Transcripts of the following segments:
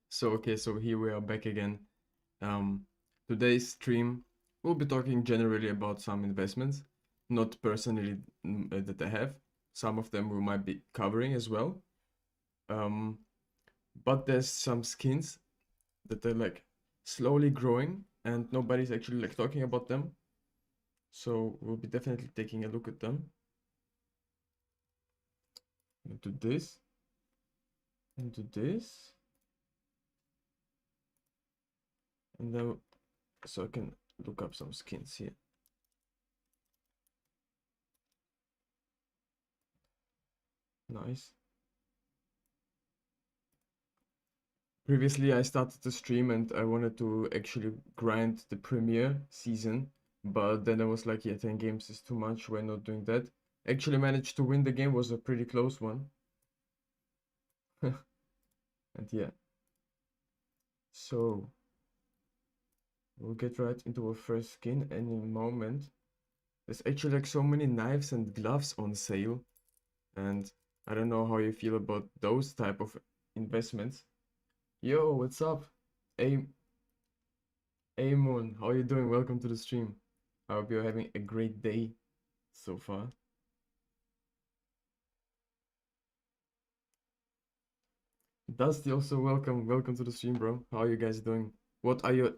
So here we are back again. Um, Today's stream, we'll be talking generally about some investments, not personally that I have. Some of them we might be covering as well. Um, but there's some skins that are like slowly growing and nobody's actually like talking about them. So we'll be definitely taking a look at them. Into this, into this, and then so I can look up some skins here. Nice. Previously, I started to stream and I wanted to actually grind the premiere season, but then I was like, yeah, 10 games is too much, we're not doing that. Actually managed to win the game, was a pretty close one. And yeah, so we'll get right into our first skin any moment. There's actually like so many knives and gloves on sale, and I don't know how you feel about those type of investments. Yo, what's up? Hey, hey Moon, how you doing? Welcome to the stream. I hope you're having a great day so far. Dusty, also welcome to the stream, bro. How are you guys doing? What are your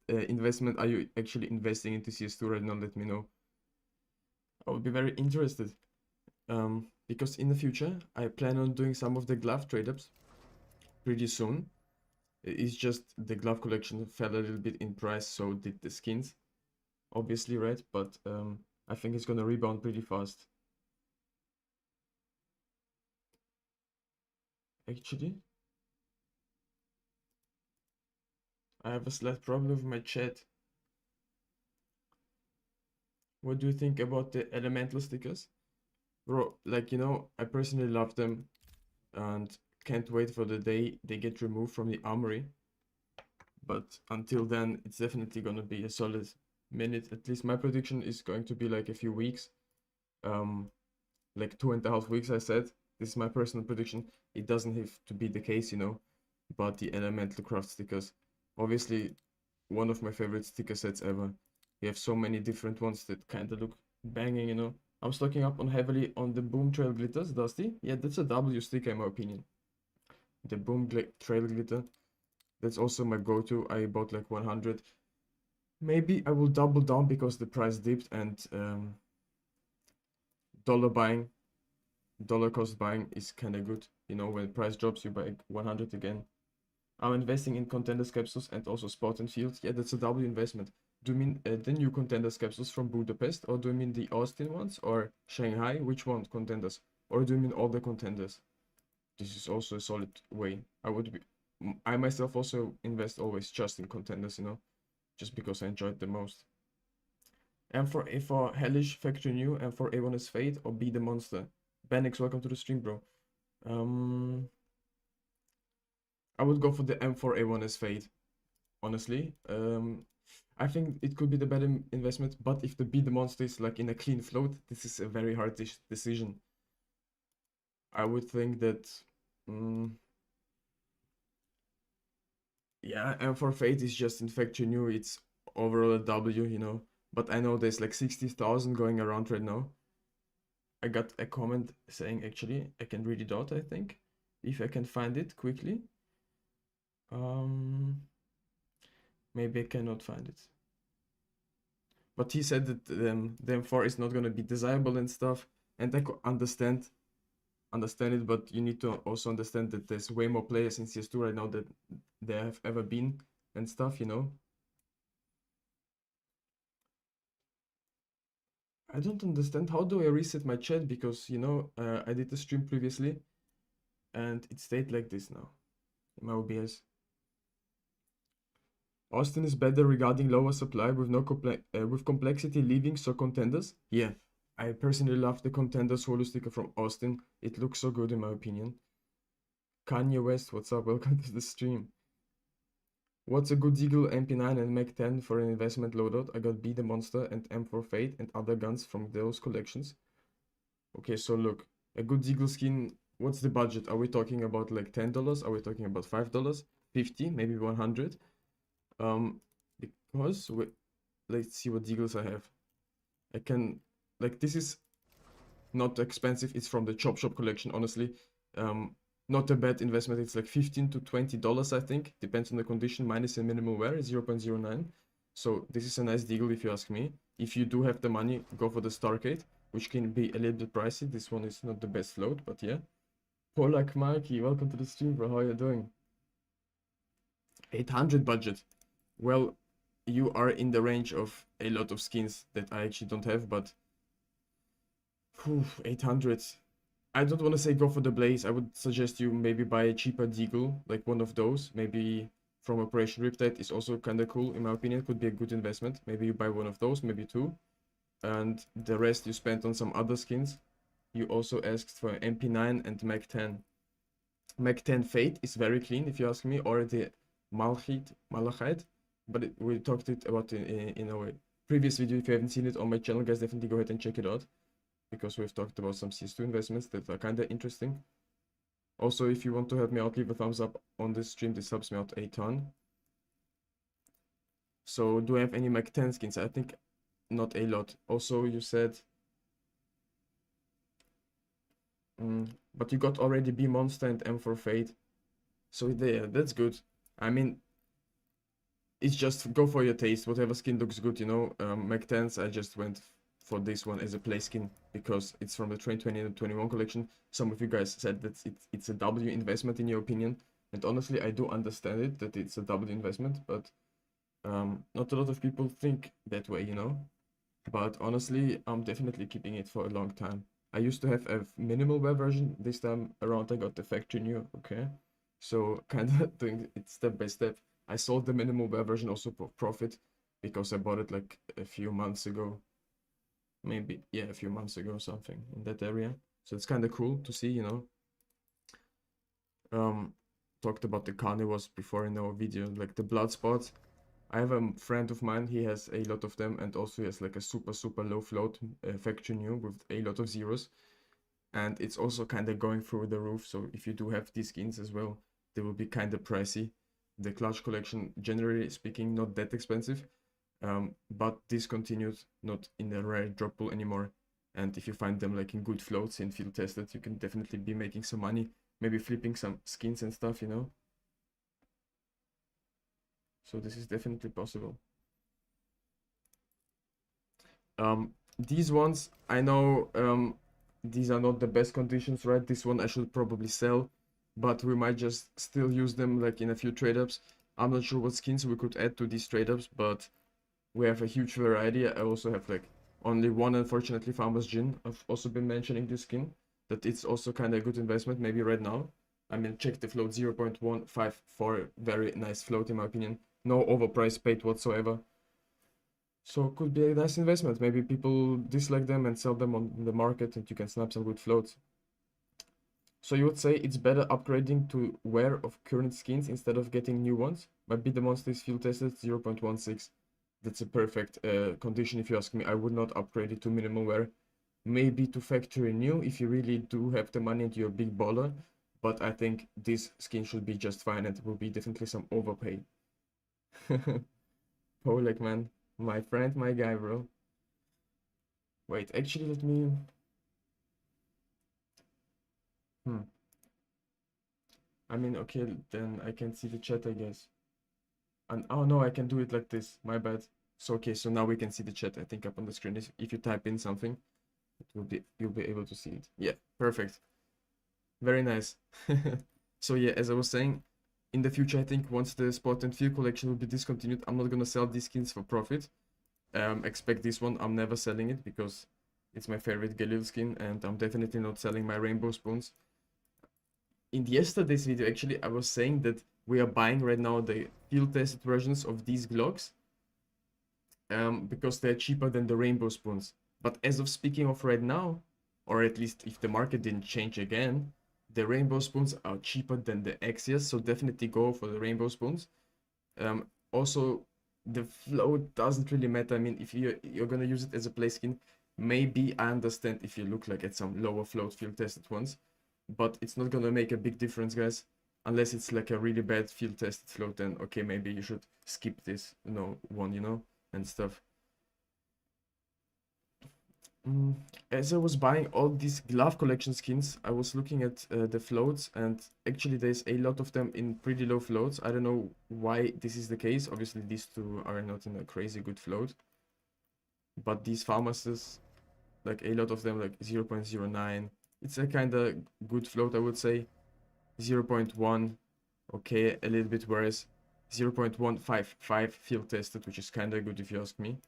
investment? Are you actually investing into CS2 right now? Let me know. I would be very interested. Because in the future, I plan on doing some of the glove trade-ups pretty soon. It's just the glove collection fell a little bit in price, so did the skins, obviously, right? But I think it's gonna rebound pretty fast. Actually, I have a slight problem with my chat. What do you think about the elemental stickers? Bro, like, I personally love them and can't wait for the day they get removed from the armory. But until then, it's definitely gonna be a solid minute. At least my prediction is going to be like a few weeks. Like 2.5 weeks, I said. This is my personal prediction. It doesn't have to be the case, but the elemental craft stickers. Obviously, one of my favorite sticker sets ever. You have so many different ones that kind of look banging. I was looking up on heavily on the Boom Trail Glitters, Dusty. Yeah, that's a W sticker in my opinion. The Trail Glitter. That's also my go-to. I bought like 100. Maybe I will double down because the price dipped and dollar buying, dollar cost buying is kind of good. When price drops, you buy 100 again. I'm investing in Contenders capsules and also Spot and Field. Yeah, that's a double investment. Do you mean the new Contenders capsules from Budapest, or do you mean the Austin ones, or Shanghai? Which one, Contenders? Or do you mean all the Contenders? This is also a solid way. I myself also invest always just in Contenders, just because I enjoy it the most. M4 Hellish Factory New, M4 A1S Fate, or Be the Monster? Benix, welcome to the stream, bro. I would go for the M4 A1S Fate, honestly. I think it could be the better investment, but if the Be the Monster is like in a clean float, this is a very hard decision. I would think that, yeah, M4 Fate is just in Factory New, it's overall a W. But I know there's like 60,000 going around right now. I got a comment saying, actually, I can read it out, I think, if I can find it quickly. Maybe I cannot find it. But he said that the M4 is not going to be desirable and stuff, and I could understand it, but you need to also understand that there's way more players in CS2 right now than there have ever been and stuff. I don't understand. How do I reset my chat? Because, I did the stream previously and it stayed like this now in my OBS. Austin is better regarding lower supply with no with complexity leaving, so Contenders. Yeah, I personally love the Contenders holo sticker from Austin. It looks so good in my opinion. Kanye West, what's up? Welcome to the stream. What's a good Eagle MP9 and Mac 10 for an investment loadout? I got Be the Monster and M4 Fate and other guns from those collections. Okay, so look, a good Eagle skin what's the budget? Are we talking about like $10? Are we talking about $5? 50, maybe 100? Because let's see what deagles I have. I can, like, this is not expensive. It's from the Chop Shop collection, honestly. Not a bad investment. It's like $15 to $20, I think. Depends on the condition. Minus a minimal wear, 0.09. So this is a nice deagle if you ask me. If you do have the money, go for the Starcade, which can be a little bit pricey. This one is not the best float, but yeah. Polak Mikey, welcome to the stream, bro. How are you doing? 800 budget. Well, you are in the range of a lot of skins that I actually don't have, but 800. I don't want to say go for the Blaze. I would suggest you maybe buy a cheaper deagle, like one of those. Maybe from Operation Riptide is also kind of cool, in my opinion. Could be a good investment. Maybe you buy one of those, maybe two. And the rest you spent on some other skins. You also asked for MP9 and Mac 10. Mac 10 Fate is very clean, if you ask me, or the Malachite. But we talked about it in our previous video. If you haven't seen it on my channel, guys, definitely go ahead and check it out, because we've talked about some CS2 investments that are kind of interesting. Also, if you want to help me out, leave a thumbs up on this stream. This helps me out a ton. So, do I have any Mac 10 skins? I think not a lot. Also, you said... but you got already B Monster and M4 Fate. So, yeah, that's good. I mean, it's just go for your taste. Whatever skin looks good, you know. Mac 10s, I just went for this one as a play skin because it's from the 2020 and 21 collection. Some of you guys said that it's a W investment in your opinion, and honestly I do understand it, that it's a W investment, but not a lot of people think that way, you know. But honestly, I'm definitely keeping it for a long time. I used to have a minimal wear version. This time around I got the factory new, okay? So kind of doing it step by step. I sold the minimal wear version also for profit because I bought it like a few months ago. Maybe, yeah, a few months ago or something in that area. So it's kind of cool to see, you know. Talked about the carnivores before in our video, like the blood spots. I have a friend of mine, he has a lot of them, and also he has like a super low float factory new with a lot of zeros. And it's also kind of going through the roof, so if you do have these skins as well, they will be kind of pricey. The clutch collection, generally speaking, not that expensive. But discontinued, not in a rare drop pool anymore. And if you find them like in good floats and field tested, you can definitely be making some money, maybe flipping some skins and stuff, you know. So this is definitely possible. These ones, I know these are not the best conditions, right? This one I should probably sell, but we might just still use them like in a few trade-ups. I'm not sure what skins we could add to these trade-ups, but we have a huge variety. I also have like only one, unfortunately, Farmer's Gin. I've also been mentioning this skin, that it's also kind of a good investment, maybe right now. I mean, check the float, 0.154, very nice float in my opinion. No overprice paid whatsoever. So it could be a nice investment. Maybe people dislike them and sell them on the market and you can snap some good floats. So you would say it's better upgrading to wear of current skins instead of getting new ones? But Beat the Monster is field tested 0.16. That's a perfect condition if you ask me. I would not upgrade it to minimal wear. Maybe to factory new if you really do have the money and you're a big baller. But I think this skin should be just fine and will be definitely some overpay. Polek, man. My friend, my guy, bro. Wait, actually let me... I mean, okay, then I can see the chat, I guess. And oh no, I can do it like this. My bad. So okay, so now we can see the chat, I think, up on the screen. If you type in something, it will be, you'll be able to see it. Yeah, perfect. Very nice. So yeah, as I was saying, in the future, I think once the Spot and Field collection will be discontinued, I'm not gonna sell these skins for profit. Expect this one. I'm never selling it because it's my favorite Galil skin, and I'm definitely not selling my Rainbow Spoons. In yesterday's video, actually, I was saying that we are buying right now the field tested versions of these Glocks because they're cheaper than the Rainbow Spoons. But as of speaking of right now, or at least if the market didn't change again, the Rainbow Spoons are cheaper than the Axias, so definitely go for the Rainbow Spoons. Also, the float doesn't really matter. I mean, if you're gonna use it as a play skin, maybe I understand if you look like at some lower float field tested ones. but it's not gonna make a big difference, guys. Unless it's like a really bad field tested float, then okay, maybe you should skip this, one, and stuff. As I was buying all these glove collection skins, I was looking at the floats, and actually there's a lot of them in pretty low floats. I don't know why this is the case. Obviously these two are not in a crazy good float, but these pharmacists, like a lot of them, like 0.09, it's a kind of good float, I would say. 0.1, okay, a little bit worse. 0.155 field tested, which is kind of good if you ask me.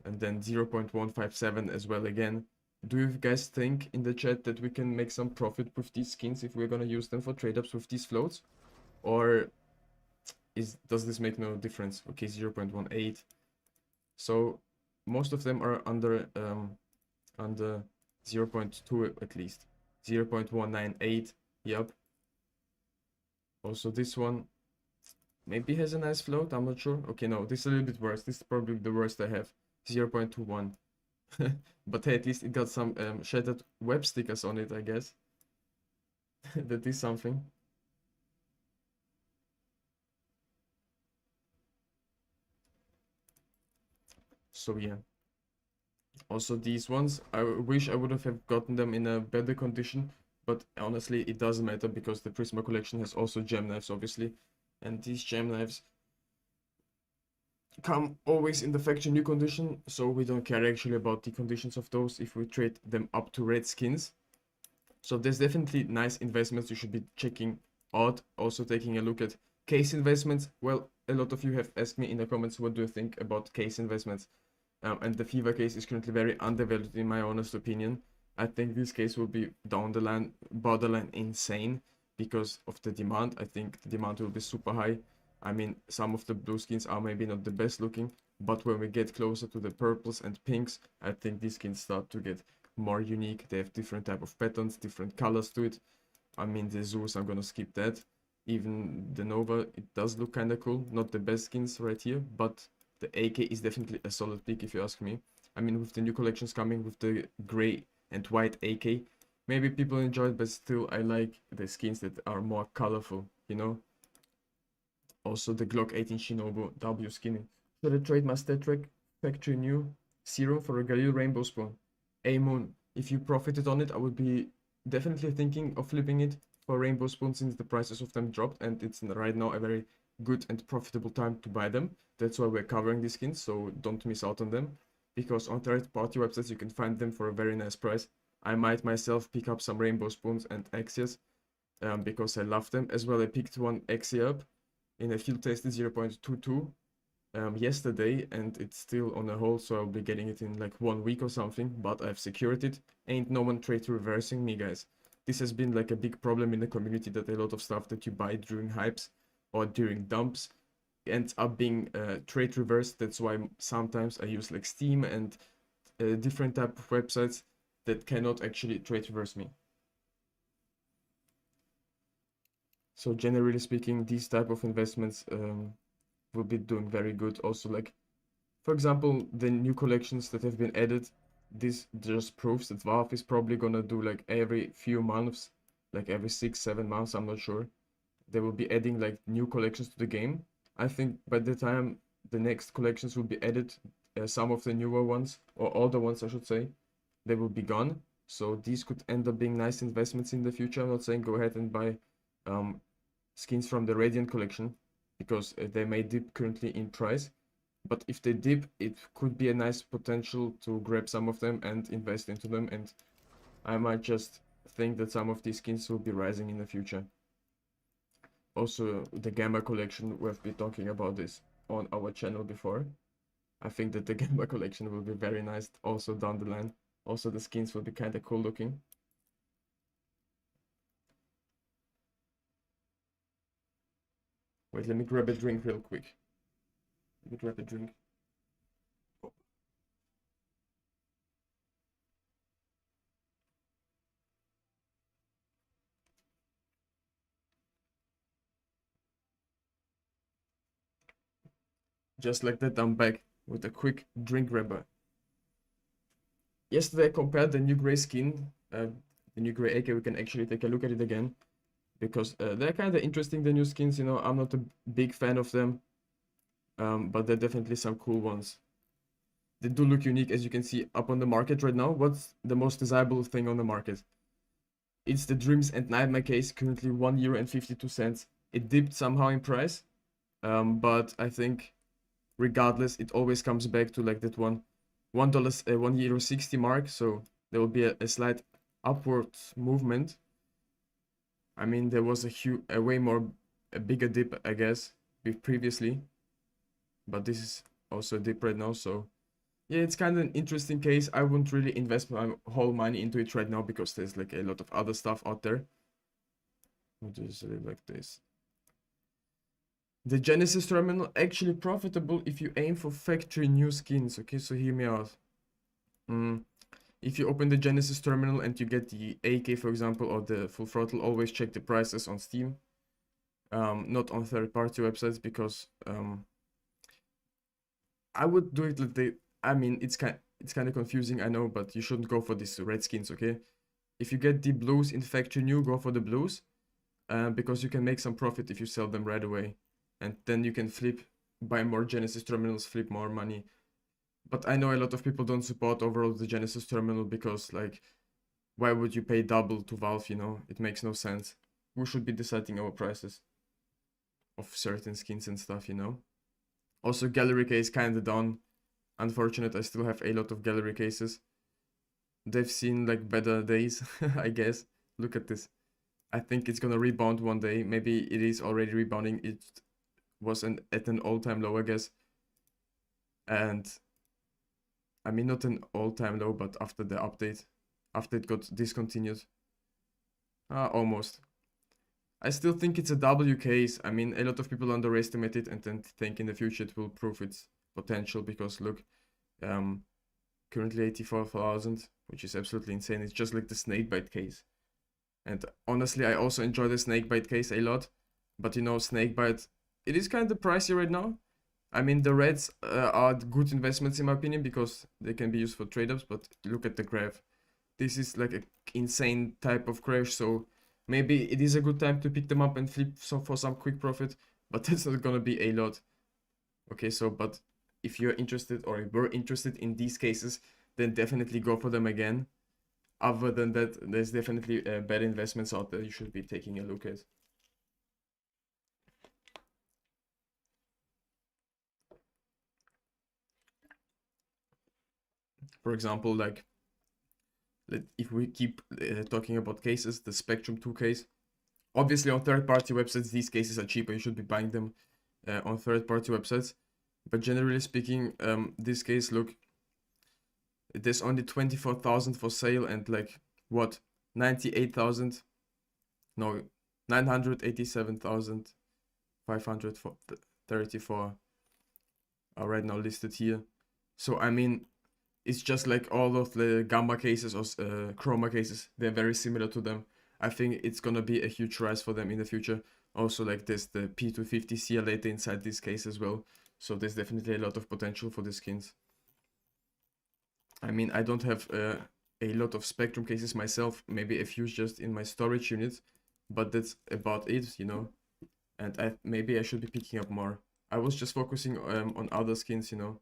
And then 0.157 as well again. Do you guys think in the chat that we can make some profit with these skins if we're gonna use them for trade-ups with these floats? Or does this make no difference? Okay, 0.18. So most of them are under 0.2 at least. 0.198, yep. Also this one maybe has a nice float, I'm not sure. Okay, no, this is a little bit worse. This is probably the worst I have. 0.21. But hey, at least it got some shattered web stickers on it, I guess. That is something. So yeah. Also these ones, I wish I would have gotten them in a better condition, but honestly it doesn't matter because the Prisma collection has also gem knives, obviously. And these gem knives come always in the factory new condition, so we don't care actually about the conditions of those if we trade them up to red skins. So there's definitely nice investments you should be checking out. Also taking a look at case investments. Well, a lot of you have asked me in the comments, what do you think about case investments? And the Fever case is currently very undervalued in my honest opinion. I think this case will be down the line, borderline insane because of the demand. I think the demand will be super high. I mean, some of the blue skins are maybe not the best looking, but when we get closer to the purples and pinks, I think these skins start to get more unique. They have different type of patterns, different colors to it. I mean, the Zeus, I'm gonna skip that. Even the Nova, it does look kind of cool. Not the best skins right here, but the AK is definitely a solid pick if you ask me. I mean, with the new collections coming with the gray and white AK, maybe people enjoy it, but still I like the skins that are more colorful, Also the Glock 18 Shinobu W skinning. Should I trade my StatTrak factory new serum for a Galil Rainbow Spoon? A Moon, if you profited on it, I would be definitely thinking of flipping it for Rainbow Spoon since the prices of them dropped and it's right now a very good and profitable time to buy them. That's why we're covering these skins, so don't miss out on them. Because on third-party websites you can find them for a very nice price. I might myself pick up some Rainbow Spoons and Axias because I love them. As well, I picked one Axia up in a field tested 0.22 yesterday, and it's still on a hold, so I'll be getting it in like 1 week or something, but I've secured it. Ain't no one trade reversing me, guys. This has been like a big problem in the community, that a lot of stuff that you buy during hypes or during dumps ends up being trade reversed. That's why sometimes I use like Steam and different type of websites that cannot actually trade reverse me. So generally speaking, these type of investments will be doing very good. Also, like, for example, the new collections that have been added, this just proves that Valve is probably gonna do like every few months, like every 6-7 months, I'm not sure, they will be adding like new collections to the game. I think by the time the next collections will be added, some of the newer ones, or older ones I should say, they will be gone. So these could end up being nice investments in the future. I'm not saying go ahead and buy skins from the Radiant collection, because they may dip currently in price. But if they dip, it could be a nice potential to grab some of them and invest into them. And I might just think that some of these skins will be rising in the future. Also, the Gamma collection, we've been talking about this on our channel before. I think that the Gamma collection will be very nice also down the line. Also, the skins will be kind of cool looking. Wait, let me grab a drink real quick. Let me grab a drink. Just like that, I'm back with a quick drink grabber. Yesterday I compared the new gray skin the new gray AK, we can actually take a look at it again, because they're kind of interesting, the new skins, you know. I'm not a big fan of them, but they're definitely some cool ones. They do look unique, as you can see up on the market right now. What's the most desirable thing on the market? It's the Dreams and Nightmare case, currently €1.52. It dipped somehow in price, but I think regardless, it always comes back to like that €1.60 mark. So there will be a slight upward movement. I mean, there was a bigger dip, I guess, previously, but this is also a dip right now. So yeah, it's kind of an interesting case. I wouldn't really invest my whole money into it right now because there's like a lot of other stuff out there. I'll just like this. The Genesis terminal actually profitable if you aim for factory new skins. Okay, so hear me out. If you open the Genesis terminal and you get the AK, for example, or the full throttle, always check the prices on Steam, not on third-party websites, because I would do it like I mean, it's kind of confusing, I know, but you shouldn't go for these red skins, okay? If you get the blues in factory new, go for the blues, because you can make some profit if you sell them right away, and then you can buy more Genesis terminals, flip more money. But I know a lot of people don't support overall the Genesis terminal because, like, why would you pay double to Valve, you know? It makes no sense. We should be deciding our prices of certain skins and stuff, you know? Also, gallery case kinda down. Unfortunate, I still have a lot of gallery cases. They've seen like better days, I guess. Look at this. I think it's gonna rebound one day. Maybe it is already rebounding. It was at an all-time low, I guess. And I mean, not an all-time low, but after the update, after it got discontinued. Almost. I still think it's a W case. I mean, a lot of people underestimate it and then think in the future it will prove its potential, because look, currently 84,000, which is absolutely insane. It's just like the snakebite case. And honestly, I also enjoy the snakebite case a lot, but you know, snakebite, it is kind of pricey right now. I mean, the reds are good investments in my opinion, because they can be used for trade-ups, but look at the graph. This is like an insane type of crash, so maybe it is a good time to pick them up and flip for some quick profit, but that's not gonna be a lot. Okay, so, but if you're interested or were interested in these cases, then definitely go for them again. Other than that, there's definitely bad investments out there you should be taking a look at. For example, like, if we keep talking about cases, the Spectrum 2 case. Obviously, on third-party websites, these cases are cheaper. You should be buying them on third-party websites. But generally speaking, this case, look, there's only 24,000 for sale, and like, what, 98,000? No, 987,534 are right now listed here. So, I mean, it's just like all of the Gamma cases or Chroma cases. They're very similar to them. I think it's gonna be a huge rise for them in the future. Also, like there's the P250 CLA inside this case as well. So there's definitely a lot of potential for the skins. I mean, I don't have a lot of Spectrum cases myself, maybe a few just in my storage unit, but that's about it, you know. And maybe I should be picking up more. I was just focusing on other skins, you know,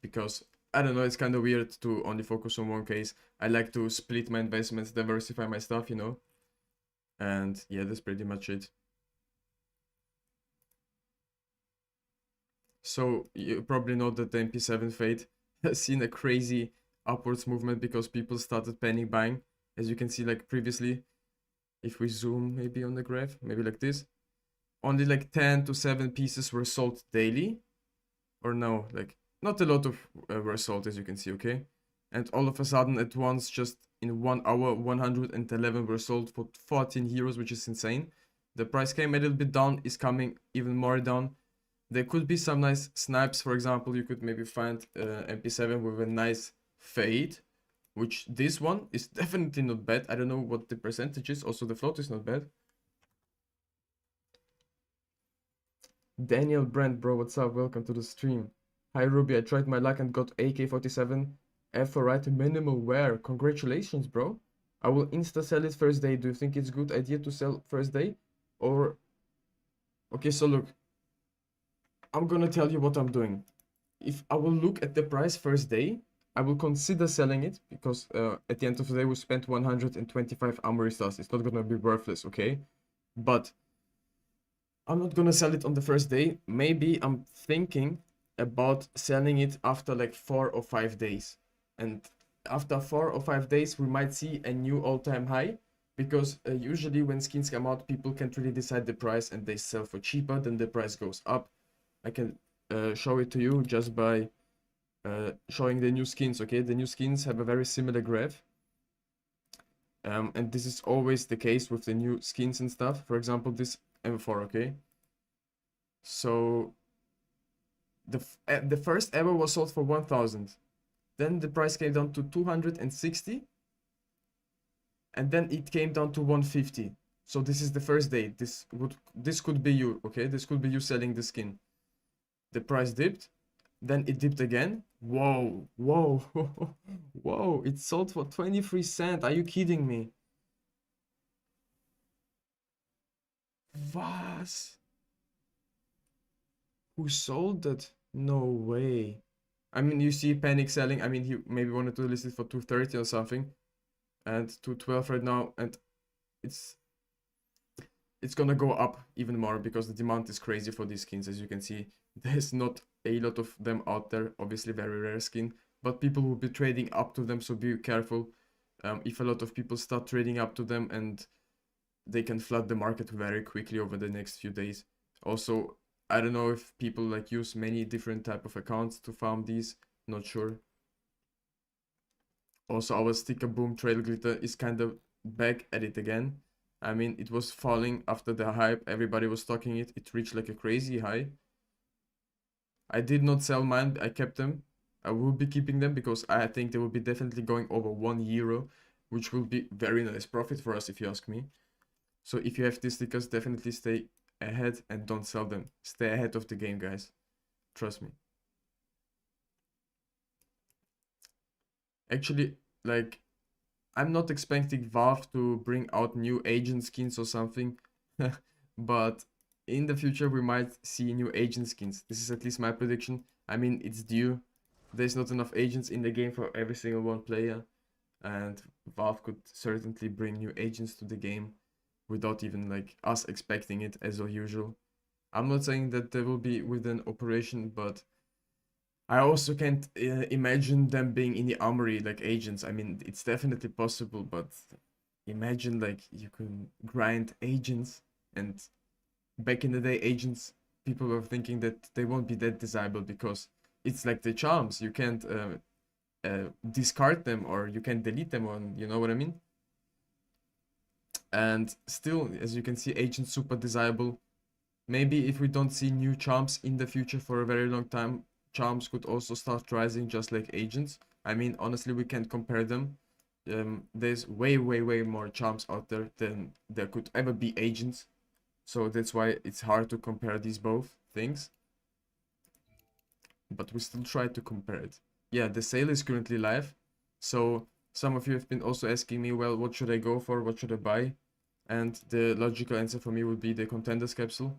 because I don't know, it's kind of weird to only focus on one case. I like to split my investments, diversify my stuff, you know. And yeah, that's pretty much it. So you probably know that the MP7 Fade has seen a crazy upwards movement because people started panic buying. As you can see, like previously, if we zoom maybe on the graph, maybe like this, only like 10 to 7 pieces were sold daily. Or no, like not a lot of were sold, as you can see, okay? And all of a sudden at once, just in 1 hour, 111 were sold for €14, which is insane. The price came a little bit down, is coming even more down. There could be some nice snipes. For example, you could maybe find MP7 with a nice fade, which this one is definitely not bad. I don't know what the percentage is. Also, the float is not bad. Daniel Brand, bro, what's up? Welcome to the stream. Hi, Ruby. I tried my luck and got AK-47 F for right minimal wear. Congratulations, bro. I will insta sell it first day. Do you think it's good idea to sell first day? Or okay, so look, I'm gonna tell you what I'm doing. If I will look at the price first day, I will consider selling it because at the end of the day we spent 125 Armory Stars. It's not gonna be worthless, okay? But I'm not gonna sell it on the first day. Maybe I'm thinking about selling it after like 4 or 5 days. And after 4 or 5 days, we might see a new all-time high because usually when skins come out, people can't really decide the price and they sell for cheaper, then the price goes up. I can show it to you just by showing the new skins, okay? The new skins have a very similar graph. And this is always the case with the new skins and stuff. For example, this M4, okay? So the first ever was sold for 1,000. Then the price came down to 260. And then it came down to 150. So this is the first day. This could be you, okay? This could be you selling the skin. The price dipped. Then it dipped again. Whoa, whoa, whoa. It sold for 23 cents. Are you kidding me? Was? Who sold that? No way. I mean, you see panic selling. I mean, he maybe wanted to list it for 230 or something. And 212 right now. And it's gonna go up even more because the demand is crazy for these skins. As you can see, there's not a lot of them out there. Obviously very rare skin, but people will be trading up to them, so be careful. If a lot of people start trading up to them, and they can flood the market very quickly over the next few days. Also, I don't know if people like use many different type of accounts to farm these, not sure. Also, our sticker boom trail glitter is kind of back at it again. I mean, it was falling after the hype. Everybody was stocking it. It reached like a crazy high. I did not sell mine. I kept them. I will be keeping them because I think they will be definitely going over €1, which will be very nice profit for us if you ask me. So if you have these stickers, definitely stay ahead and don't sell them. Stay ahead of the game, guys. Trust me. Actually, like, I'm not expecting Valve to bring out new agent skins or something, but in the future we might see new agent skins. This is at least my prediction. I mean, it's due. There's not enough agents in the game for every single one player, and Valve could certainly bring new agents to the game without even like us expecting it as usual. I'm not saying that they will be within operation, but I also can't imagine them being in the armory like agents. I mean, it's definitely possible, but imagine like you can grind agents, and back in the day, agents, people were thinking that they won't be that desirable because it's like the charms. You can't discard them or you can delete them on, you know what I mean? And still, as you can see, agents super desirable. Maybe if we don't see new charms in the future for a very long time, charms could also start rising just like agents. I mean, honestly, we can't compare them. There's way more charms out there than there could ever be agents. So that's why it's hard to compare these both things. But we still try to compare it. Yeah, the sale is currently live. So some of you have been also asking me, well, what should I go for? What should I buy? And the logical answer for me would be the Contenders capsule.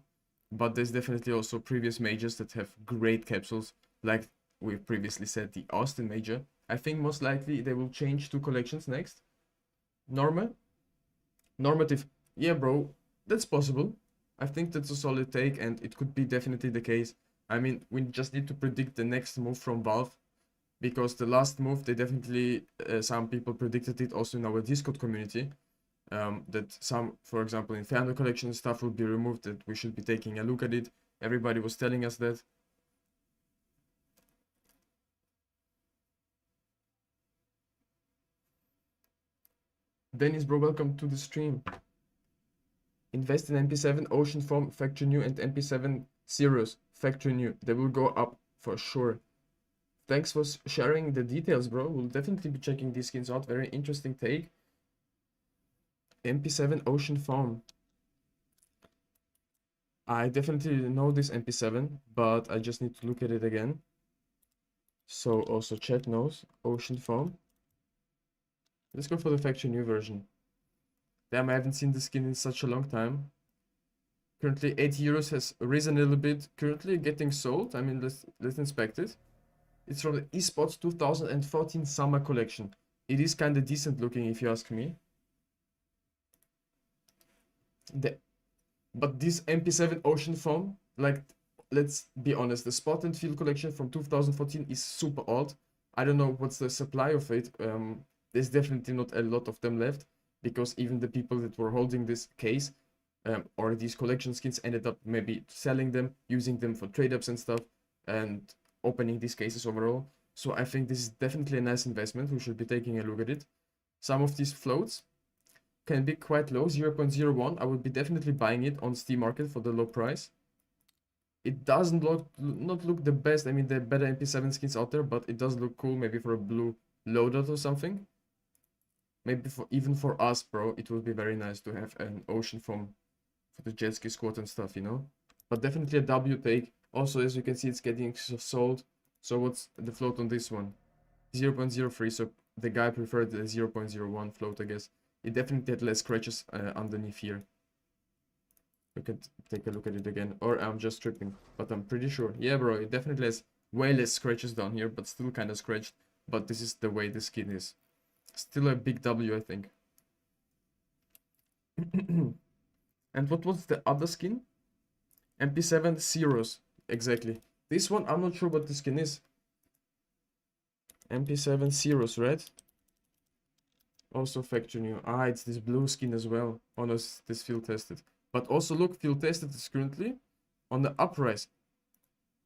But there's definitely also previous majors that have great capsules, like we previously said, the Austin major. I think most likely they will change 2 collections next. Normative. Yeah, bro, that's possible. I think that's a solid take, and it could be definitely the case. I mean, we just need to predict the next move from Valve, because the last move, they definitely, some people predicted it also in our Discord community. That some, for example, Inferno collection stuff will be removed, that we should be taking a look at it. Everybody was telling us that. Dennis, bro, welcome to the stream. Invest in MP7 Ocean Foam Factory New and MP7 Zeros Factory New. They will go up for sure. Thanks for sharing the details, bro. We'll definitely be checking these skins out. Very interesting take. MP7 Ocean Foam. I definitely know this MP7, but I just need to look at it again. So also chat knows Ocean Foam. Let's go for the factory new version. Damn, I haven't seen the skin in such a long time. Currently 80 euros has risen a little bit. Currently getting sold. I mean, let's inspect it. It's from the esports 2014 summer collection. It is kind of decent looking if you ask me. But this MP7 Ocean Foam, like, let's be honest, the Spot and Feel collection from 2014 is super old. I don't know what's the supply of it. There's definitely not a lot of them left, because even the people that were holding this case or these collection skins ended up maybe selling them, using them for trade-ups and stuff, and opening these cases overall. So I think this is definitely a nice investment. We should be taking a look at it. Some of these floats can be quite low, 0.01. I would be definitely buying it on Steam Market for the low price. It doesn't not look the best. I mean, there are better MP7 skins out there, but it does look cool. Maybe for a blue loadout or something. Maybe even for us, bro, it would be very nice to have an ocean foam for the jet ski squad and stuff, you know. But definitely a W take. Also, as you can see, it's getting sold. So what's the float on this one? 0.03. So the guy preferred the 0.01 float, I guess. It definitely had less scratches underneath here. We can take a look at it again. Or I'm just tripping, but I'm pretty sure. Yeah, bro, it definitely has way less scratches down here, but still kind of scratched. But this is the way the skin is. Still a big W, I think. And what was the other skin? MP7 Zeros. Exactly. This one, I'm not sure what the skin is. MP7 Zeros, right? Also factory new. Ah, it's this blue skin as well. Oh no, this field tested. But also look, field tested is currently on the uprise.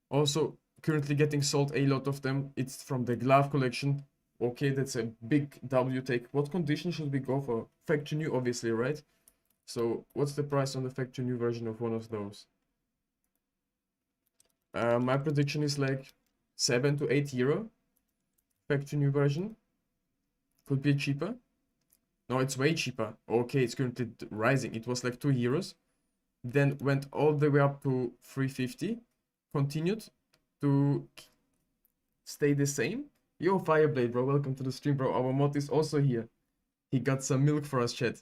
Also currently getting sold a lot of them. It's from the glove collection. Okay, that's a big W take. What condition should we go for? Factory new, obviously, right? So what's the price on the factory new version of one of those? My prediction is like 7 to 8 euro. Factory new version. Could be cheaper. No, it's way cheaper. Okay, it's currently rising. It was like 2 euros. Then went all the way up to 350. Continued to stay the same. Yo, Fireblade, bro. Welcome to the stream, bro. Our mod is also here. He got some milk for us, chat.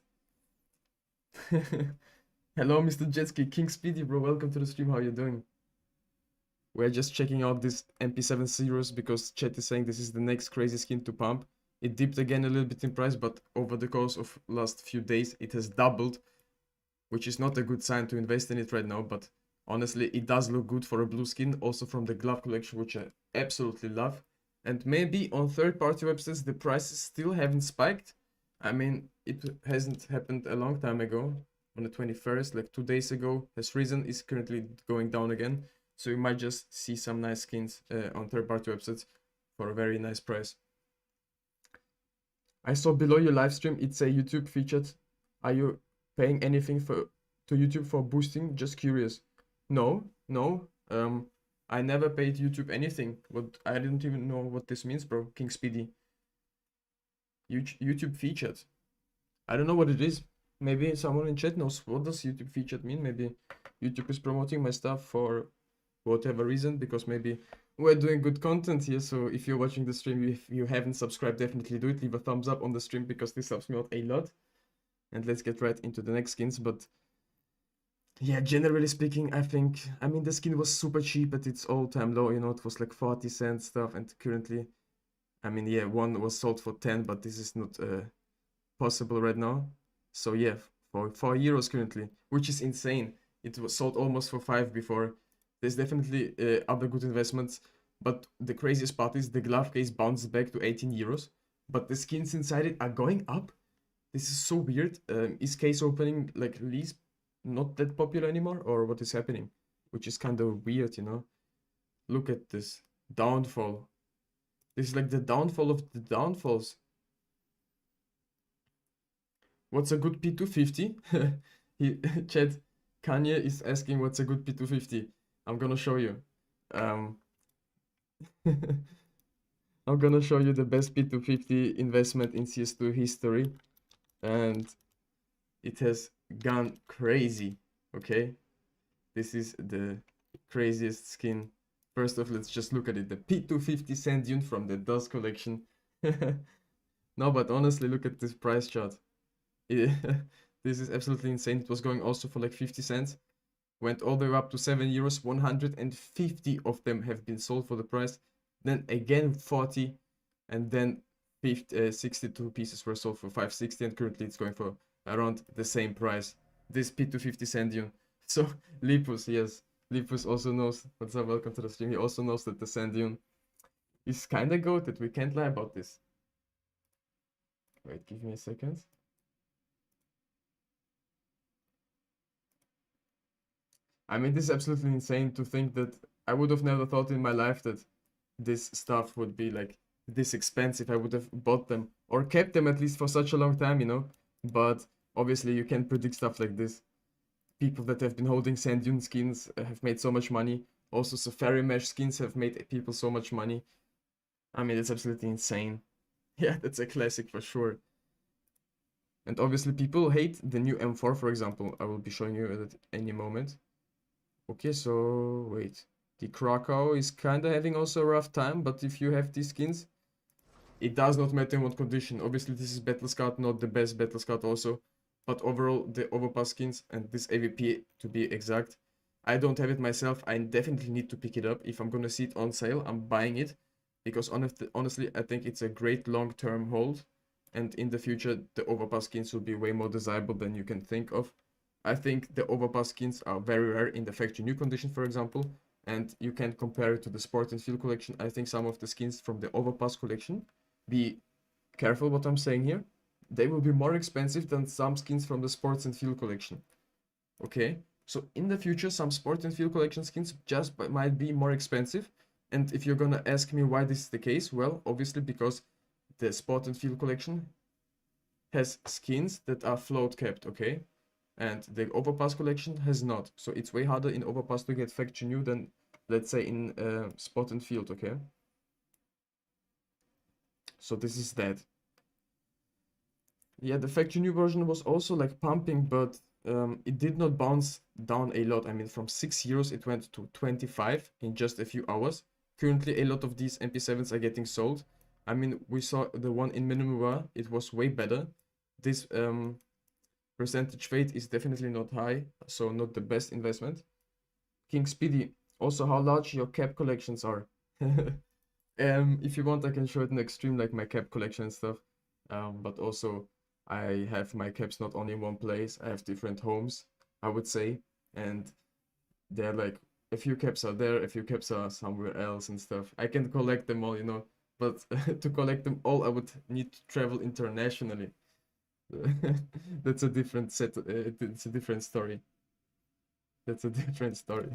Hello, Mr. Jetski. King Speedy, bro. Welcome to the stream. How you doing? We're just checking out this MP7 Zeros because chat is saying this is the next crazy skin to pump. It dipped again a little bit in price, but over the course of last few days, it has doubled, which is not a good sign to invest in it right now, but honestly, it does look good for a blue skin, also from the glove collection, which I absolutely love. And maybe on third-party websites, the prices still haven't spiked. I mean, it hasn't happened a long time ago, on the 21st, like 2 days ago, has risen, is currently going down again. So you might just see some nice skins on third-party websites for a very nice price. I saw below your live stream, it's a YouTube featured. Are you paying anything to YouTube for boosting? Just curious. No. I never paid YouTube anything. I didn't even know what this means, bro. King Speedy. YouTube featured. I don't know what it is. Maybe someone in chat knows what does YouTube featured mean. Maybe YouTube is promoting my stuff for whatever reason, because maybe we're doing good content here. So if you're watching the stream, if you haven't subscribed, definitely do it. Leave a thumbs up on the stream because this helps me out a lot. And let's get right into the next skins. But yeah, generally speaking, I mean, the skin was super cheap at its all-time low. You know, it was like 40 cents stuff, and currently, I mean, yeah, one was sold for 10, but this is not possible right now. So yeah, for 4 euros currently, which is insane. It was sold almost for 5 before. There's definitely other good investments, but the craziest part is the glove case bounced back to 18 euros, but the skins inside it are going up. This is so weird. Is case opening like least not that popular anymore, or what is happening? Which is kind of weird, you know. Look at this downfall. This is like the downfall of the downfalls. What's a good P250? Chat, Kanye is asking what's a good P250. I'm gonna show you. I'm gonna show you the best P250 investment in CS2 history, and it has gone crazy. Okay, this is the craziest skin. First off, let's just look at it. The P250 Sand Dune from the DOS collection. No, but honestly, look at this price chart. It- this is absolutely insane. It was going also for like 50 cents, went all the way up to 7 euros. 150 of them have been sold for the price. Then again 40, and then 62 pieces were sold for 560, and currently it's going for around the same price. This P250 Sandium. So Lipus, yes, Lipus also knows. What's up? Welcome to the stream. He also knows that the Sandium is kind of goated. We can't lie about this. Wait, give me a second. I mean, this is absolutely insane to think that I would have never thought in my life that this stuff would be like this expensive. I would have bought them or kept them at least for such a long time, you know. But obviously, you can't predict stuff like this. People that have been holding sand dune skins have made so much money. Also, safari mesh skins have made people so much money. I mean, it's absolutely insane. Yeah, that's a classic for sure. And obviously, people hate the new M4, for example. I will be showing you at any moment. Okay, so wait. The Krakow is kind of having also a rough time, but if you have these skins, it does not matter in what condition. Obviously, this is Battle Scout, not the best Battle Scout also. But overall, the Overpass skins and this AVP, to be exact, I don't have it myself. I definitely need to pick it up. If I'm gonna see it on sale, I'm buying it. Because honestly, I think it's a great long-term hold. And in the future, the Overpass skins will be way more desirable than you can think of. I think the Overpass skins are very rare in the factory new condition, for example. And you can compare it to the Sport and Field collection. I think some of the skins from the Overpass collection, be careful what I'm saying here, they will be more expensive than some skins from the Sports and Field collection. Okay, so in the future, some Sport and Field collection skins just might be more expensive. And if you're gonna ask me why this is the case, well, obviously because the Sport and Field collection has skins that are float capped, okay? And the Overpass collection has not. So it's way harder in Overpass to get factory new than, let's say, in Spot and Field, okay? So this is that. Yeah, the factory new version was also like pumping, but it did not bounce down a lot. I mean, from 6 euros it went to 25 in just a few hours. Currently, a lot of these MP7s are getting sold. I mean, we saw the one in Minimura, it was way better. This percentage fade is definitely not high, so not the best investment. King Speedy, also how large your cap collections are. If you want, I can show it in extreme, like my cap collection and stuff. But also, I have my caps not only in one place. I have different homes, I would say, and they're like a few caps are there, a few caps are somewhere else and stuff. I can collect them all, you know, but to collect them all, I would need to travel internationally. That's a different set. It's a different story. That's a different story.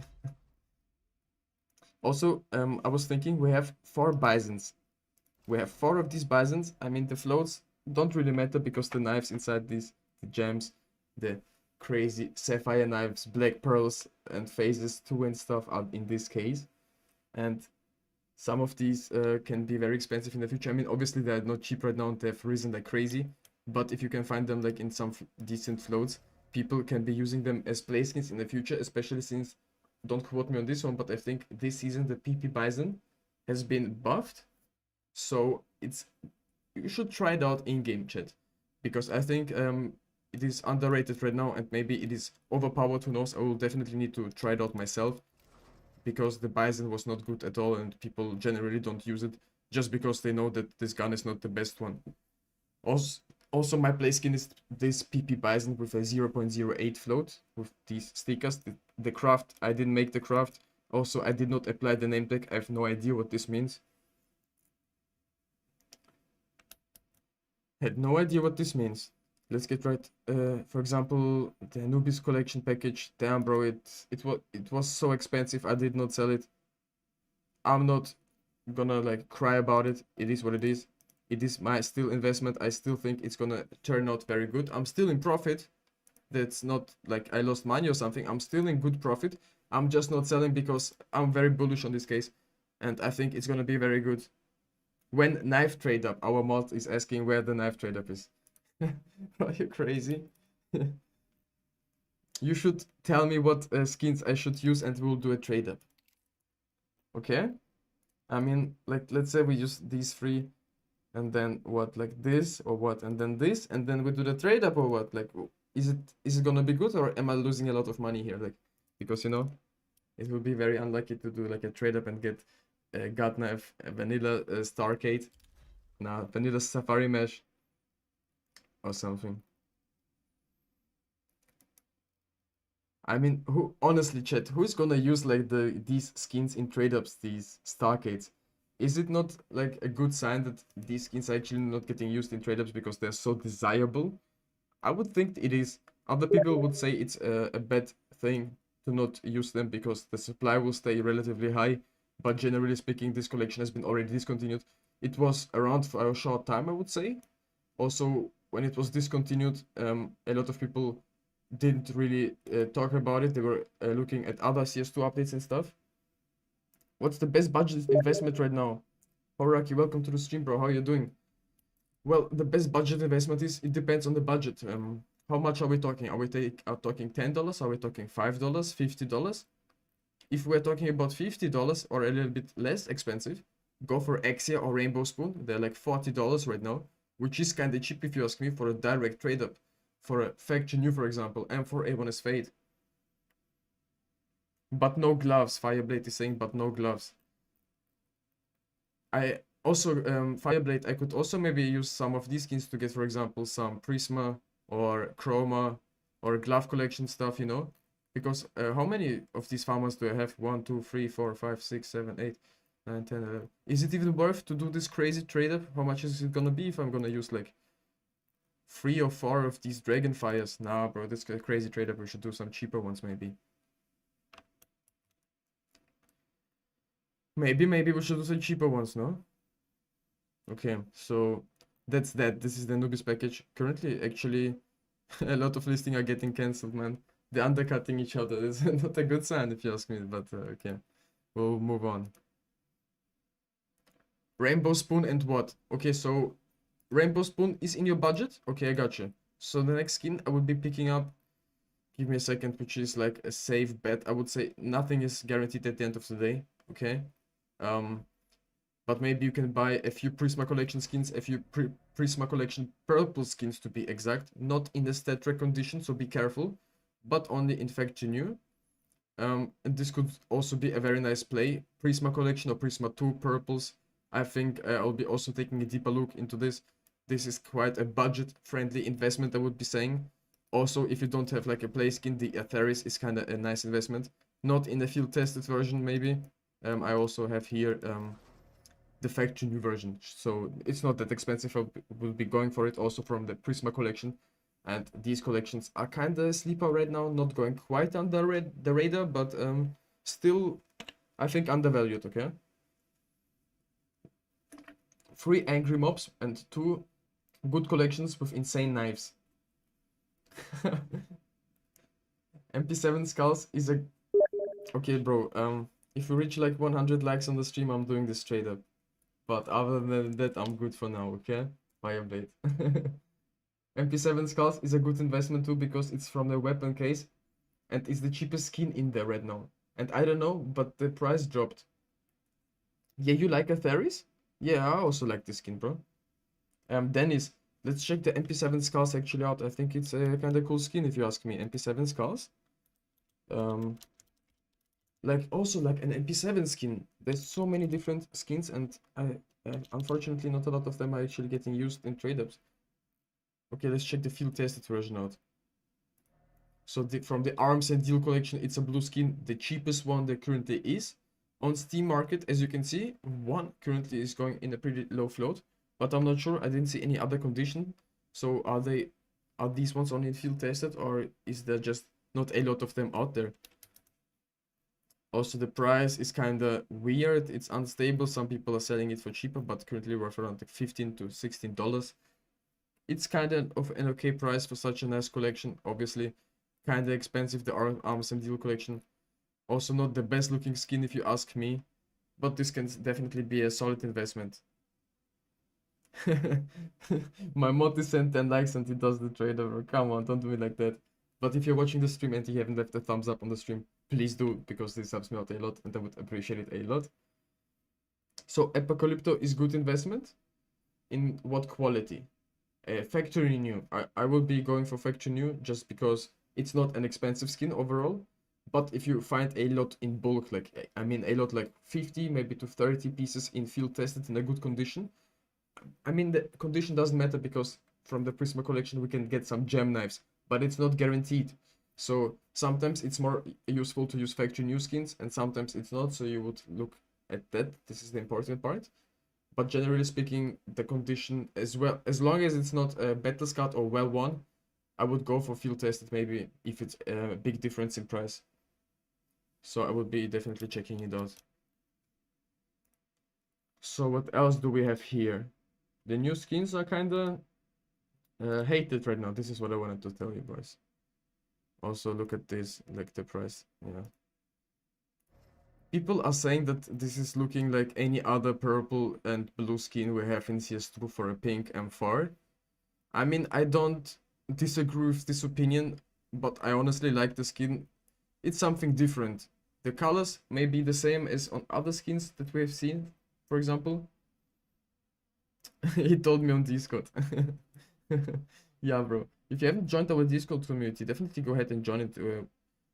Also, I was thinking we have 4 bisons. We have 4 of these bisons. I mean, the floats don't really matter because the knives inside these, the gems, the crazy sapphire knives, black pearls, and phases too and stuff are in this case. And some of these can be very expensive in the future. I mean, obviously they're not cheap right now and they've risen like crazy. But if you can find them like in some decent floats, people can be using them as play skins in the future, especially since, don't quote me on this one, but I think this season the PP Bison has been buffed. So you should try it out in game, chat, because I think it is underrated right now and maybe it is overpowered. Who knows? I will definitely need to try it out myself because the Bison was not good at all and people generally don't use it just because they know that this gun is not the best one. Also my play skin is this PP Bison with a 0.08 float with these stickers. The craft, I didn't make the craft. Also, I did not apply the name tag. I have no idea what this means. Had no idea what this means. Let's get right. For example, the Anubis collection package. Damn, bro, it was so expensive. I did not sell it. I'm not gonna like cry about it. It is what it is. It is my still investment. I still think it's gonna turn out very good. I'm still in profit. That's not like I lost money or something. I'm still in good profit. I'm just not selling because I'm very bullish on this case, and I think it's gonna be very good. When knife trade up, our mod is asking where the knife trade up is. Are you crazy? You should tell me what skins I should use and we'll do a trade up. Okay? I mean, like, let's say we use these 3. and then what, like this or what, and then this, and then we do the trade up or what? Like, is it gonna be good, or am I losing a lot of money here? Like, because it would be very unlucky to do like a trade up and get a God knife, a vanilla Starcade, nah, vanilla Safari Mesh or something. I mean, who honestly, chat, who's gonna use like these skins in trade ups, these Starcades? Is it not like a good sign that these skins are actually not getting used in trade ups because they're so desirable? I would think it is. Other people would say it's a bad thing to not use them because the supply will stay relatively high. But generally speaking, this collection has been already discontinued. It was around for a short time, I would say. Also, when it was discontinued, a lot of people didn't really talk about it. They were looking at other CS2 updates and stuff. What's the best budget investment right now? Horaki, welcome to the stream, bro. How are you doing? Well, the best budget investment is, it depends on the budget. How much are we talking? Are we talking $10? Are we talking $5? $50? If we're talking about $50 or a little bit less expensive, go for Exia or Rainbow Spoon. They're like $40 right now, which is kind of cheap if you ask me, for a direct trade up. For a Factory New, for example, and for A1S Fade. But no gloves. Fireblade is saying, but no gloves. I also, Fireblade, I could also maybe use some of these skins to get, for example, some Prisma or Chroma or glove collection stuff, Because how many of these farmers do I have? 1, 2, 3, 4, 5, 6, 7, 8, 9, 10, 11. Is it even worth to do this crazy trade-up? How much is it gonna be if I'm gonna use like 3 or 4 of these Dragonfires? Nah, bro, this is a crazy trade-up. We should do some cheaper ones maybe. Maybe we should do some cheaper ones, no? Okay, so that's that. This is the Nubis package. Currently, actually, a lot of listings are getting cancelled, man. They're undercutting each other. It's not a good sign if you ask me, but okay. We'll move on. Rainbow Spoon and what? Okay, so Rainbow Spoon is in your budget? Okay, I got you. So the next skin I would be picking up, give me a second, which is like a safe bet. I would say nothing is guaranteed at the end of the day, okay? But maybe you can buy a few Prisma Collection skins, a few Prisma Collection purple skins to be exact, not in the stat track condition, so be careful, but only in Factory New. And this could also be a very nice play. Prisma Collection or Prisma 2 purples. I think I'll be also taking a deeper look into this. This is quite a budget-friendly investment, I would be saying. Also, if you don't have like a play skin, the Atheris is kind of a nice investment. Not in the field-tested version, maybe. I also have here the Factory New version, so it's not that expensive. I will be going for it also from the Prisma collection. And these collections are kind of sleeper right now, not going quite under the radar, but still, I think, undervalued, okay? 3 angry mobs and 2 good collections with insane knives. MP7 skulls is a... Okay, bro, if we reach like 100 likes on the stream, I'm doing this straight up. But other than that, I'm good for now, okay? Fireblade. MP7 Skulls is a good investment too because it's from the weapon case and it's the cheapest skin in there right now. And I don't know, but the price dropped. Yeah, you like Atheris? Yeah, I also like this skin, bro. Dennis, let's check the MP7 Skulls actually out. I think it's a kind of cool skin if you ask me. MP7 Skulls. Like also like an MP7 skin. There's so many different skins and unfortunately not a lot of them are actually getting used in trade-ups. Okay, let's check the field tested version out. So from the Arms and Deal collection, it's a blue skin, the cheapest one there currently is. On Steam Market, as you can see, one currently is going in a pretty low float, but I'm not sure. I didn't see any other condition. So are these ones only field tested, or is there just not a lot of them out there? Also, the price is kind of weird. It's unstable. Some people are selling it for cheaper, but currently worth around like $15 to $16. It's kind of an okay price for such a nice collection. Obviously, kind of expensive, the Arms and Deal collection. Also not the best looking skin if you ask me, but this can definitely be a solid investment. My mod is sent 10 likes and he does the trade over. Come on, don't do it like that. But if you're watching the stream and you haven't left a thumbs up on the stream, please do, because this helps me out a lot and I would appreciate it a lot. So Apocalypto is good investment. in what quality. Factory new. I will be going for factory new just because it's not an expensive skin overall. But if you find a lot in bulk, like I mean a lot like 50 maybe to 30 pieces in field tested in a good condition. I mean the condition doesn't matter because from the Prisma collection we can get some gem knives, but it's not guaranteed. So sometimes it's more useful to use factory new skins and sometimes it's not, so you would look at that. This is the important part. But generally speaking, the condition as well, as long as it's not a battle scout or well won, I would go for field tested maybe if it's a big difference in price. So I would be definitely checking it out. So what else do we have here? The new skins are kinda hated right now. This is what I wanted to tell you, boys. Also look at this, like the price. Yeah. People are saying that this is looking like any other purple and blue skin we have in CS2 for a pink M4. I mean, I don't disagree with this opinion, but I honestly like the skin. It's something different. The colors may be the same as on other skins that we have seen, for example. He told me on Discord. Yeah, bro. If you haven't joined our Discord community, definitely go ahead and join it.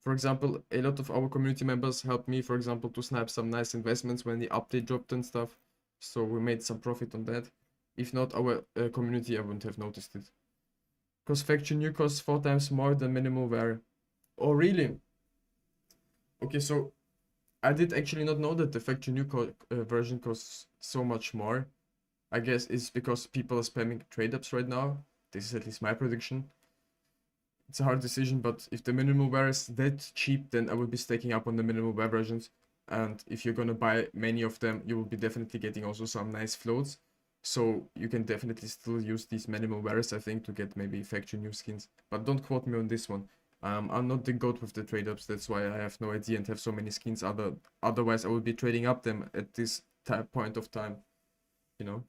For example, a lot of our community members helped me, for example, to snap some nice investments when the update dropped and stuff. So we made some profit on that. If not our community, I wouldn't have noticed it. Because factory new costs 4 times more than minimal wear. Oh, really? Okay, so I did actually not know that the factory new version costs so much more. I guess it's because people are spamming trade ups right now. This is at least my prediction. It's a hard decision, but if the minimal wear is that cheap, then I will be stacking up on the minimal wear versions. And if you're gonna buy many of them, you will be definitely getting also some nice floats. So you can definitely still use these minimal wears, I think, to get maybe factory new skins. But don't quote me on this one. I'm not the goat with the trade ups. That's why I have no idea and have so many skins. Otherwise, I would be trading up them at this point of time. You know.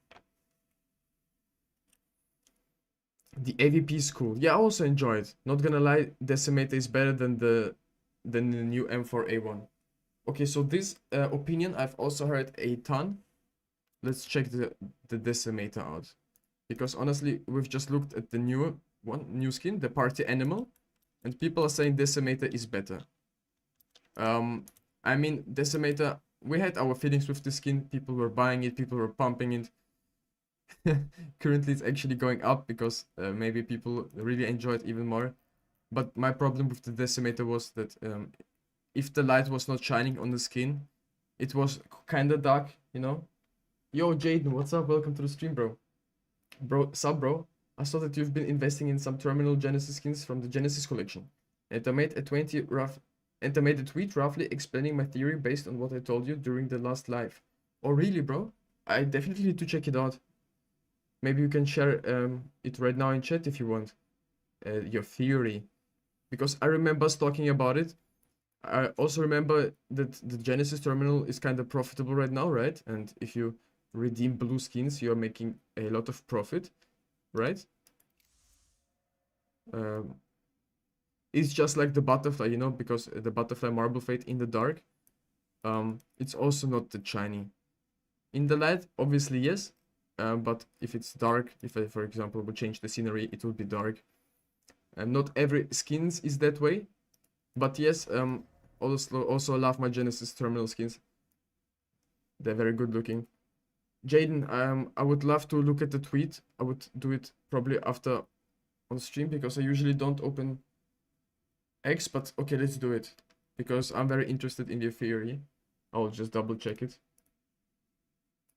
The AVP is cool. Yeah, I also enjoy it. Not gonna lie, Decimator is better than the new M4A1. Okay, so this opinion I've also heard a ton. Let's check the Decimator out. Because honestly, we've just looked at the new skin, the Party Animal, and people are saying Decimator is better. I mean, Decimator, we had our feelings with the skin. People were buying it, people were pumping it. Currently it's actually going up because maybe people really enjoy it even more. But my problem with the Decimator was that if the light was not shining on the skin, it was kinda dark, you know? Yo, Jaden, what's up? Welcome to the stream, bro. Bro. I saw that you've been investing in some terminal Genesis skins from the Genesis collection. And I made a tweet roughly explaining my theory based on what I told you during the last live. Oh, really, bro? I definitely need to check it out. Maybe you can share it right now in chat if you want. Your theory. Because I remember us talking about it. I also remember that the Genesis terminal is kind of profitable right now, right? And if you redeem blue skins, you're making a lot of profit, right? Um, it's just like the butterfly, you know, because the butterfly marble fade in the dark, it's also not that shiny. In the light, obviously, yes. But if it's dark, if I, for example, would change the scenery, it would be dark. And not every skins is that way. But yes, also love my Genesis terminal skins. They're very good looking. Jaden, I would love to look at the tweet. I would do it probably after on stream because I usually don't open X, but okay, let's do it. Because I'm very interested in your theory. I'll just double check it.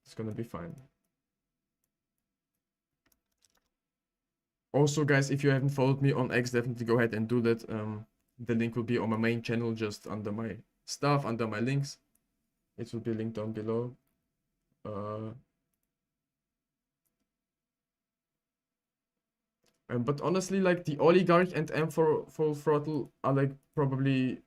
It's gonna be fine. Also, guys, if you haven't followed me on X, definitely go ahead and do that. The link will be on my main channel, just under my stuff, under my links. It will be linked down below. But honestly, like the Oligarch and M4 Full Throttle are like probably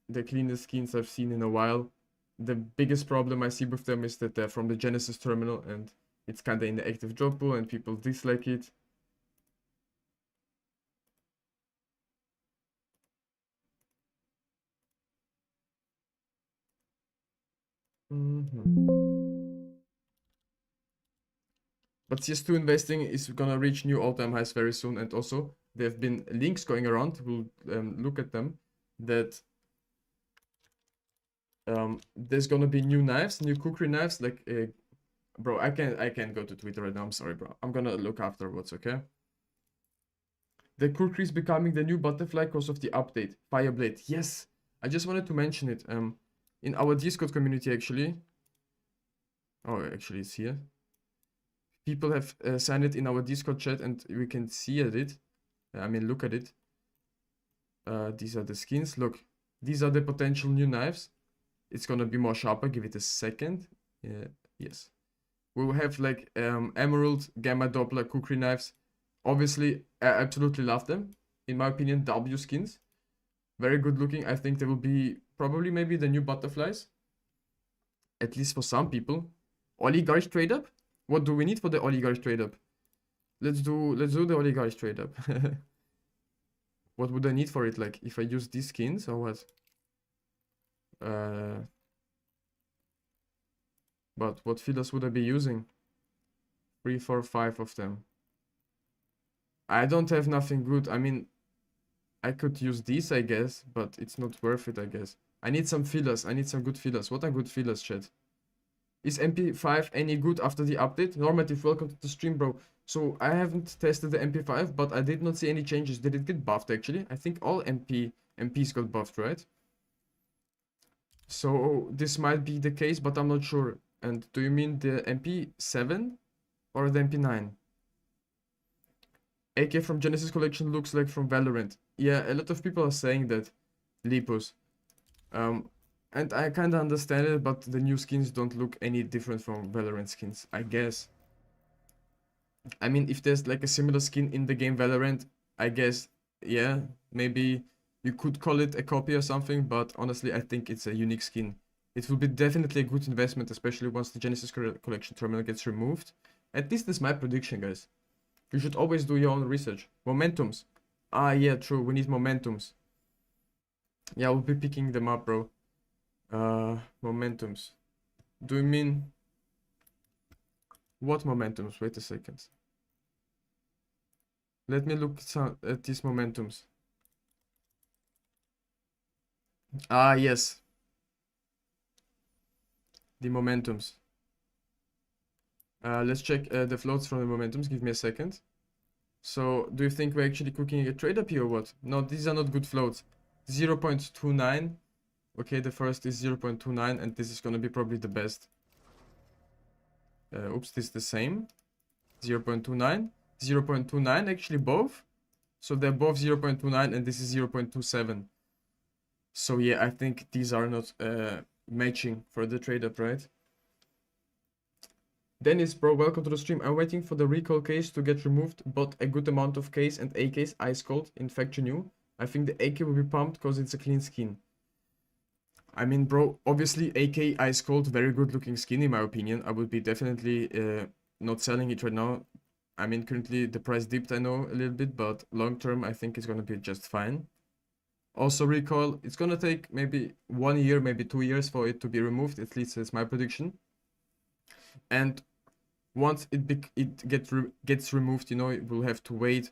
the cleanest skins I've seen in a while. The biggest problem I see with them is that they're from the Genesis terminal and it's kinda in the active drop pool and people dislike it. But CS2 Investing is gonna reach new all-time highs very soon, and also there have been links going around. We'll look at them. That there's gonna be new knives, new cookery knives. Like, bro, I can't go to Twitter right now. I'm sorry, bro. I'm gonna look afterwards, okay? The cookery is becoming the new butterfly because of the update. Fireblade, yes. I just wanted to mention it. In our Discord community, actually. Oh, actually, it's here. People have signed it in our Discord chat, and we can see at it. I mean, look at it. These are the skins. Look, these are the potential new knives. It's gonna be more sharper. Give it a second. Yeah, yes. We will have like emerald, gamma doppler, kukri knives. Obviously, I absolutely love them. In my opinion, W skins. Very good looking. I think they will be probably maybe the new butterflies. At least for some people. Oligarch trade up? What do we need for the oligarch trade up? Let's do the oligarch trade up. What would I need for it? Like if I use these skins or what? But what fillers would I be using? 3, 4, 5 of them. I don't have nothing good. I mean, I could use these, I guess, but it's not worth it, I guess. I need some fillers. I need some good fillers. What are good fillers, chat? Is MP5 any good after the update? Normative, welcome to the stream, bro. So I haven't tested the MP5, but I did not see any changes. Did it get buffed, actually? I think all MPs got buffed, right? So this might be the case, but I'm not sure. And do you mean the MP7 or the MP9? AK from Genesis Collection looks like from Valorant. Yeah, a lot of people are saying that. Lipos. And I kind of understand it, but the new skins don't look any different from Valorant skins, I guess. I mean, if there's like a similar skin in the game Valorant, I guess, yeah, maybe you could call it a copy or something, but honestly, I think it's a unique skin. It will be definitely a good investment, especially once the Genesis Collection terminal gets removed. At least that's my prediction, guys. You should always do your own research. Momentums. Ah, yeah, true. We need momentums. Yeah, we'll be picking them up, bro. Momentums. Do you mean... What momentums? Wait a second. Let me look at these momentums. Ah, yes. The momentums. Let's check the floats from the momentums. Give me a second. So, do you think we're actually cooking a trade up here or what? No, these are not good floats. 0.29. Okay, the first is 0.29, and this is gonna be probably the best. Oops, this is the same. 0.29. 0.29, actually both. So they're both 0.29, and this is 0.27. So yeah, I think these are not matching for the trade up, right? Dennis, bro, welcome to the stream. I'm waiting for the recall case to get removed, but a good amount of case and AKs ice cold in Factory New. I think the AK will be pumped because it's a clean skin. I mean, bro, obviously AK ice cold, very good looking skin in my opinion. I would be definitely not selling it right now. I mean, currently the price dipped, I know, a little bit, but long term I think it's gonna be just fine. Also recall, it's gonna take maybe 1 year, maybe 2 years for it to be removed. At least that's my prediction. And once it gets removed, you know, we'll have to wait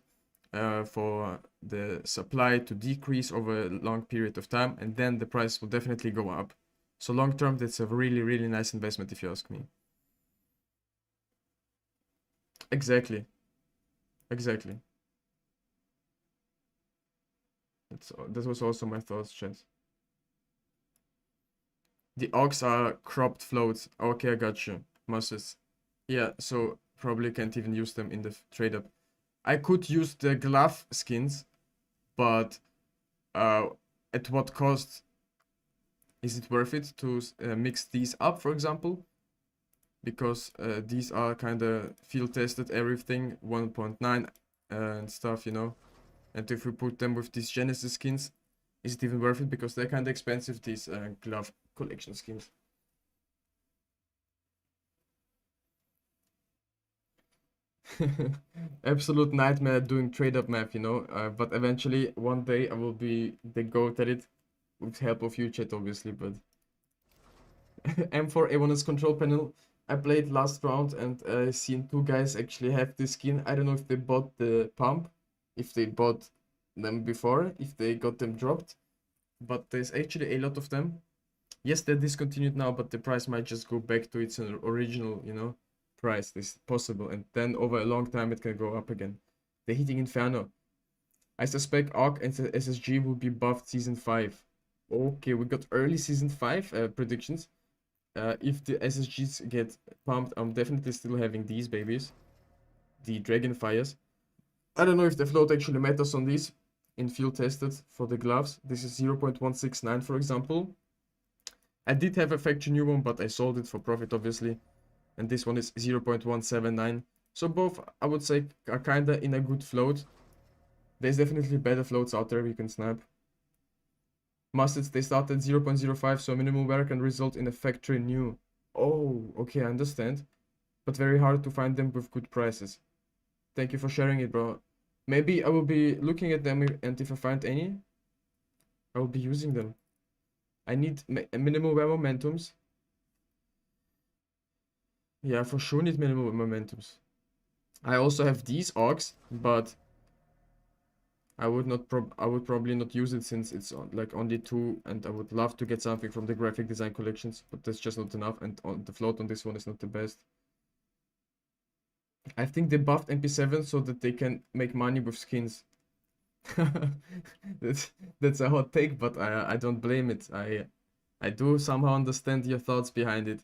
for the supply to decrease over a long period of time, and then the price will definitely go up. So long term, that's a really, really nice investment if you ask me. Exactly. Exactly. That was also my thoughts, chat. The Ox are cropped floats. Okay, I got you. Moses. Yeah, so probably can't even use them in the trade up. I could use the glove skins, but at what cost is it worth it to mix these up, for example? Because these are kind of field tested, everything 1.9 and stuff, you know. And if we put them with these Genesis skins, is it even worth it? Because they're kind of expensive, these glove collection skins. Absolute nightmare doing trade-up math, you know. But eventually, one day, I will be the goat at it, with help of you, chat, obviously. But M4A1's control panel, I played last round and I seen two guys actually have this skin. I don't know if they bought the pump, if they bought them before, if they got them dropped, but there's actually a lot of them. Yes, they're discontinued now, but the price might just go back to its original, price. This is possible, and then over a long time it can go up again. The Heating Inferno. I suspect Arc and the SSG will be buffed season 5. Okay, we got early season 5 predictions. If the SSGs get pumped, I'm definitely still having these babies. The Dragonfires. I don't know if the float actually matters on these in field tested for the gloves. This is 0.169 for example. I did have a factory new one, but I sold it for profit obviously. And this one is 0.179. So both, I would say, are kinda in a good float. There's definitely better floats out there we can snap. Mussets, they start at 0.05, so minimum wear can result in a factory new. Oh, okay, I understand. But very hard to find them with good prices. Thank you for sharing it, bro. Maybe I will be looking at them, and if I find any, I will be using them. I need minimal wear momentums. Yeah, for sure need minimal momentums. I also have these orcs, but I would probably not use it since it's like only 2, and I would love to get something from the graphic design collections, but that's just not enough, and the float on this one is not the best. I think they buffed MP7 so that they can make money with skins. That's a hot take, but I don't blame it. I do somehow understand your thoughts behind it.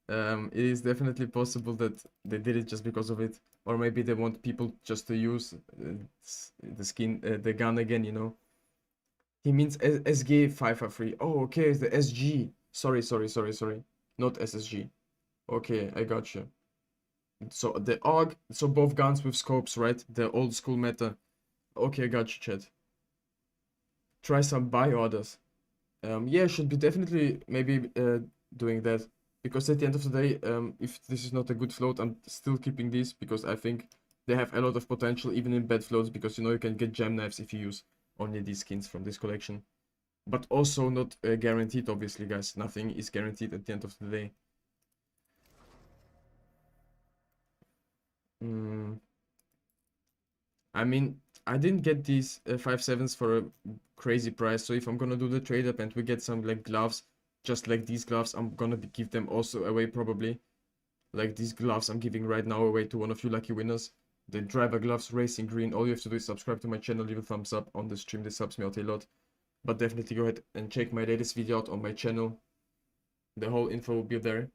It is definitely possible that they did it just because of it, or maybe they want people just to use the skin, the gun again, He means SG 553. Oh, okay, it's the SG. Sorry, not SSG. Okay, I got you. So the AUG, so both guns with scopes, right? The old school meta. Okay, I got you, chat. Try some buy orders. Yeah, should be definitely maybe doing that. Because at the end of the day, if this is not a good float, I'm still keeping these because I think they have a lot of potential even in bad floats because you can get gem knives if you use only these skins from this collection. But also not guaranteed, obviously, guys. Nothing is guaranteed at the end of the day. I mean, I didn't get these 5.7s for a crazy price, so if I'm gonna do the trade up and we get some like gloves, just like these gloves, I'm gonna give them also away probably. Like these gloves I'm giving right now away to one of you lucky winners. The driver gloves racing green. All you have to do is subscribe to my channel, leave a thumbs up on the stream. This helps me out a lot. But definitely go ahead and check my latest video out on my channel. The whole info will be there.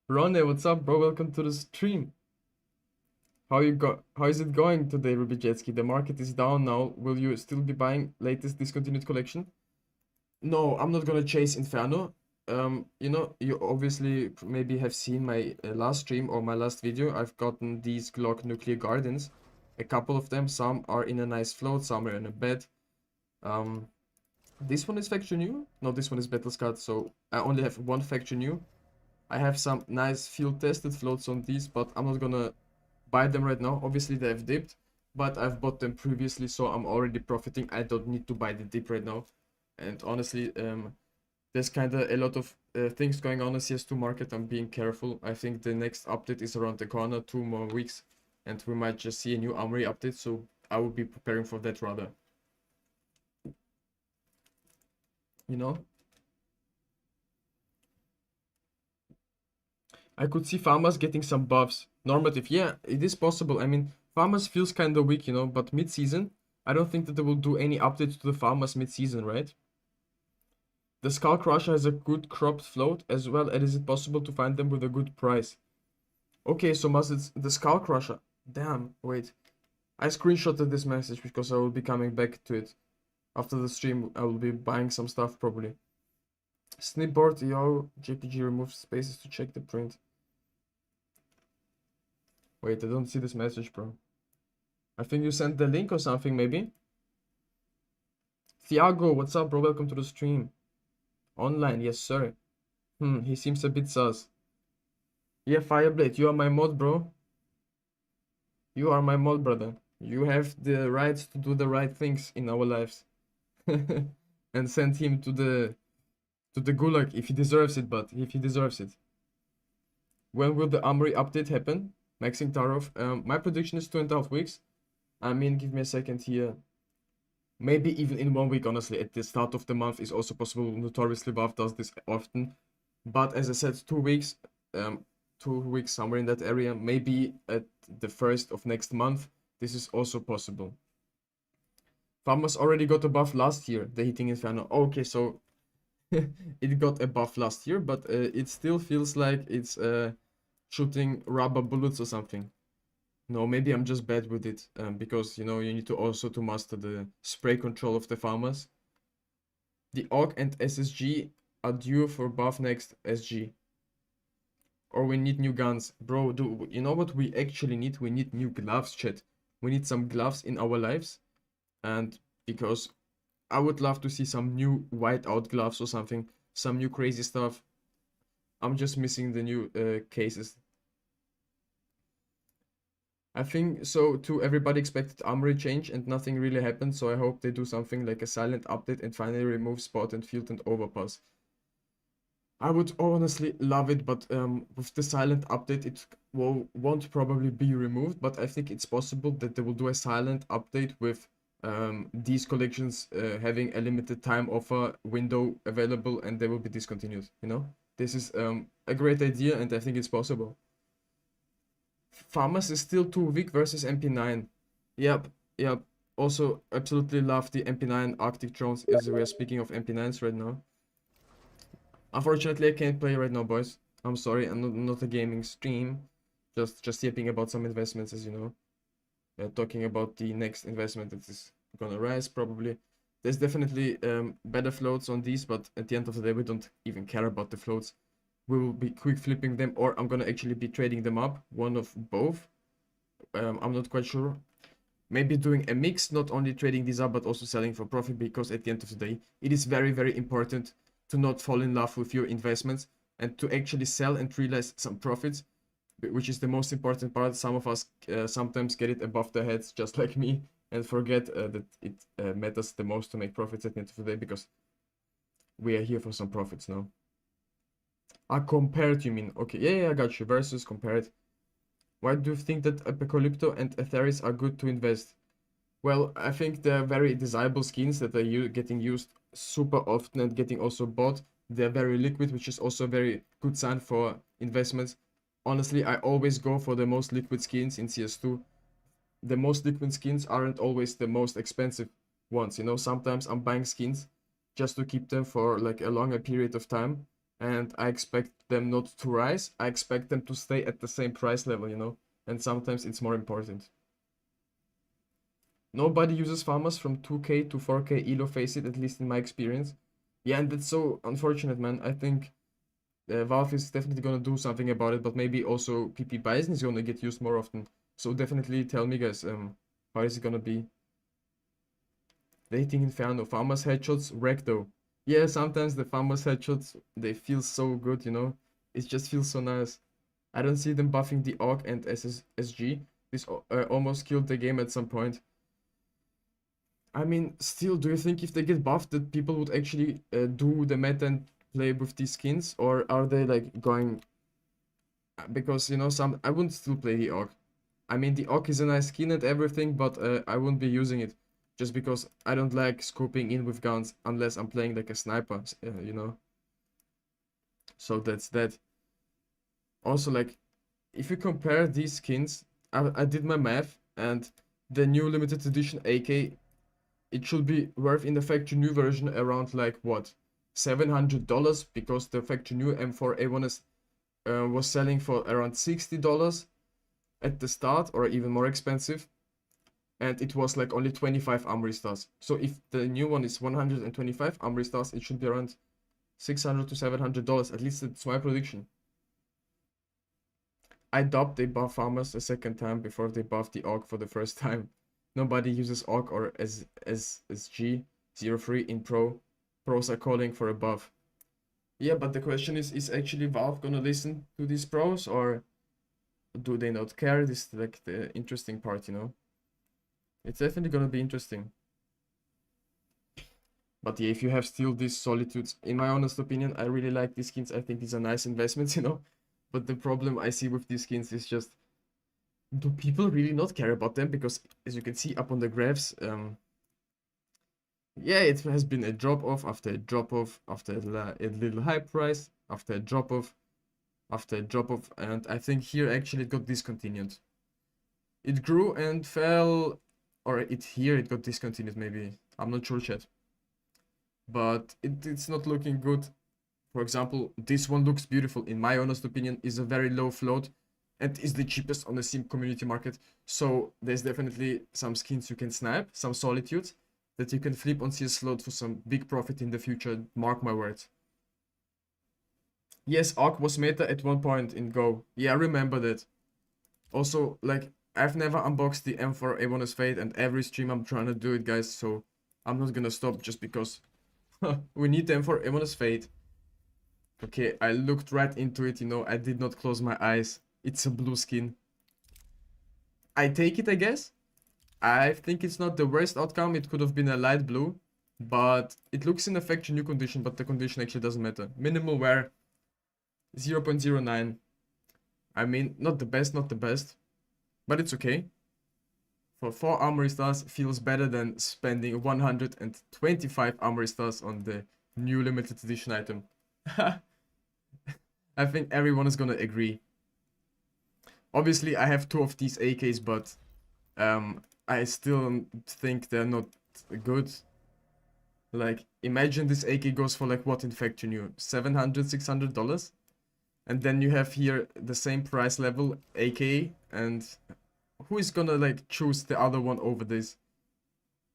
Ronne, what's up, bro? Welcome to the stream. How is it going today, Ruby Jetski? The market is down now. Will you still be buying latest discontinued collection? No, I'm not gonna chase Inferno. You obviously maybe have seen my last stream or my last video. I've gotten these Glock Nuclear Gardens. A couple of them. Some are in a nice float, some are in a bed. This one is factory new. No, this one is battle scarred, so I only have one factory new. I have some nice field tested floats on these, but I'm not gonna buy them right now. Obviously they have dipped, but I've bought them previously, so I'm already profiting. I don't need to buy the dip right now. And honestly, there's kind of a lot of things going on in CS2 market. I'm being careful. I think the next update is around the corner, 2 more weeks, and we might just see a new Armory update, so I will be preparing for that rather. I could see farmers getting some buffs. Normative, yeah, it is possible. I mean, farmers feels kind of weak, but mid-season, I don't think that they will do any updates to the farmers mid-season, right? The Skull Crusher has a good cropped float as well, and is it possible to find them with a good price? Okay, so must it's the Skull Crusher. Damn, wait. I screenshotted this message because I will be coming back to it. After the stream, I will be buying some stuff probably. Snipboard, yo, JPG removes spaces to check the print. Wait, I don't see this message, bro. I think you sent the link or something, maybe? Thiago, what's up, bro? Welcome to the stream. Online, yes, sir. He seems a bit sus. Yeah, Fireblade, you are my mod, bro. You are my mod, brother. You have the rights to do the right things in our lives. And send him to the to the gulag if he deserves it, but if he deserves it. When will the Armory update happen? Maxing Tarov. My prediction is 2.5 weeks. I mean, give me a second here. Maybe even in 1 week, honestly. At the start of the month is also possible. Notoriously, Valve does this often. But as I said, 2 weeks. 2 weeks somewhere in that area. Maybe at the first of next month. This is also possible. Farmers already got a buff last year. The Hitting Inferno. Okay, so it got a buff last year, but it still feels like it's shooting rubber bullets or something. No, maybe I'm just bad with it, because you need to also to master the spray control of the farmers. The AUG and SSG are due for buff next SG. Or we need new guns. Bro, you know what we actually need? We need new gloves, chat. We need some gloves in our lives. And because I would love to see some new whiteout gloves or something. Some new crazy stuff. I'm just missing the new cases. I think so too. Everybody expected Armory change and nothing really happened. So I hope they do something like a silent update and finally remove spot and field and overpass. I would honestly love it, but with the silent update, it won't probably be removed. But I think it's possible that they will do a silent update with these collections having a limited time offer window available, and they will be discontinued. This is a great idea, and I think it's possible. Farmers is still too weak versus MP9. Yep. Also, absolutely love the MP9 Arctic drones, as we are speaking of MP9s right now. Unfortunately, I can't play right now, boys. I'm sorry, I'm not a gaming stream. Just yapping about some investments, as you know. Talking about the next investment that is gonna rise, probably. There's definitely better floats on these, but at the end of the day, we don't even care about the floats. We will be quick flipping them, or I'm gonna actually be trading them up. One of both. I'm not quite sure. Maybe doing a mix, not only trading these up, but also selling for profit, because at the end of the day, it is very, very important to not fall in love with your investments and to actually sell and realize some profits, which is the most important part. Some of us sometimes get it above their heads, just like me, and forget that it matters the most to make profits at the end of the day, because we are here for some profits now. Compared, you mean? Okay, yeah, I got you. Versus compared. Why do you think that Apocalypto and Atheris are good to invest? Well, I think they're very desirable skins that are getting used super often and getting also bought. They're very liquid, which is also a very good sign for investments. Honestly, I always go for the most liquid skins in CS2. The most liquid skins aren't always the most expensive ones. Sometimes I'm buying skins just to keep them for like a longer period of time, and I expect them not to rise. I expect them to stay at the same price level, and sometimes it's more important. Nobody uses farmers from 2k to 4k elo, face it, at least in my experience. Yeah, and that's so unfortunate, man. I think Valve is definitely gonna do something about it, but maybe also PP Bison is gonna get used more often. So definitely tell me, guys, how is it gonna be? The Hitting Inferno, farmers headshots, wreck though. Yeah, sometimes the farmers headshots, they feel so good. It just feels so nice. I don't see them buffing the AUG and SSG. This almost killed the game at some point. I mean, still, do you think if they get buffed that people would actually do the meta and play with these skins? Or are they like going... Because, I wouldn't still play the AUG. I mean, the AUG is a nice skin and everything, but I wouldn't be using it. Just because I don't like scoping in with guns unless I'm playing like a sniper. So that's that. Also, like, if you compare these skins, I did my math, and the new limited edition AK, it should be worth in the factory new version around like what, $700, because the factory new M4A1 was selling for around $60 at the start, or even more expensive, and it was like only 25 Armory Stars. So if the new one is 125 Armory Stars, it should be around $600 to $700. At least it's my prediction. I doubt they buff farmers a second time before they buff the AUG for the first time. Nobody uses AUG or SSG 03 in Pro. Pros are calling for a buff. Yeah, but the question is actually Valve gonna listen to these pros, or do they not care? This is like the interesting part. It's definitely gonna be interesting. But yeah, if you have still these solitudes, in my honest opinion, I really like these skins. I think these are nice investments, you know. But the problem I see with these skins is just, do people really not care about them? Because as you can see up on the graphs, yeah, it has been a drop off after a drop off, after a little high price, after a drop off, after a drop off, and I think here actually it got discontinued. It grew and fell, or it got discontinued maybe. I'm not sure yet. But it's not looking good. For example, this one looks beautiful. In my honest opinion, is a very low float and is the cheapest on the sim community market. So there's definitely some skins you can snipe, some solitudes that you can flip on CS slot for some big profit in the future. Mark my words. Yes, Arc was meta at one point in Go. Yeah, I remember that. Also, like, I've never unboxed the M4 A1's Fate, and every stream I'm trying to do it, guys, so I'm not gonna stop just because we need the M4 A1's Fate. Okay, I looked right into it, you know, I did not close my eyes. It's a blue skin. I take it, I guess. I think it's not the worst outcome. It could have been a light blue, but it looks in effect new condition, but the condition actually doesn't matter. Minimal wear, 0.09. I mean, not the best, but it's okay. For 4 Armory Stars, feels better than spending 125 Armory Stars on the new limited edition item. I think everyone is gonna agree. Obviously, I have 2 of these AKs, but I still think they're not good. Like, imagine this AK goes for like what in factory new? $700, $600? And then you have here the same price level AK, and who is gonna like choose the other one over this?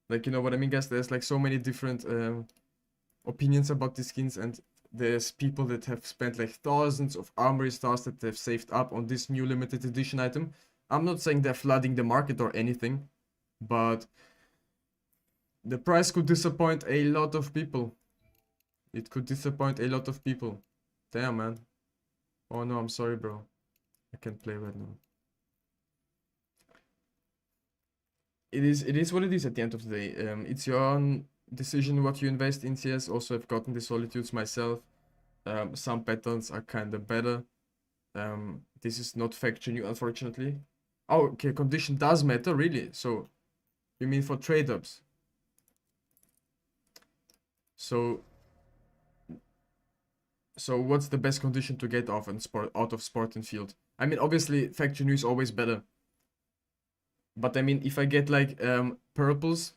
Like, you know what I mean, guys? There's like so many different opinions about these skins, and there's people that have spent like thousands of Armory Stars that they've saved up on this new limited edition item. I'm not saying they're flooding the market or anything, but the price could disappoint a lot of people. It could disappoint a lot of people. Damn, man. Oh no, I'm sorry, bro. I can't play right now. It is what it is at the end of the day. It's your own decision what you invest in CS. Also, I've gotten the solitudes myself. Some patterns are kind of better. This is not factory new, unfortunately. Oh, okay, condition does matter, really. So, you mean for trade-ups? So what's the best condition to get off and out of sport and field? I mean, obviously, factory new is always better. But I mean, if I get like purples,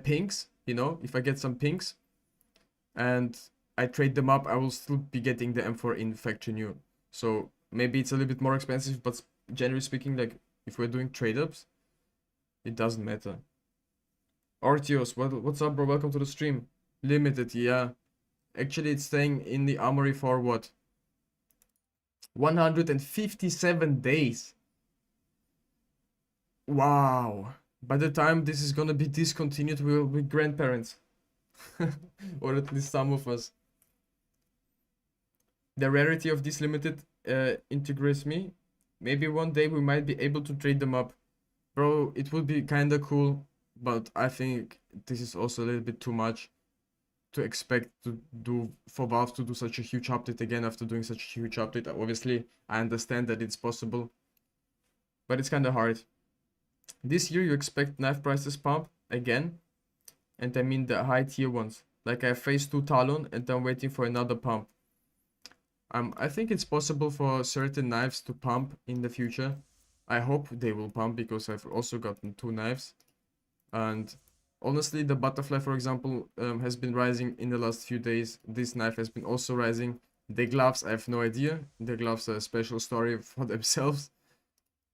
pinks, you know, if I get some pinks and I trade them up, I will still be getting the M4 in factory new. So maybe it's a little bit more expensive, but generally speaking, like if we're doing trade ups, it doesn't matter. Artios, what's up, bro? Welcome to the stream. Limited, yeah. Actually, it's staying in the armory for what? 157 days. Wow. By the time this is gonna be discontinued, we'll be grandparents. Or at least some of us. The rarity of this limited integrates me. Maybe one day we might be able to trade them up. Bro, it would be kinda cool, but I think this is also a little bit too much to expect to do for Valve to do such a huge update again after doing such a huge update. Obviously, I understand that it's possible, but it's kinda hard. This year you expect knife prices pump again, and I mean the high tier ones. Like I have phase 2 Talon and I'm waiting for another pump. I think it's possible for certain knives to pump in the future. I hope they will pump because I've also gotten 2 knives. And honestly, the butterfly, for example, has been rising in the last few days. This knife has been also rising. The gloves, I have no idea. The gloves are a special story for themselves.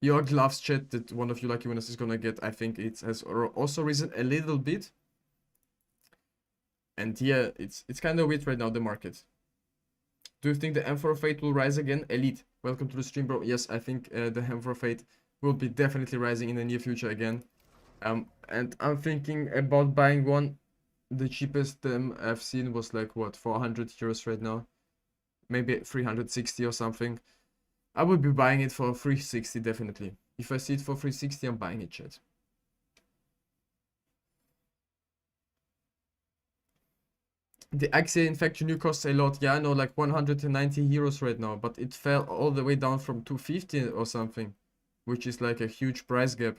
Your gloves chat that one of you lucky winners is gonna get, I think it has also risen a little bit. And yeah, it's kind of weird right now, the market. Do you think the M4 Fate will rise again? Elite, welcome to the stream, bro. Yes, I think the M4 Fate will be definitely rising in the near future again. And I'm thinking about buying one. The cheapest I've seen was like, what, 400 euros right now? Maybe 360 or something. I would be buying it for 360 definitely. If I see it for 360, I'm buying it, chat. The Axia Infection new costs a lot. Yeah, I know, like 190 euros right now, but it fell all the way down from 250 or something, which is like a huge price gap.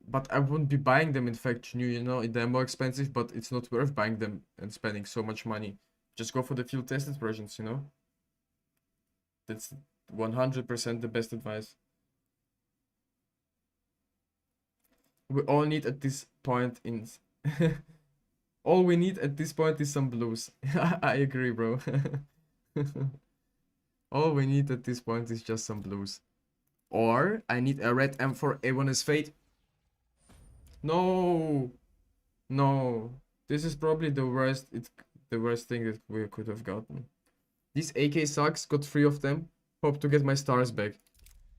But I wouldn't be buying them Infection new, you know, they're more expensive, but it's not worth buying them and spending so much money. Just go for the field tested versions, you know? That's 100% the best advice. We all need at this point in all we need at this point is some blues. I agree, bro. All we need at this point is just some blues. Or I need a red M4 A1's Fate. No, no. This is probably the worst. It's the worst thing that we could have gotten. This AK sucks. Got 3 of them. Hope to get my stars back,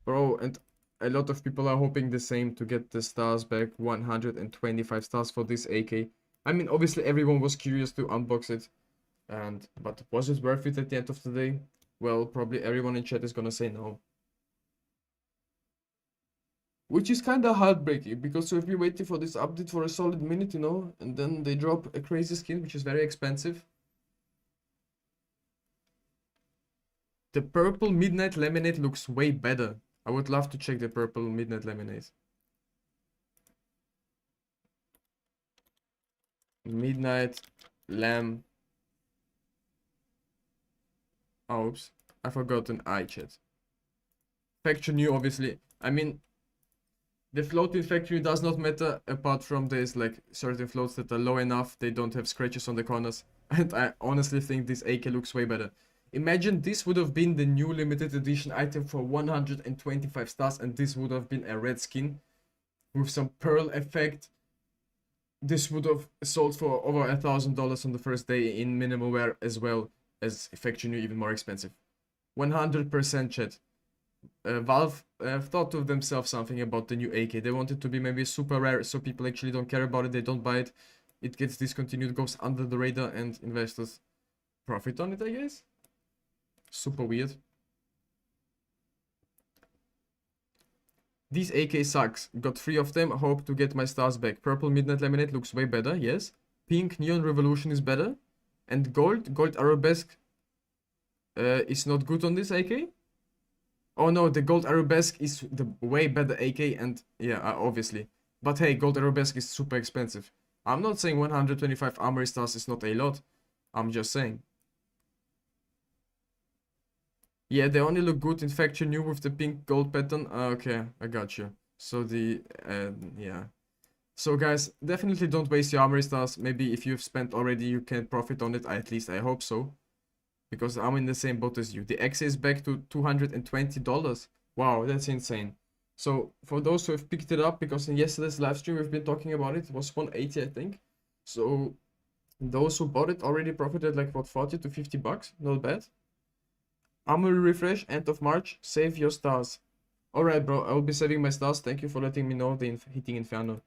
bro. And a lot of people are hoping the same to get the stars back. 125 stars for this AK. I mean, obviously everyone was curious to unbox it, but was it worth it at the end of the day? Well, probably everyone in chat is gonna say no. Which is kind of heartbreaking, because we've been waiting for this update for a solid minute, you know, and then they drop a crazy skin, which is very expensive. The purple Midnight Lemonade looks way better. I would love to check the purple Midnight Lemonade. Midnight Lamb. Oh, oops. I forgot an eye chat. Factory new, obviously. I mean, the float in factory does not matter, apart from there's like certain floats that are low enough, they don't have scratches on the corners. And I honestly think this AK looks way better. Imagine this would have been the new limited edition item for 125 stars, and this would have been a red skin with some pearl effect. This would have sold for over $1,000 on the first day in minimal wear, as well as factory new, even more expensive. 100% chat. Valve thought to themselves something about the new AK. They want it to be maybe super rare, so people actually don't care about it, they don't buy it. It gets discontinued, goes under the radar, and investors profit on it, I guess. Super weird. These AK sucks. Got 3 of them, hope to get my stars back. Purple Midnight Lemonade looks way better, yes. Pink Neon Revolution is better. And Gold Arabesque is not good on this AK. Oh no, the Gold Arabesque is the way better AK, and yeah, obviously. But hey, Gold Arabesque is super expensive. I'm not saying 125 Armory Stars is not a lot. I'm just saying. Yeah, they only look good in Factory New with the pink gold pattern. Okay, I got you. So yeah. So guys, definitely don't waste your Armory Stars. Maybe if you've spent already, you can profit on it. At least I hope so. Because I'm in the same boat as you. The X is back to $220. Wow, that's insane. So for those who have picked it up, because in yesterday's live stream we've been talking about it was 180, I think. So those who bought it already profited like what, 40 to 50 bucks. Not bad. Armory refresh end of March. Save your stars. Alright, bro. I will be saving my stars. Thank you for letting me know the hitting Inferno.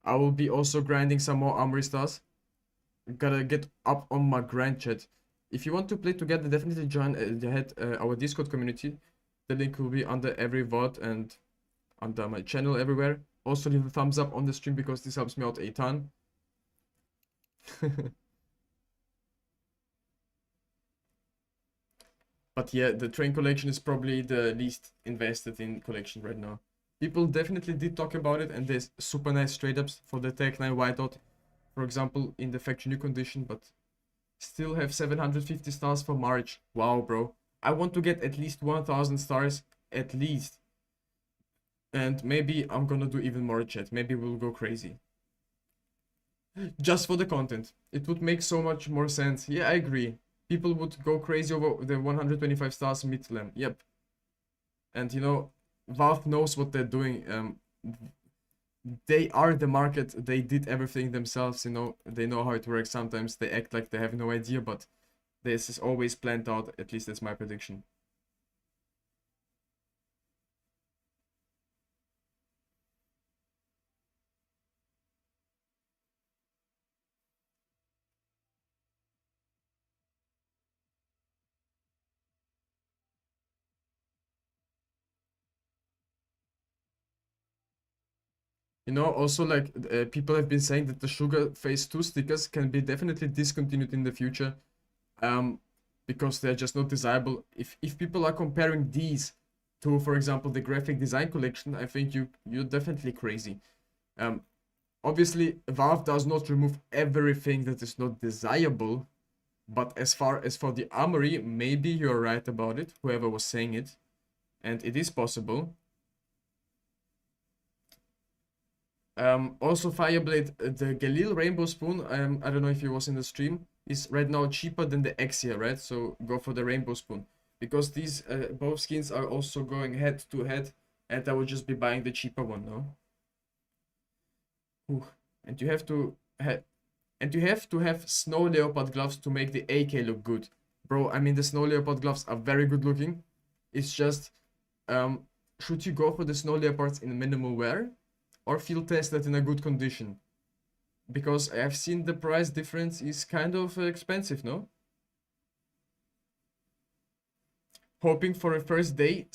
I will be also grinding some more Armory Stars. Gotta get up on my grind, chat. If you want to play together, definitely join our Discord community. The link will be under every VOD and under my channel everywhere. Also leave a thumbs up on the stream because this helps me out a ton. But yeah, the train collection is probably the least invested in collection right now. People definitely did talk about it, and there's super nice straight ups for the Tech 9 Whiteout, for example, in the factory new condition, but still have 750 stars for March. Wow, bro. I want to get at least 1000 stars, at least. And maybe I'm gonna do even more, chat. Maybe we'll go crazy. Just for the content. It would make so much more sense. Yeah, I agree. People would go crazy over the 125 stars mid-lamp. Yep. And you know, Valve knows what they're doing. They are the market. They did everything themselves, you know. They know how it works. Sometimes they act like they have no idea, but this is always planned out. At least that's my prediction. You know, also like people have been saying that the sugar phase 2 stickers can be definitely discontinued in the future, um, because they're just not desirable. If people are comparing these to, for example, the graphic design collection, I think you're definitely crazy. Um, Obviously, Valve does not remove everything that is not desirable, but as far as for the Armory, maybe you're right about it, whoever was saying it, and it is possible. Also, Fireblade, the Galil Rainbow Spoon, I don't know if he was in the stream, is right now cheaper than the Exia, right? So go for the Rainbow Spoon. Because these both skins are also going head to head, and I would just be buying the cheaper one, no? Ooh. And you have to have snow leopard gloves to make the AK look good. Bro, I mean the snow leopard gloves are very good looking. It's just, um, should you go for the snow leopards in minimal wear or field tested in a good condition? Because I have seen the price difference is kind of expensive, no? Hoping for a first day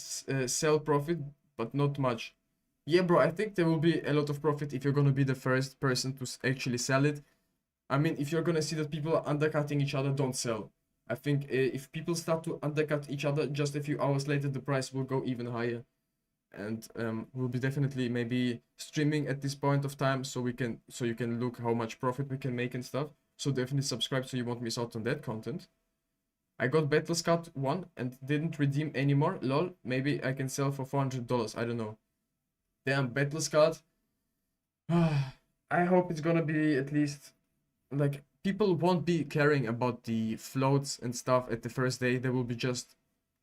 sell profit, but not much. Yeah, bro, I think there will be a lot of profit if you're gonna be the first person to actually sell it. I mean, if you're gonna see that people are undercutting each other, don't sell. I think if people start to undercut each other, just a few hours later, the price will go even higher. And we'll be definitely maybe streaming at this point of time, so you can look how much profit we can make and stuff. So definitely subscribe so you won't miss out on that content. I got Battle Scout 1 and didn't redeem anymore. Lol, maybe I can sell for $400. I don't know. Damn, Battle Scout. I hope it's gonna be at least like people won't be caring about the floats and stuff at the first day. They will be just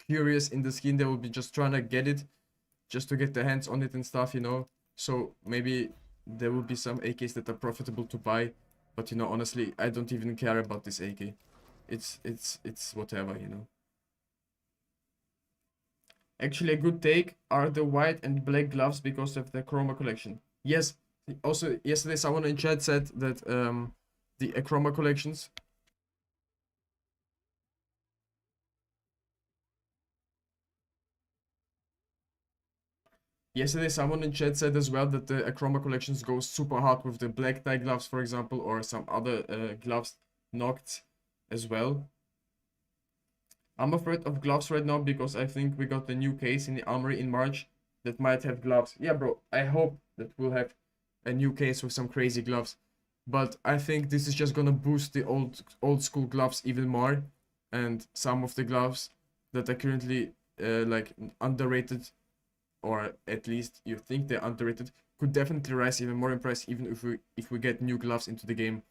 curious in the skin. They will be just trying to get it, just to get their hands on it and stuff, you know. So maybe there will be some AKs that are profitable to buy, but you know, honestly, I don't even care about this AK. It's whatever, you know. Actually, a good take are the white and black gloves because of the chroma collection. Yes. Also, yesterday someone in chat said that the chroma collections. Yesterday, someone in chat said as well that the Achroma collections go super hard with the black tie gloves, for example, or some other gloves knocked as well. I'm afraid of gloves right now because I think we got the new case in the Armory in March that might have gloves. Yeah, bro, I hope that we'll have a new case with some crazy gloves. But I think this is just gonna boost the old school gloves even more, and some of the gloves that are currently like underrated, or at least you think they're underrated, could definitely rise even more in price even if we get new gloves into the game.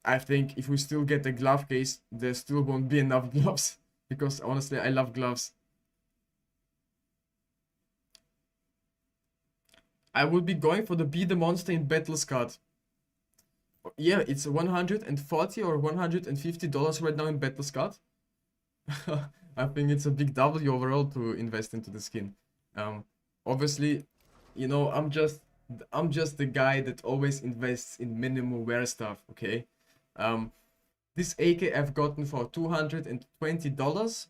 I think if we still get a glove case, there still won't be enough gloves because honestly, I love gloves. I would be going for the Be the Monster in Battles card. Yeah, it's 140 or $150 right now in Battles card. I think it's a big W overall to invest into the skin. Um, Obviously, you know, I'm just the guy that always invests in minimal wear stuff. Okay, um, this AK I've gotten for $220.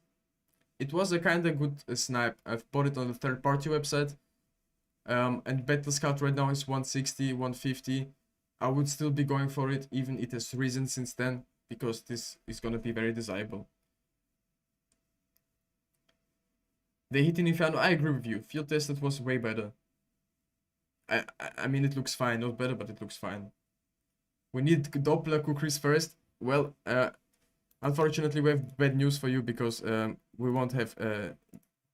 It was a kind of good snipe. I've bought it on the third-party website. And Battle Scout right now is 160, 150. I would still be going for it, even it has risen since then, because this is gonna be very desirable. The hit in Inferno, I agree with you. Field tested was way better. I mean, it looks fine. Not better, but it looks fine. We need Doppler cookies first. Well, unfortunately, we have bad news for you because we won't have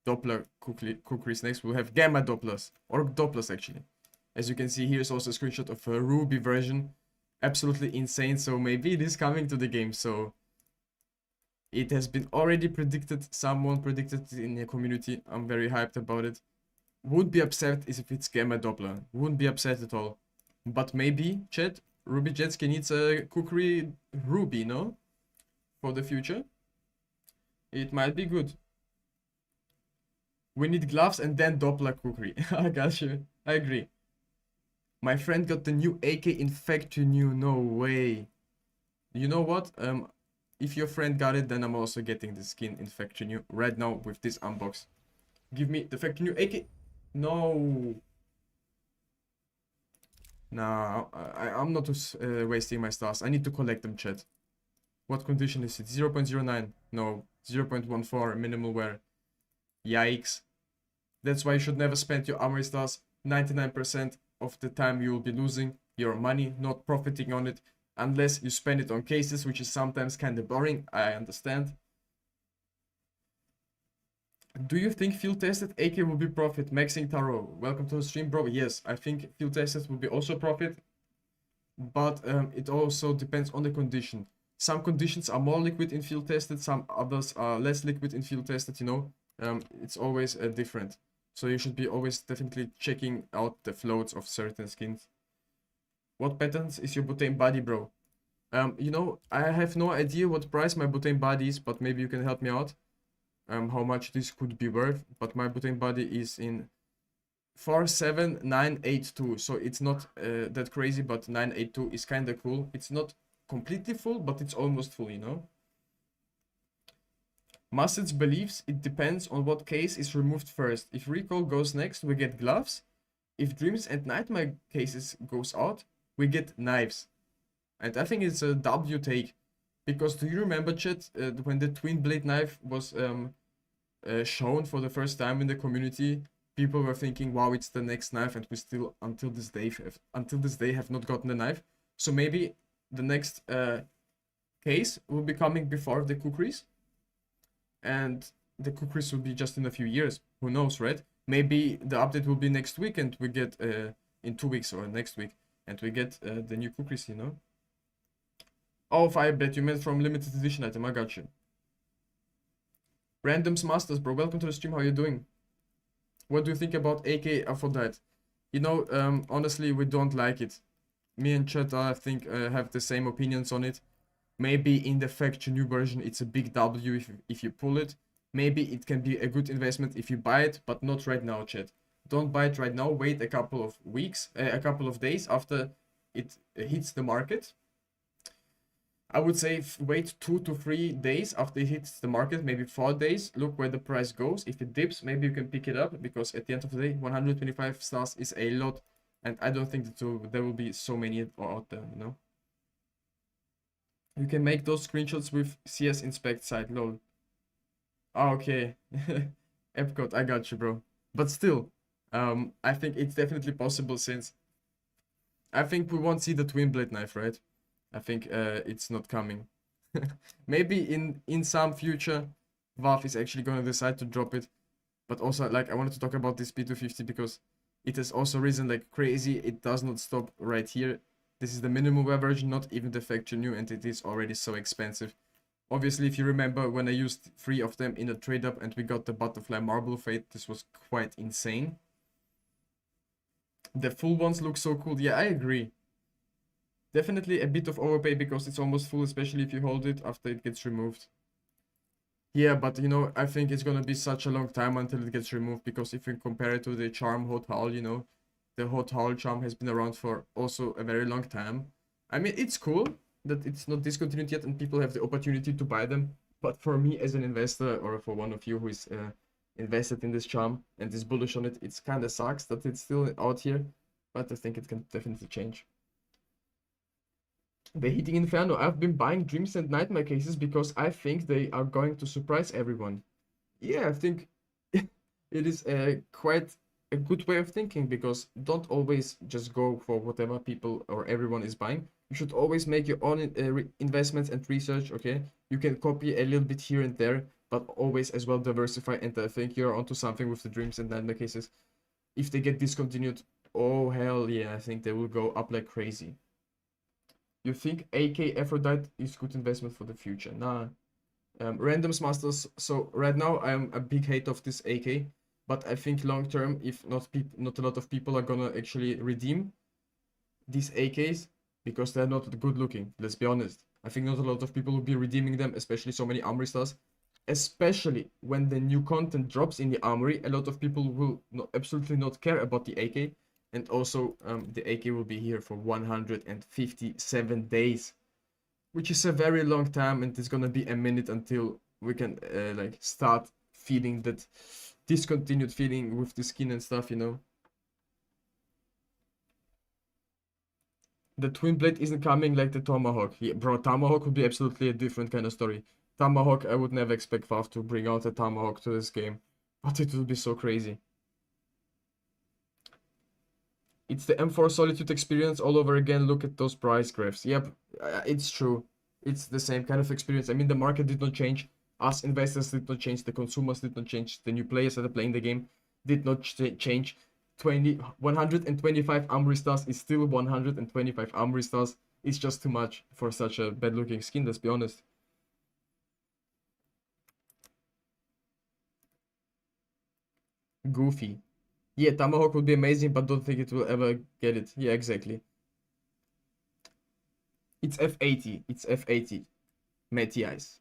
Doppler cookies next. We'll have Gamma Dopplers, or Dopplers actually. As you can see, here's also a screenshot of a Ruby version. Absolutely insane. So maybe it is coming to the game. So it has been already predicted. Someone predicted it in the community. I'm very hyped about it. Wouldn't be upset if it's Gamma Doppler. Wouldn't be upset at all. But maybe, chat, Ruby Jetski needs a cookery Ruby, no? For the future. It might be good. We need gloves and then Doppler cookery. I got you. I agree. My friend got the new AK Infectu new. No way. You know what? If your friend got it, then I'm also getting the skin Infectu new right now with this unbox. Give me the Factory new AK. No. Nah, I'm not wasting my stars. I need to collect them, chat. What condition is it? 0.09. No, 0.14 minimal wear. Yikes. That's why you should never spend your Armory Stars. 99% of the time you will be losing your money, not profiting on it, unless you spend it on cases, which is sometimes kind of boring. I understand. Do you think field tested AK will be profit? Maxing Taro, welcome to the stream, bro. Yes, I think field tested will be also profit, but it also depends on the condition. Some conditions are more liquid in field tested, some others are less liquid in field tested, you know. It's always different. So you should be always definitely checking out the floats of certain skins. What patterns is your butane body, bro? You know, I have no idea what price my butane body is, but maybe you can help me out. How much this could be worth, but my butane body is in 47982, so it's not that crazy, but 982 is kind of cool. It's not completely full, but it's almost full, you know. Mustard's believes it depends on what case is removed first. If recall goes next, we get gloves. If dreams and nightmare cases goes out, we get knives. And I think it's a W take, because do you remember, chat, when the twin blade knife was shown for the first time in the community? People were thinking, wow, it's the next knife, and we still until this day have not gotten the knife. So maybe the next case will be coming before the kukris, and the kukris will be just in a few years. Who knows, right? Maybe the update will be next week, and we get in 2 weeks or next week, and we get the new kukris, you know. Oh, Firebet, you meant from limited edition item. I got you. Randoms Masters, bro, welcome to the stream. How you doing? What do you think about AK Aphrodite? You know, honestly, we don't like it. Me and Chet, I think, have the same opinions on it. Maybe in the Factory New version, it's a big W if you pull it. Maybe it can be a good investment if you buy it, but not right now, Chet. Don't buy it right now. Wait a couple of weeks, a couple of days after it hits the market. I would say wait 2 to 3 days after it hits the market, maybe 4 days. Look where the price goes. If it dips, maybe you can pick it up, because at the end of the day, 125 stars is a lot, and I don't think that there will be so many out there, you know. You can make those screenshots with CS Inspect site, lol. Ah, okay. Epcot, I got you, bro. But still, I think it's definitely possible, since I think we won't see the twin blade knife, right? I think it's not coming. Maybe in some future, Valve is actually going to decide to drop it. But also, like, I wanted to talk about this P250 because it has also risen like crazy. It does not stop right here. This is the minimum wear version, not even the factory new, and it is already so expensive. Obviously, if you remember when I used 3 of them in a trade up and we got the butterfly marble fate, this was quite insane. The full ones look so cool. Yeah, I agree. Definitely a bit of overpay because it's almost full, especially if you hold it after it gets removed. Yeah, but you know, I think it's gonna be such a long time until it gets removed, because if you compare it to the charm Hotel, you know, the Hotel charm has been around for also a very long time. I mean, it's cool that it's not discontinued yet and people have the opportunity to buy them. But for me as an investor, or for one of you who is invested in this charm and is bullish on it, it's kind of sucks that it's still out here. But I think it can definitely change. The Heating Inferno. I've been buying Dreams and Nightmare cases because I think they are going to surprise everyone. Yeah, I think it is quite a good way of thinking, because don't always just go for whatever people or everyone is buying. You should always make your own investments and research, okay? You can copy a little bit here and there, but always as well diversify, and I think you're onto something with the Dreams and Nightmare cases. If they get discontinued, oh hell yeah, I think they will go up like crazy. You think AK Aphrodite is good investment for the future? Nah. Randoms Masters. So right now I'm a big hate of this AK, but I think long term, if not a lot of people are gonna actually redeem these AKs, because they're not good looking. Let's be honest. I think not a lot of people will be redeeming them, especially so many Armory Stars. Especially when the new content drops in the Armory, a lot of people will absolutely not care about the AK. And also, the AK will be here for 157 days, which is a very long time, and it's gonna be a minute until we can like start feeling that discontinued feeling with the skin and stuff, you know. The Twin Blade isn't coming like the Tomahawk. Yeah, bro, Tomahawk would be absolutely a different kind of story. Tomahawk, I would never expect Valve to bring out a Tomahawk to this game. But it would be so crazy. It's the M4 Solitude experience all over again. Look at those price graphs. Yep, it's true. It's the same kind of experience. I mean, the market did not change. Us investors did not change. The consumers did not change. The new players that are playing the game did not change. 125 Armory Stars is still 125 Armory Stars. It's just too much for such a bad looking skin, let's be honest. Goofy. Yeah, Tomahawk would be amazing, but don't think it will ever get it. Yeah, exactly. It's F80. It's F80. Matty Eyes.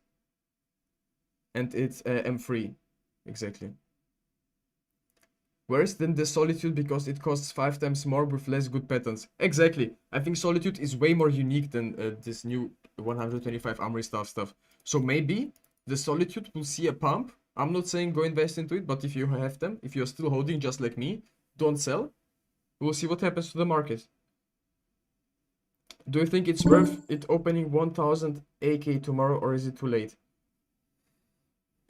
And it's M3. Exactly. Worse than the Solitude because it costs 5 times more with less good patterns. Exactly. I think Solitude is way more unique than this new 125 Armory stuff. So maybe the Solitude will see a pump. I'm not saying go invest into it, but if you have them, if you're still holding just like me, don't sell. We'll see what happens to the market. Do you think it's worth it opening 1000 AK tomorrow, or is it too late?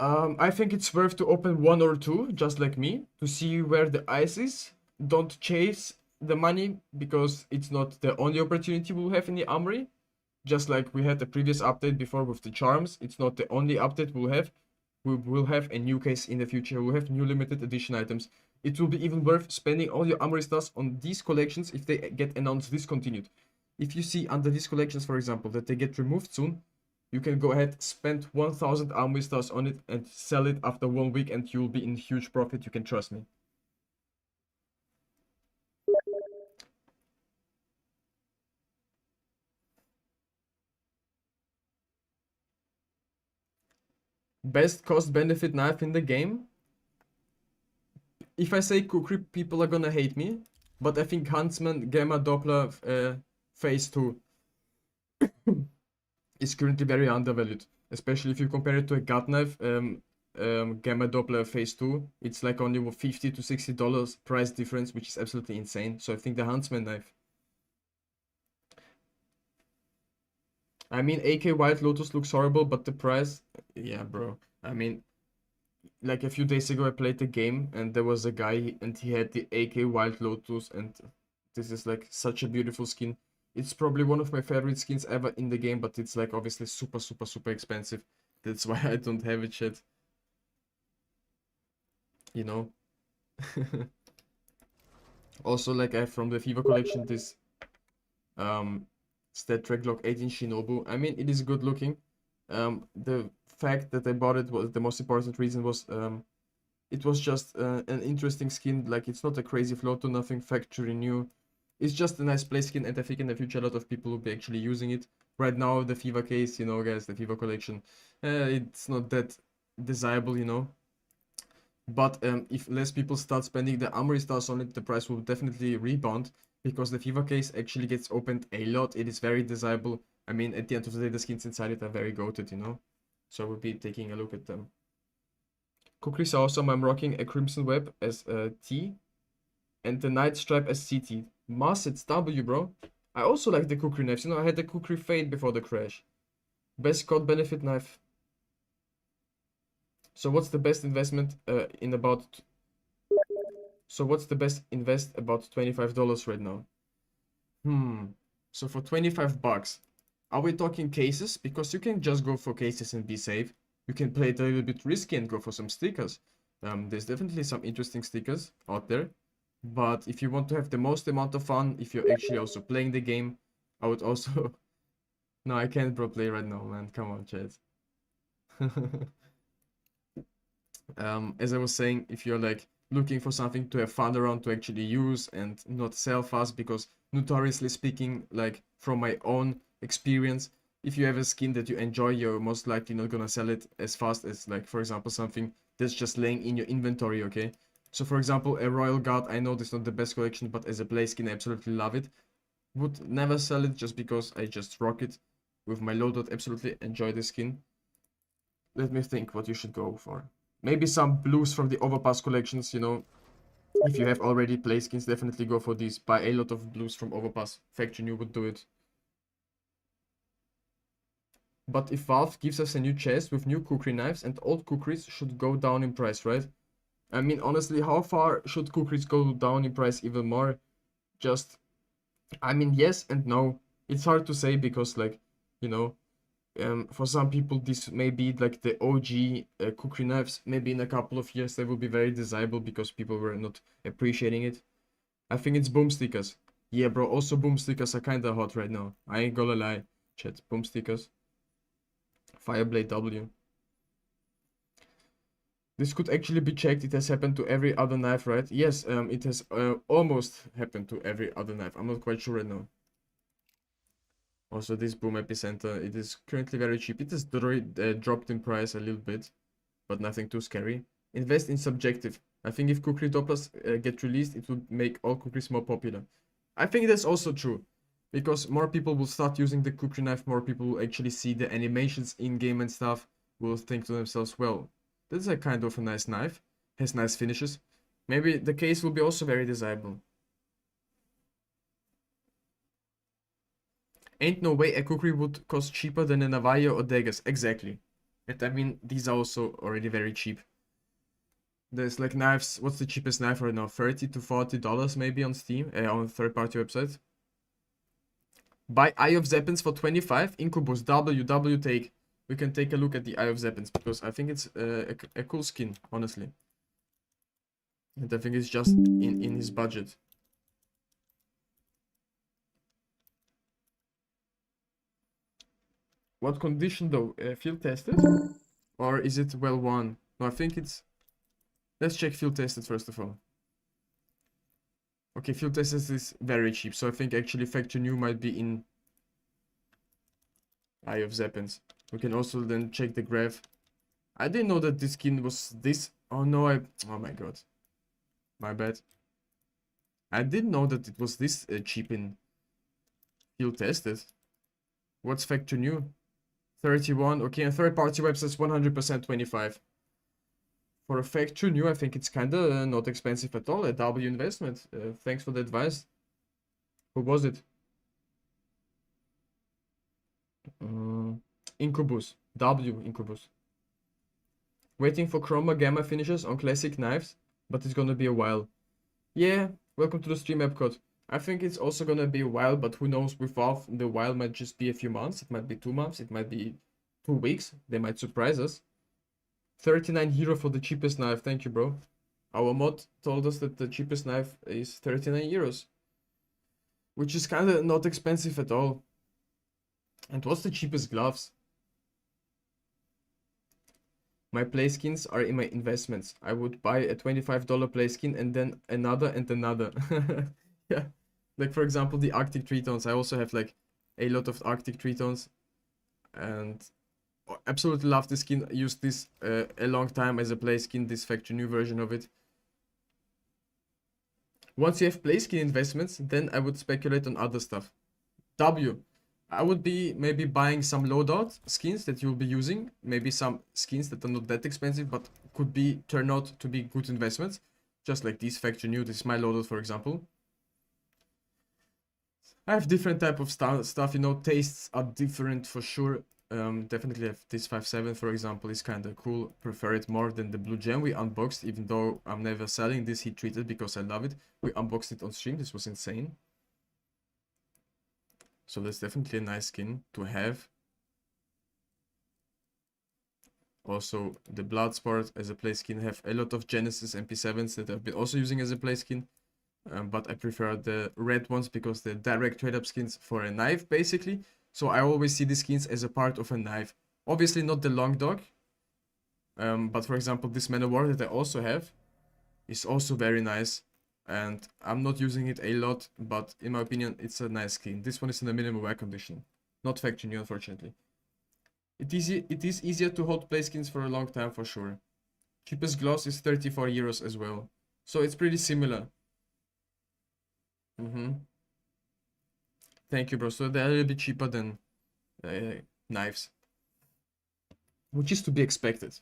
I think it's worth to open 1 or 2, just like me, to see where the ice is. Don't chase the money, because it's not the only opportunity we'll have in the Armory. Just like we had the previous update before with the charms, it's not the only update we'll have. We will have a new case in the future, we'll have new limited edition items. It will be even worth spending all your Armory Stars on these collections if they get announced discontinued. If you see under these collections, for example, that they get removed soon, you can go ahead, spend 1000 Armory Stars on it and sell it after 1 week and you'll be in huge profit, you can trust me. Best cost benefit knife in the game? If I say Kukri, people are gonna hate me, but I think Huntsman Gamma Doppler Phase 2 is currently very undervalued, especially if you compare it to a gut knife. Gamma Doppler Phase 2, it's like only $50 to $60 price difference, which is absolutely insane. So I think the Huntsman knife. I mean, AK White Lotus looks horrible, but the price, yeah, bro. I mean, like a few days ago, I played the game and there was a guy and he had the AK White Lotus, and this is like such a beautiful skin. It's probably one of my favorite skins ever in the game, but it's like obviously super expensive. That's why I don't have it yet. You know? Also, like I have from the FIFA collection this Stat Trek Glock 18 Shinobu. I mean, it is good looking. The fact that I bought it was the most important reason was it was just an interesting skin. Like, it's not a crazy float to nothing factory new. It's just a nice play skin, and I think in the future a lot of people will be actually using it. Right now, the FIFA case, you know, guys, the FIFA collection, it's not that desirable, you know. But if less people start spending the Armory Stars on it, the price will definitely rebound, because the FIFA case actually gets opened a lot. It is very desirable. I mean, at the end of the day, the skins inside it are very goated, you know. So we'll be taking a look at them. Kukris are awesome. I'm rocking a Crimson Web as T and the Night Stripe as CT. Mars, W, bro. I also like the Kukri knives. You know, I had the Kukri Fade before the crash. Best cost benefit knife. So what's the best investment in about... So what's the best invest about $25 right now? So for 25 bucks, are we talking cases? Because you can just go for cases and be safe. You can play it a little bit risky and go for some stickers. There's definitely some interesting stickers out there. But if you want to have the most amount of fun, if you're actually also playing the game, I would also... No, I can't pro play right now, man. Come on, chat. As I was saying, if you're like looking for something to have fun around, to actually use and not sell fast, because notoriously speaking, like from my own experience, if you have a skin that you enjoy, you're most likely not gonna sell it as fast as, like, for example, something that's just laying in your inventory, okay? So for example, a Royal Guard, I know this is not the best collection, but as a play skin, I absolutely love it. Would never sell it just because I just rock it with my loadout, absolutely enjoy the skin. Let me think what you should go for. Maybe some blues from the Overpass collections, you know. If you have already play skins, definitely go for these. Buy a lot of blues from Overpass. Factory New would do it. But if Valve gives us a new chest with new kukri knives, and old kukris should go down in price, right? I mean, honestly, how far should kukris go down in price even more? Just, I mean, yes and no. It's hard to say because, like, you know, for some people, this may be like the OG kukri knives. Maybe in a couple of years, they will be very desirable because people were not appreciating it. I think it's boom stickers. Yeah, bro. Also, boom stickers are kind of hot right now. I ain't gonna lie. Chat, boom stickers. Fireblade W. This could actually be checked. It has happened to every other knife, right? Yes, it has almost happened to every other knife. I'm not quite sure right now. Also, this boom epicenter, it is currently very cheap. It has dropped in price a little bit, but nothing too scary. Invest in subjective. I think if kukri dopplers get released, it would make all kukris more popular. I think that's also true, because more people will start using the kukri knife, more people will actually see the animations in-game and stuff, will think to themselves, well, this is a kind of a nice knife, has nice finishes. Maybe the case will be also very desirable. Ain't no way a kukri would cost cheaper than a Navajo or daggers. Exactly. And I mean, these are also already very cheap. There's like knives. What's the cheapest knife right now? $30 to $40 maybe on Steam, on third-party websites. Buy Eye of Zeppins for 25. Incubus W take. We can take a look at the Eye of Zeppins because I think it's a cool skin, honestly. And I think it's just in his budget. What condition though? Field tested? Or is it well won? No, I think it's... Let's check field tested first of all. Okay, field tested is very cheap, so I think actually Factory New might be in Eye of Zeppins. We can also then check the graph. I didn't know that this skin was this... Oh no, oh my god. My bad. I didn't know that it was this cheap in field tested. What's Factory New? 31. Okay, and third-party websites 100% 25. For a Factory New, I think it's kinda not expensive at all. A W investment. Thanks for the advice. Who was it? Incubus. W Incubus. Waiting for Chroma Gamma finishes on classic knives, but it's gonna be a while. Yeah, welcome to the stream, Epcot. I think it's also gonna be a while, but who knows, with Valve, the while might just be a few months. It might be 2 months, it might be 2 weeks. They might surprise us. 39 euro for the cheapest knife. Thank you, bro. Our mod told us that the cheapest knife is 39 euros. Which is kind of not expensive at all. And what's the cheapest gloves? My play skins are in my investments. I would buy a $25 play skin and then another and another. Yeah. Like for example, the Arctic Tritones. I also have like a lot of Arctic Tritones. And absolutely love this skin. Used this a long time as a play skin, this Factory New version of it. Once you have play skin investments, then I would speculate on other stuff. W. I would be maybe buying some loadout skins that you'll be using. Maybe some skins that are not that expensive, but could be turn out to be good investments. Just like these Factory New. This is my loadout, for example. I have different type of stuff, you know, tastes are different for sure. Definitely have this 5.7, for example, is kind of cool. Prefer it more than the blue gem we unboxed, even though I'm never selling this heat treated because I love it. We unboxed it on stream. This was insane. So that's definitely a nice skin to have. Also, the Bloodsport as a play skin. Have a lot of Genesis MP7s that I've been also using as a play skin. But I prefer the red ones because they're direct trade-up skins for a knife, basically. So I always see the skins as a part of a knife. Obviously not the long dog. But for example, this Man of War that I also have is also very nice. And I'm not using it a lot, but in my opinion, it's a nice skin. This one is in the minimum wear condition. Not Factory New, unfortunately. It is easier to hold play skins for a long time, for sure. Cheapest gloss is 34 euros as well. So it's pretty similar. Thank you, bro. So they're a little bit cheaper than knives. Which is to be expected.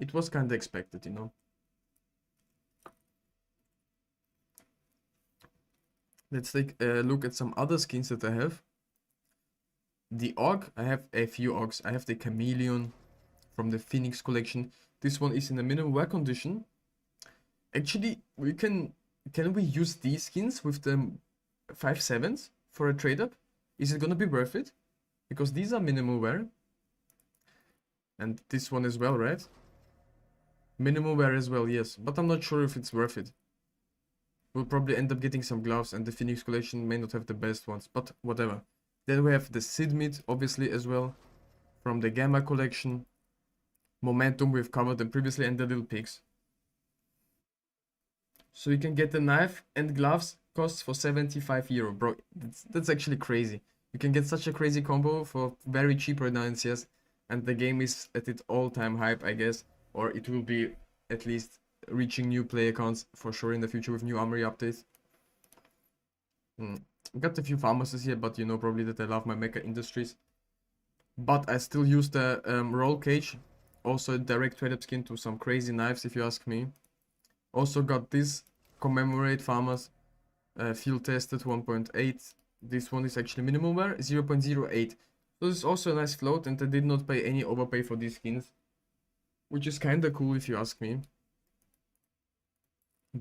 it was kind of expected, you know. Let's take a look at some other skins that I have. The AUG, I have a few AUGs. I have the Chameleon from the Phoenix collection. This one is in a minimum wear condition. Actually, can we use these skins with the 5.7s for a trade up? Is it gonna be worth it? Because these are minimal wear. And this one as well, right? Minimal wear as well, yes. But I'm not sure if it's worth it. We'll probably end up getting some gloves, and the Phoenix collection may not have the best ones, but whatever. Then we have the Sidmit, obviously, as well, from the Gamma collection. Momentum, we've covered them previously, and the Little Pigs. So you can get the knife and gloves, costs for 75 euro, bro. That's actually crazy. You can get such a crazy combo for very cheap right now in CS, and the game is at its all-time hype, I guess, or it will be at least reaching new player counts for sure in the future with new Armory updates. Got a few pharmacies here, but you know probably that I love my Mecha Industries. But I still use the roll cage, also a direct trade up skin to some crazy knives if you ask me. Also got this commemorate farmers field tested 1.8. This one is actually minimum wear 0.08. So this is also a nice float, and I did not pay any overpay for these skins, which is kinda cool if you ask me.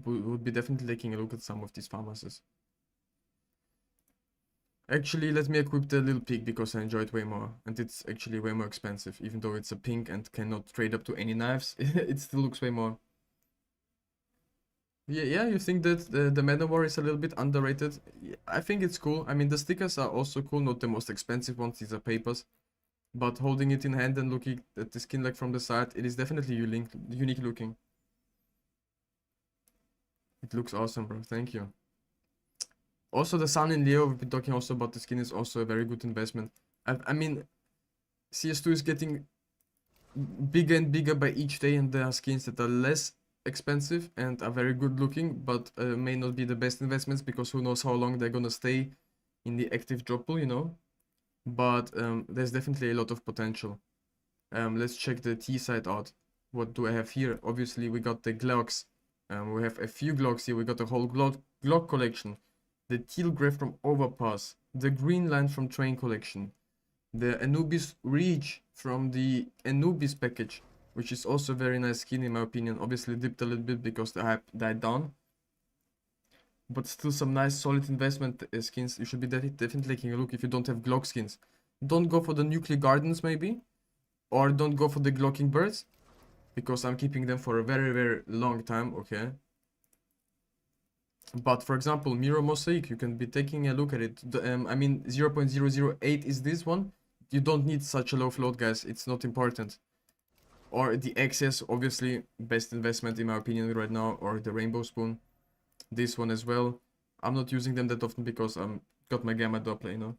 Would be definitely taking a look at some of these pharmacies. Actually, let me equip the Little Pig because I enjoy it way more, and it's actually way more expensive. Even though it's a pink and cannot trade up to any knives, it still looks way more. Yeah, you think that the Manowar is a little bit underrated? Yeah, I think it's cool. I mean, the stickers are also cool, not the most expensive ones, these are papers. But holding it in hand and looking at the skin like from the side, it is definitely unique looking. It looks awesome, bro. Thank you. Also, the Sun in Leo, we've been talking also about the skin, is also a very good investment. I mean, CS2 is getting bigger and bigger by each day, and there are skins that are less expensive and are very good looking, but may not be the best investments because who knows how long they're gonna stay in the active drop pool, you know. But there's definitely a lot of potential. Let's check the T side out. What do I have here? Obviously, we got the Glocks. We have a few Glocks here. We got the whole Glock collection. The Teal Grey from Overpass. The Green Line from Train collection. The Anubis Reach from the Anubis package, which is also a very nice skin in my opinion. Obviously dipped a little bit because the hype died down. But still some nice solid investment skins. You should be definitely taking a look if you don't have Glock skins. Don't go for the Nuclear Gardens maybe. Or don't go for the Glocking Birds. Because I'm keeping them for a very, very long time, okay? But for example, Mirror Mosaic, you can be taking a look at it. I mean, 0.008 is this one. You don't need such a low float, guys. It's not important. Or the XS, obviously, best investment in my opinion right now. Or the Rainbow Spoon. This one as well. I'm not using them that often because I'm got my Gamma Doppler, you know.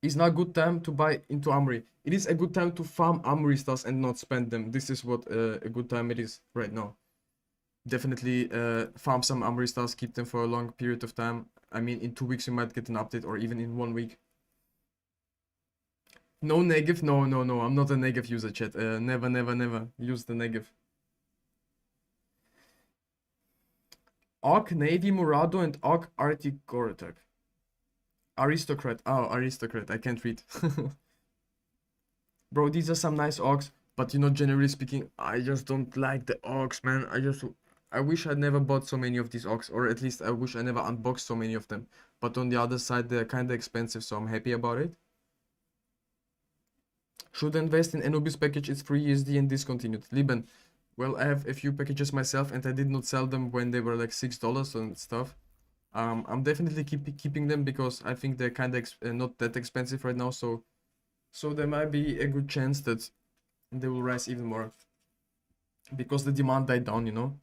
Is now a good time to buy into Armory. It is a good time to farm Armory Stars and not spend them. This is what a good time it is right now. Definitely farm some Armory Stars, keep them for a long period of time. I mean, in 2 weeks you might get an update, or even in 1 week. No negative? No, I'm not a negative user, chat. Never use the negative. Arc Navy Murado and Arc Arctic Gorotak. Aristocrat. Oh, Aristocrat. I can't read. Bro, these are some nice orcs, but you know, generally speaking, I just don't like the orcs, man. I wish I'd never bought so many of these orcs, or at least I wish I never unboxed so many of them. But on the other side, they're kind of expensive, so I'm happy about it. Should I invest in Anubis package? It's free USD and discontinued. Liban. Well, I have a few packages myself, and I did not sell them when they were like $6 and stuff. I'm definitely keeping them because I think they're kind of not that expensive right now, so there might be a good chance that they will rise even more because the demand died down, you know.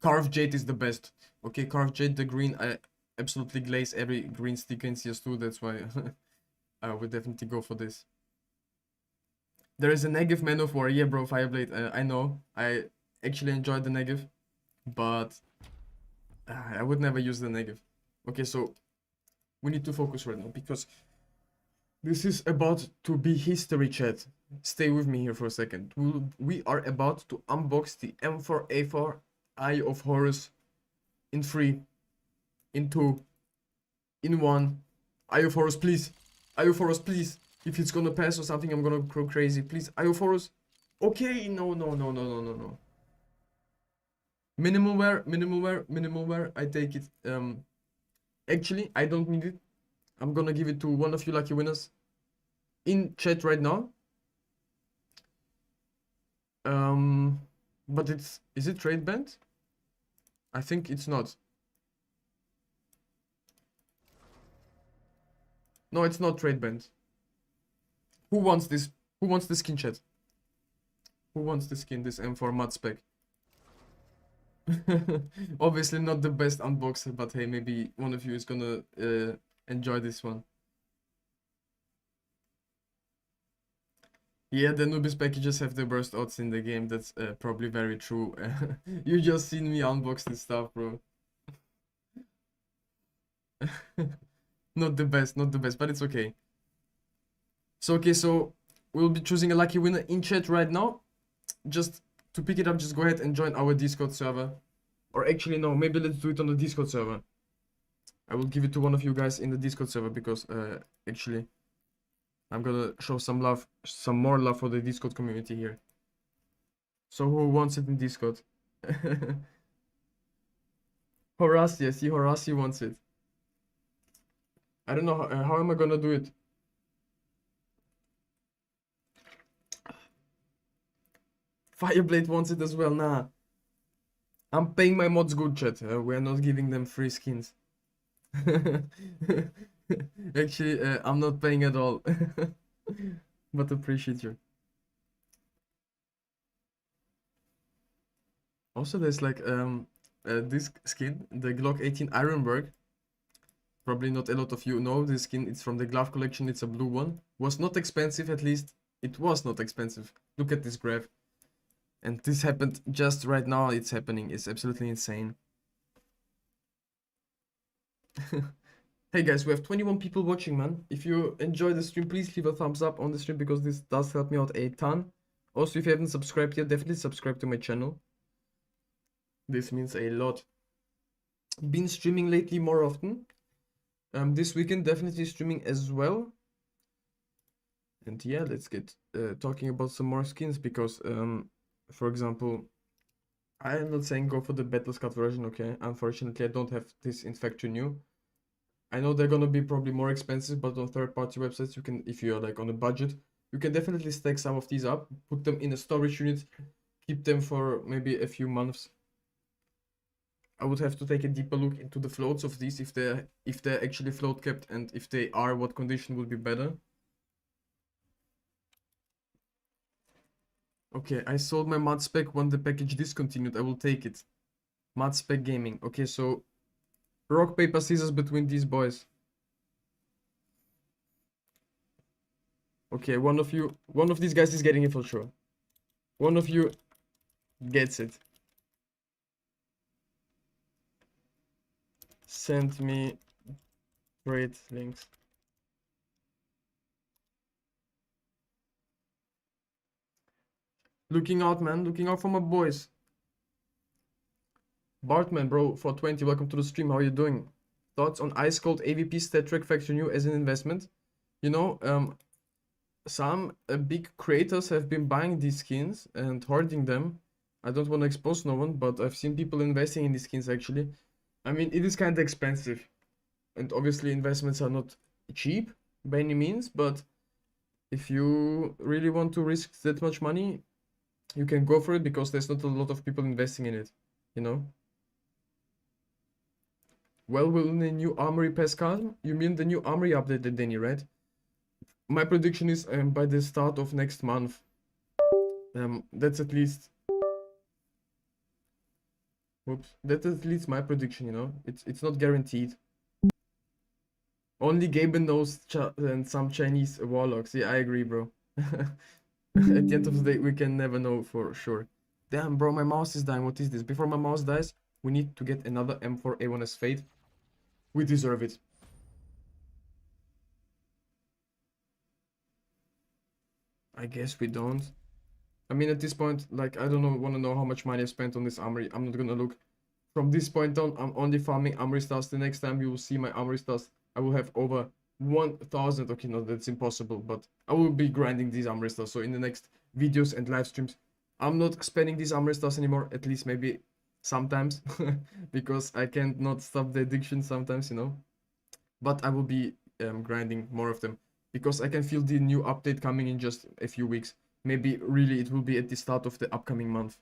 Carved Jade is the best. Okay, Carved Jade, the green, I absolutely glaze every green sticker in CS2, that's why I would definitely go for this. There is a negative Man of War, yeah bro, Fireblade, I know, I actually enjoyed the negative, but I would never use the negative. Okay, so we need to focus right now because this is about to be history, chat. Stay with me here for a second. We are about to unbox the M4A4 Eye of Horus in 3, in 2, in 1. Eye of Horus, please. Eye of Horus, please. If it's gonna pass or something, I'm gonna go crazy. Please, Eye of Horus. Okay, no, no, no, no, no, no, no. Minimal wear, minimal wear, minimal wear. I take it. Actually, I don't need it. I'm gonna give it to one of you lucky winners in chat right now. But is it trade banned? I think it's not. No, it's not trade banned. Who wants this? Who wants the skin, chat? Who wants the skin, this M4 mud spec? Obviously not the best unboxer, but hey, maybe one of you is gonna enjoy this one. Yeah, the Nubis packages have the worst odds in the game. That's probably very true. You just seen me unbox this stuff, bro. Not the best, not the best, but it's okay. So, okay, so we'll be choosing a lucky winner in chat right now. Just to pick it up, just go ahead and join our Discord server. Or actually, no, maybe let's do it on the Discord server. I will give it to one of you guys in the Discord server because actually I'm gonna show some love, some more love for the Discord community here. So who wants it in Discord? Horace, I see Horace wants it. I don't know how am I gonna do it. Fireblade wants it as well. Nah, I'm paying my mods good, chat. We're not giving them free skins. Actually, I'm not paying at all. But appreciate you. Also, there's like this skin, the Glock 18 Ironberg. Probably not a lot of you know this skin. It's from the glove collection. It's a blue one. Was not expensive, at least. It was not expensive. Look at this graph. And this happened just right now. It's happening. It's absolutely insane. Hey guys, we have 21 people watching, man. If you enjoy the stream, please leave a thumbs up on the stream because this does help me out a ton. Also, if you haven't subscribed yet, definitely subscribe to my channel. This means a lot. Been streaming lately more often. This weekend definitely streaming as well. And yeah, let's get talking about some more skins because, for example, I am not saying go for the Battle Scout version, okay? Unfortunately, I don't have this in factory new. I know they're gonna be probably more expensive, but on third-party websites, you can, if you're like on a budget, you can definitely stack some of these up, put them in a storage unit, keep them for maybe a few months. I would have to take a deeper look into the floats of these, if they're actually float kept, and if they are, what condition would be better. Okay, I sold my mod spec when the package discontinued. I will take it. Mod spec gaming. Okay, so rock, paper, scissors between these boys. Okay, one of these guys is getting it for sure. One of you gets it. Send me trade links. Looking out, man. Looking out for my boys. Bartman, bro, for 20. Welcome to the stream. How are you doing? Thoughts on Ice Cold AVP Stat Track Factor New as an investment? You know, some big creators have been buying these skins and hoarding them. I don't want to expose no one, but I've seen people investing in these skins actually. I mean, it is kind of expensive. And obviously investments are not cheap by any means, but if you really want to risk that much money, you can go for it because there's not a lot of people investing in it, you know? Well, will the new Armory pass come? You mean the new Armory update, Danny, right? My prediction is by the start of next month. That's at least... Whoops. That's at least my prediction, you know? It's not guaranteed. Only Gaben knows and some Chinese warlocks. Yeah, I agree, bro. At the end of the day, we can never know for sure. Damn, bro, my mouse is dying. What is this? Before my mouse dies, we need to get another M4A1S Fade. We deserve it. I guess we don't. I mean, at this point, like, I don't know, want to know how much money I spent on this Armory. I'm not gonna look. From this point on, I'm only farming Armory Stars. The next time you will see my Armory Stars, I will have over 1,000. Okay, no, that's impossible, but I will be grinding these Armory Stars. So in the next videos and live streams, I'm not spending these Armory Stars anymore, at least maybe sometimes, because I can't not stop the addiction sometimes, you know. But I will be grinding more of them because I can feel the new update coming in just a few weeks. Maybe really it will be at the start of the upcoming month.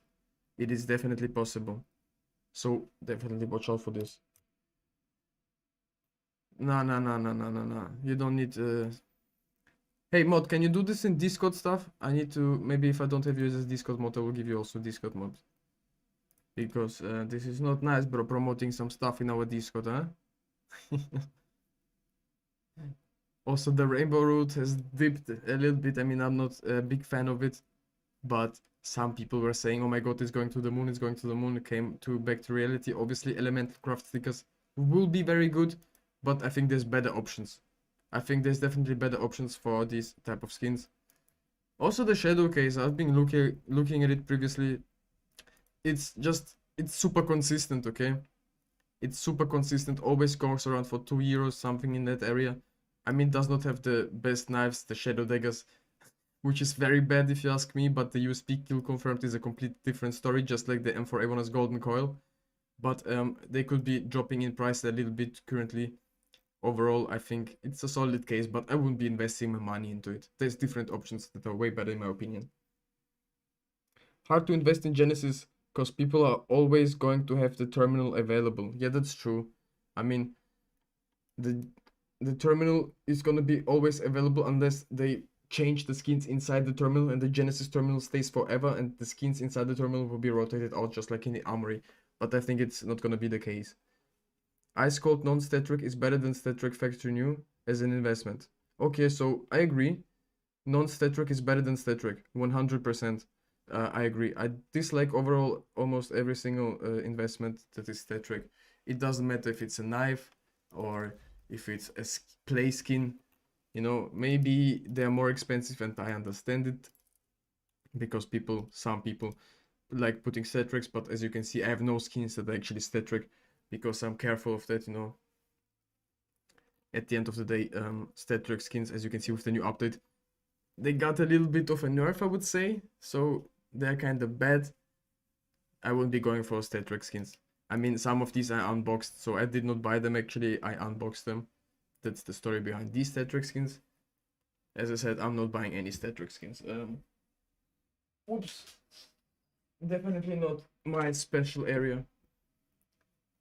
It is definitely possible. So definitely watch out for this. No, no, no, no, no, no, no. You don't need. Hey mod, can you do this in Discord stuff? I need to. Maybe if I don't have you as a Discord mod, I will give you also Discord mod. Because this is not nice, bro. Promoting some stuff in our Discord, huh? Also, the rainbow route has dipped a little bit. I mean, I'm not a big fan of it, but some people were saying, "Oh my God, it's going to the moon! It's going to the moon!" It came to back to reality. Obviously, elemental craft stickers will be very good, but I think there's better options. I think there's definitely better options for these type of skins. Also, the shadow case. I've been looking at it previously. It's super consistent. Okay, it's super consistent. Always goes around for 2 euros, something in that area. I mean, does not have the best knives, the shadow daggers, which is very bad if you ask me, but the USP kill confirmed is a complete different story, just like the M4A1's golden coil. But they could be dropping in price a little bit currently. Overall, I think it's a solid case, but I wouldn't be investing my money into it. There's different options that are way better in my opinion. Hard to invest in Genesis because people are always going to have the terminal available. Yeah, that's true. I mean, the the terminal is gonna be always available unless they change the skins inside the terminal, and the Genesis terminal stays forever, and the skins inside the terminal will be rotated out just like in the Armory. But I think it's not gonna be the case. Ice Cold non-statric is better than statric factory new as an investment. Okay, so I agree. Non-statric is better than statric, 100%. I agree. I dislike overall almost every single investment that is statric. It doesn't matter if it's a knife or if it's a play skin. You know, maybe they're more expensive, and I understand it because some people like putting statrics, but as you can see, I have no skins that are actually statric because I'm careful of that, you know. At the end of the day, statric skins, as you can see with the new update, they got a little bit of a nerf, I would say, so they're kind of bad. I won't be going for statric skins. I mean, some of these I unboxed, so I did not buy them actually, I unboxed them. That's the story behind these statric skins. As I said, I'm not buying any statric skins. Oops. Definitely not my special area.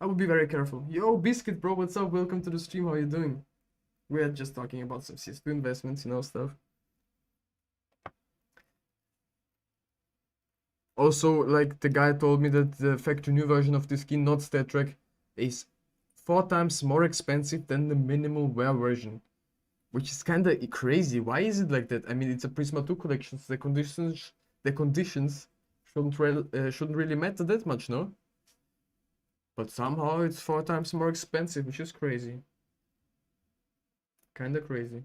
I will be very careful. Yo, Biscuit bro, what's up? Welcome to the stream, how are you doing? We are just talking about some CS2 investments, you know, stuff. Also, like the guy told me that the factory new version of the skin, not statric, is 4 times more expensive than the minimal wear version. Which is kind of crazy. Why is it like that? I mean, it's a Prisma 2 collection, so the conditions shouldn't really matter that much, no? But somehow it's 4 times more expensive, which is crazy. Kind of crazy.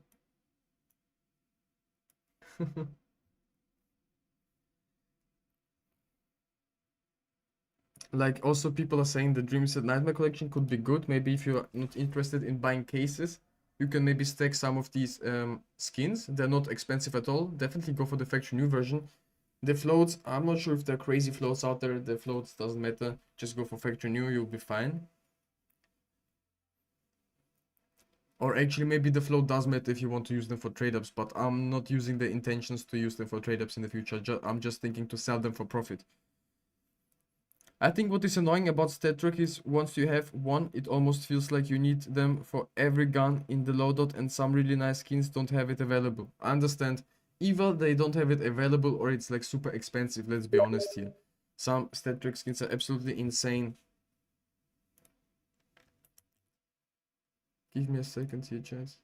Like, also people are saying the Dreams at Nightmare collection could be good. Maybe if you're not interested in buying cases, you can maybe stack some of these skins. They're not expensive at all. Definitely go for the factory new version. The floats, I'm not sure if there are crazy floats out there. The floats doesn't matter. Just go for factory new, you'll be fine. Or actually, maybe the float does matter if you want to use them for trade-ups, but I'm not using the intentions to use them for trade-ups in the future. I'm just thinking to sell them for profit. I think what is annoying about statric is once you have one, it almost feels like you need them for every gun in the loadout, and some really nice skins don't have it available. I understand. Either they don't have it available or it's like super expensive, let's be honest here. Some statric skins are absolutely insane. Give me a second here, chance.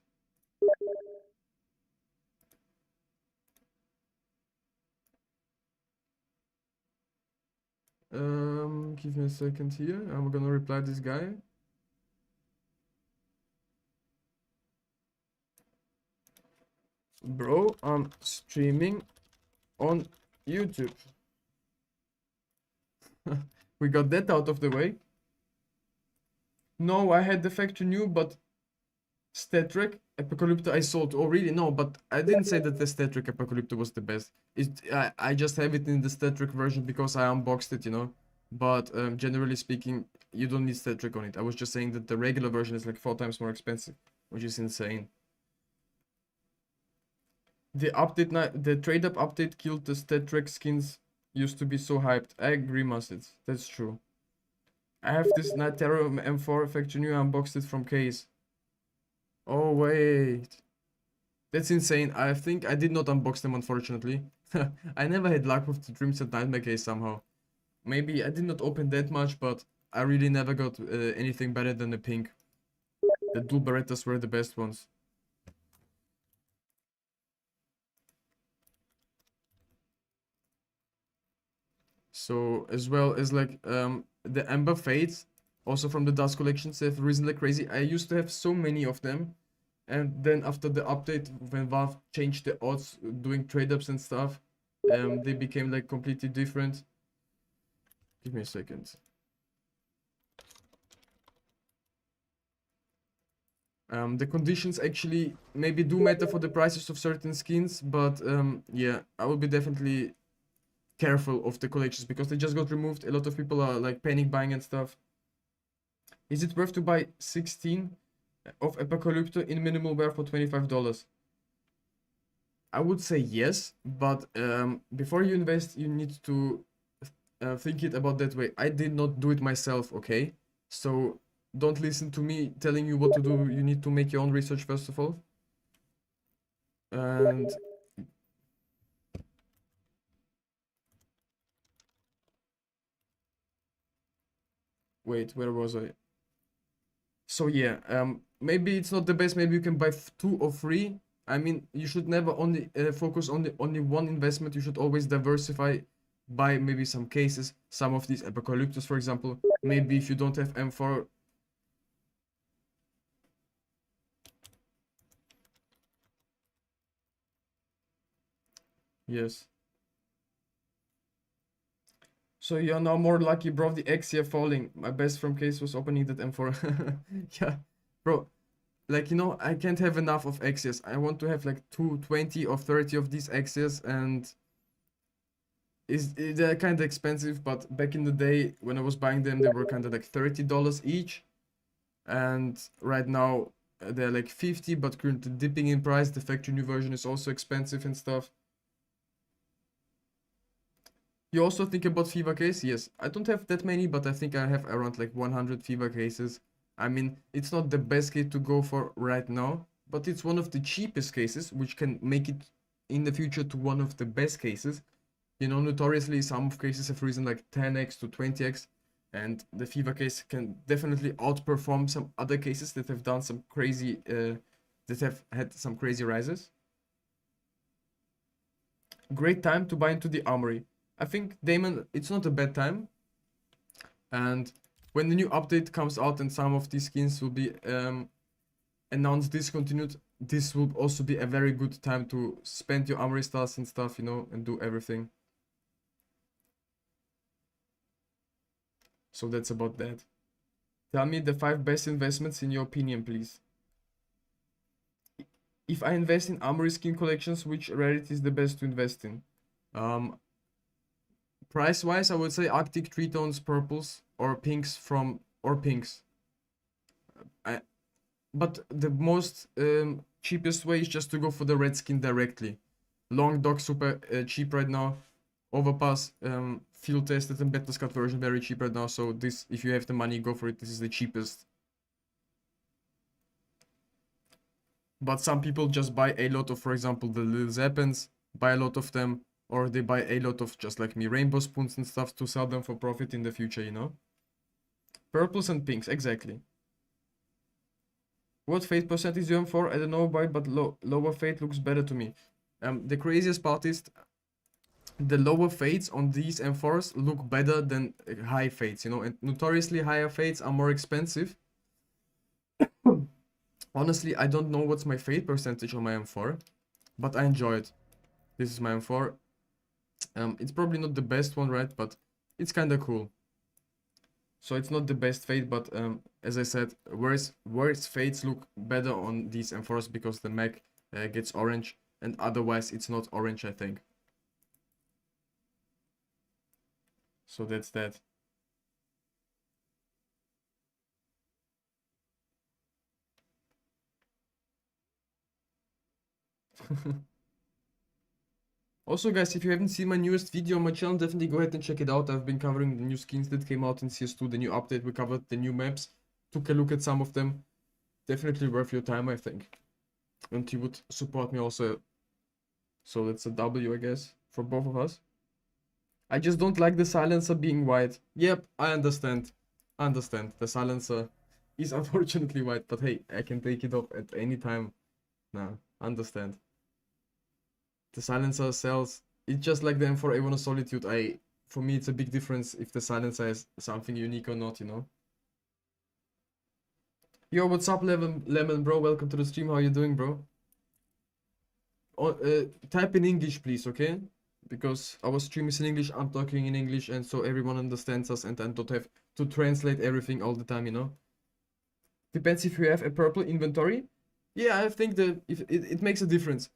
Give me a second here. I'm gonna reply this guy. Bro, I'm streaming on YouTube. We got that out of the way. No, I had the factory new, but Statric Apocalypto I sold. Oh, really? No, but I didn't say that the Statric Apocalypto was the best. I just have it in the Statric version because I unboxed it, you know. But generally speaking, you don't need Statric on it. I was just saying that the regular version is like 4 times more expensive, which is insane. The trade up update killed the Statric skins. Used to be so hyped. I agree, Mussets. That's true. I have this Nitero M4 factory new. I unboxed it from case. Oh wait. That's insane. I think I did not unbox them, unfortunately. I never had luck with the Dreams and Nightmare case somehow. Maybe I did not open that much, but I really never got anything better than the pink. The dual Berettas were the best ones. So, as well as like the Amber Fades, also from the Dust collections, they've risen like crazy. I used to have so many of them. And then after the update, when Valve changed the odds doing trade-ups and stuff, they became like completely different. Give me a second. The conditions actually maybe do matter for the prices of certain skins, but yeah, I will be definitely careful of the collections because they just got removed. A lot of people are like panic buying and stuff. Is it worth to buy 16 of Apocalypto in minimal wear for $25? I would say yes, but before you invest, you need to think it about that way. I did not do it myself, okay? So don't listen to me telling you what to do. You need to make your own research first of all. And wait, where was I? So yeah, maybe it's not the best. Maybe you can buy 2 or 3. I mean, you should never only focus on the only one investment. You should always diversify, buy maybe some cases, some of these Apocalyptus, for example. Maybe if you don't have M4. Yes. So you're now more lucky, bro. The X here falling. My best from case was opening that M4. Yeah, bro. Like, you know, I can't have enough of X's. I want to have like 20 or 30 of these X's, and they're kind of expensive, but back in the day when I was buying them, they were kind of like $30 each. And right now they're like 50, but currently dipping in price. The factory new version is also expensive and stuff. You also think about FIFA case? Yes, I don't have that many, but I think I have around like 100 FIFA cases. I mean, it's not the best case to go for right now, but it's one of the cheapest cases, which can make it in the future to one of the best cases. You know, notoriously, some of cases have risen like 10x to 20x, and the FIFA case can definitely outperform some other cases that have done some crazy, that have had some crazy rises. Great time to buy into the Armory. I think, Damon, it's not a bad time. And when the new update comes out and some of these skins will be announced discontinued, this will also be a very good time to spend your Armory Stars and stuff, you know, and do everything. So that's about that. Tell me the 5 best investments in your opinion, please. If I invest in Armory skin collections, which rarity is the best to invest in? Price wise, I would say Arctic Tree Tones purples or pinks or pinks. But the most cheapest way is just to go for the red skin directly. Long Dog super cheap right now. Overpass field tested and beta scout version very cheap right now. So this, if you have the money, go for it. This is the cheapest. But some people just buy a lot of, for example, the little Zeppens, buy a lot of them, or they buy a lot of, just like me, rainbow spoons and stuff to sell them for profit in the future, you know? Purples and pinks, exactly. What fate percentage you am for? I don't know about it, but lower fate looks better to me. The craziest part is the lower fates on these M4s look better than high fates, you know, and notoriously higher fates are more expensive. Honestly, I don't know what's my fate percentage on my M4, but I enjoy it. This is my M4. It's probably not the best one, right? But it's kind of cool. So it's not the best fade, but as I said, worse fades look better on these M4s because the mag gets orange, and otherwise it's not orange, I think. So that's that. Also, guys, if you haven't seen my newest video on my channel, definitely go ahead and check it out. I've been covering the new skins that came out in CS2, the new update. We covered the new maps, took a look at some of them. Definitely worth your time, I think. And you would support me also. So that's a W, I guess, for both of us. I just don't like the silencer being white. Yep, I understand. I understand. The silencer is unfortunately white, but hey, I can take it off at any time. Nah, understand. The silencer sells. It's just like the M4A1 Solitude. For me, it's a big difference if the silencer is something unique or not, you know. Yo, what's up, Lemon, bro? Welcome to the stream. How you doing, bro? Type in English, please, okay? Because our stream is in English, I'm talking in English, and so everyone understands us, and I don't have to translate everything all the time, you know? Depends if you have a purple inventory. Yeah, I think that if it makes a difference.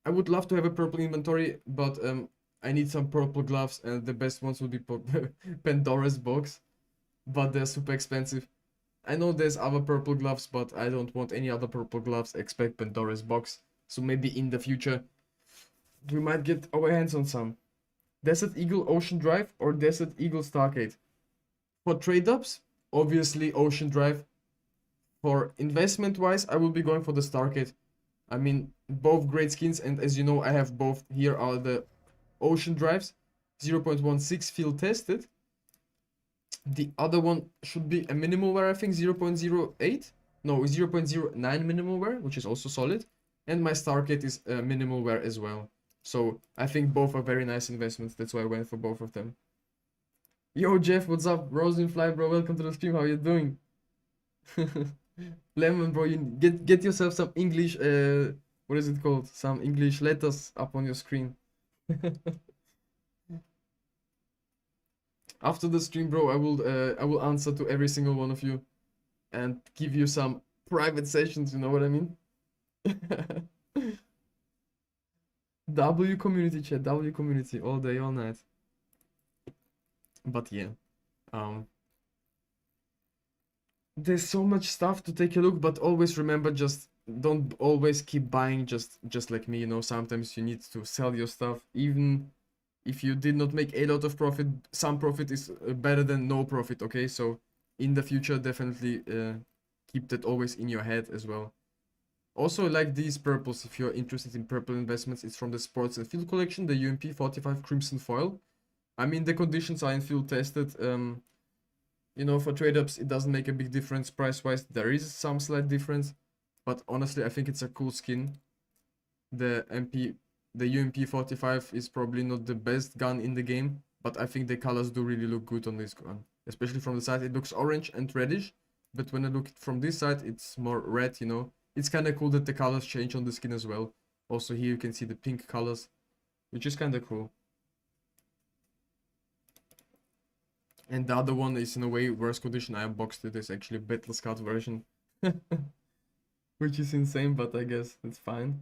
I would love to have a purple inventory, but I need some purple gloves, and the best ones would be Pandora's box, but they're super expensive. I know there's other purple gloves, but I don't want any other purple gloves except Pandora's box. So maybe in the future we might get our hands on some. Desert Eagle Ocean Drive or Desert Eagle Stargate? For trade-ups, obviously Ocean Drive. For investment wise, I will be going for the Stargate. I mean, both great skins, and as you know, I have both. Here are the Ocean Drives, 0.16 field tested. The other one should be a minimal wear, I think, 0.08. No, 0.09 minimal wear, which is also solid. And my Stargate is a minimal wear as well. So I think both are very nice investments. That's why I went for both of them. Yo, Jeff, what's up? Rosenfly, bro, welcome to the stream. How you doing? Lemon, bro, you get yourself some English, what is it called? Some English letters up on your screen. After the stream, bro, I will answer to every single one of you and give you some private sessions, you know what I mean? W community chat, W community, all day, all night. But yeah, there's so much stuff to take a look, but always remember, just don't always keep buying just like me, you know. Sometimes you need to sell your stuff. Even if you did not make a lot of profit, some profit is better than no profit, okay? So in the future, definitely keep that always in your head as well. Also, like these purples, if you're interested in purple investments, it's from the Sports and Field collection, the UMP 45 Crimson Foil. I mean, the conditions are in field tested. You know, for trade-ups, it doesn't make a big difference price-wise. There is some slight difference, but honestly, I think it's a cool skin. The UMP 45 is probably not the best gun in the game, but I think the colors do really look good on this gun. Especially from the side, it looks orange and reddish, but when I look from this side, it's more red, you know. It's kind of cool that the colors change on the skin as well. Also here you can see the pink colors, which is kind of cool. And the other one is in a way worse condition. I unboxed it. It's actually a Battle Scout version. Which is insane, but I guess it's fine.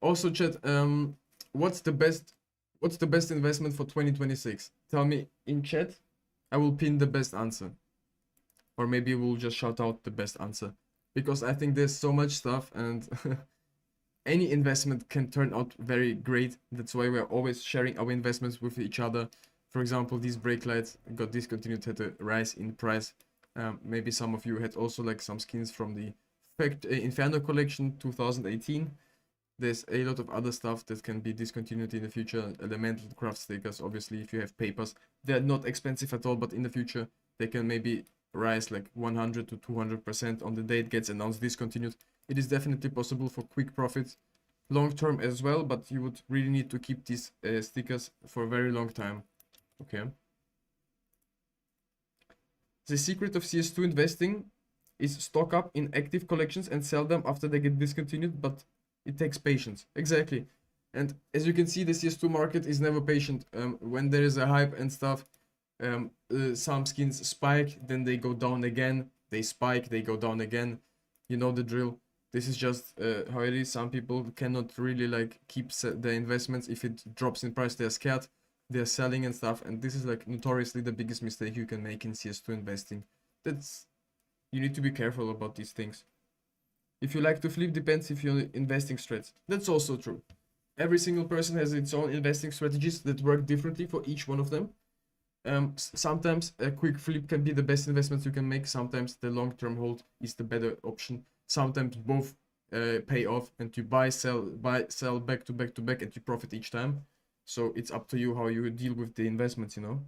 Also, chat, what's the best investment for 2026? Tell me in chat. I will pin the best answer. Or maybe we'll just shout out the best answer. Because I think there's so much stuff, and any investment can turn out very great. That's why we're always sharing our investments with each other. For example, these brake lights got discontinued, had a rise in price. Maybe some of you had also like some skins from the Inferno collection 2018. There's a lot of other stuff that can be discontinued in the future. Elemental craft stickers, obviously, if you have papers, they're not expensive at all, but in the future they can maybe rise like 100 to 200% on the day it gets announced discontinued. It is definitely possible for quick profits, long term as well, but you would really need to keep these stickers for a very long time. Okay. The secret of CS2 investing, is stock up in active collections and sell them after they get discontinued, but it takes patience. Exactly. And as you can see, the CS2 market is never patient. When there is a hype and stuff, some skins spike, then they go down again. They spike, they go down again. You know the drill. This is just how it is. Some people cannot really like keep their investments. If it drops in price, they're scared. They're selling and stuff. And this is like notoriously the biggest mistake you can make in CS2 investing. That's You need to be careful about these things. If you like to flip, depends if you're investing strats. That's also true. Every single person has its own investing strategies that work differently for each one of them. Sometimes a quick flip can be the best investment you can make. Sometimes the long-term hold is the better option. Sometimes both pay off, and you buy, sell, back to back to back, and you profit each time. So it's up to you how you deal with the investments, you know.